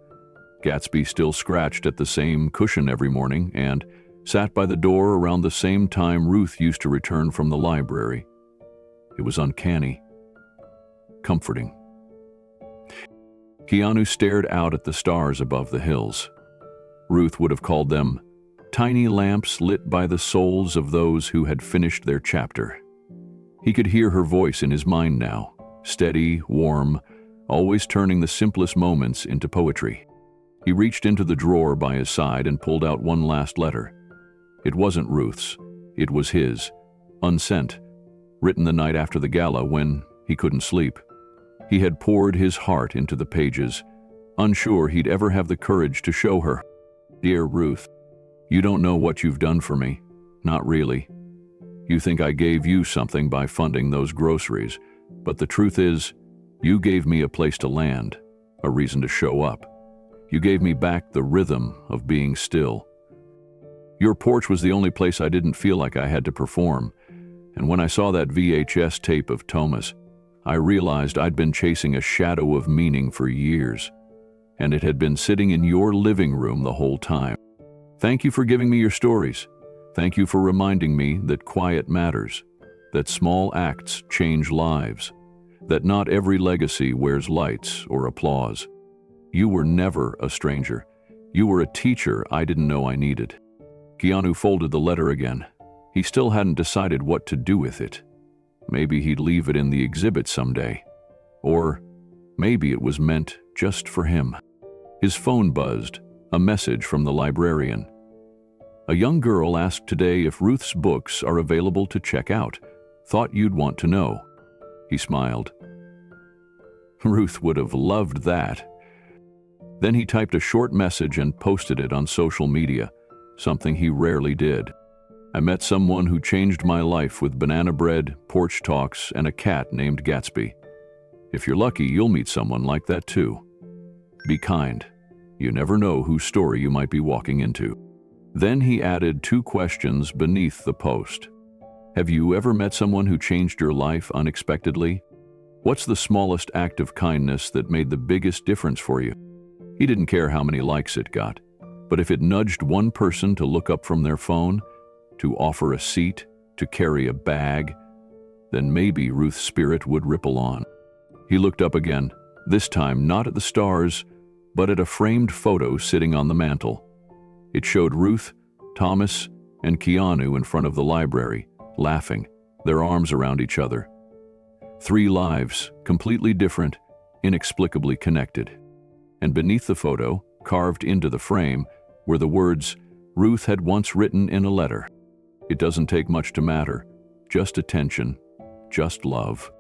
Gatsby still scratched at the same cushion every morning and sat by the door around the same time Ruth used to return from the library. It was uncanny, comforting. Keanu stared out at the stars above the hills. Ruth would have called them tiny lamps lit by the souls of those who had finished their chapter. He could hear her voice in his mind now, steady, warm, always turning the simplest moments into poetry. He reached into the drawer by his side and pulled out one last letter. It wasn't Ruth's, it was his, unsent, written the night after the gala when he couldn't sleep. He had poured his heart into the pages, unsure he'd ever have the courage to show her. "Dear Ruth, you don't know what you've done for me. Not really. You think I gave you something by funding those groceries, but the truth is, you gave me a place to land, a reason to show up. You gave me back the rhythm of being still. Your porch was the only place I didn't feel like I had to perform, and when I saw that VHS tape of Thomas, I realized I'd been chasing a shadow of meaning for years, and it had been sitting in your living room the whole time. Thank you for giving me your stories. Thank you for reminding me that quiet matters, that small acts change lives, that not every legacy wears lights or applause. You were never a stranger. You were a teacher I didn't know I needed. Keanu folded the letter again. He still hadn't decided what to do with it. Maybe he'd leave it in the exhibit someday. Or maybe it was meant just for him. His phone buzzed, a message from the librarian. A young girl asked today if Ruth's books are available to check out. Thought you'd want to know. He smiled. Ruth would have loved that. Then he typed a short message and posted it on social media, something he rarely did. I met someone who changed my life with banana bread, porch talks, and a cat named Gatsby. If you're lucky, you'll meet someone like that too. Be kind. You never know whose story you might be walking into. Then he added 2 questions beneath the post. Have you ever met someone who changed your life unexpectedly? What's the smallest act of kindness that made the biggest difference for you? He didn't care how many likes it got, but if it nudged one person to look up from their phone, to offer a seat, to carry a bag, then maybe Ruth's spirit would ripple on. He looked up again, this time not at the stars, but at a framed photo sitting on the mantel. It showed Ruth, Thomas, and Keanu in front of the library, laughing, their arms around each other. 3 lives, completely different, inexplicably connected. And beneath the photo, carved into the frame, were the words Ruth had once written in a letter. It doesn't take much to matter, just attention, just love.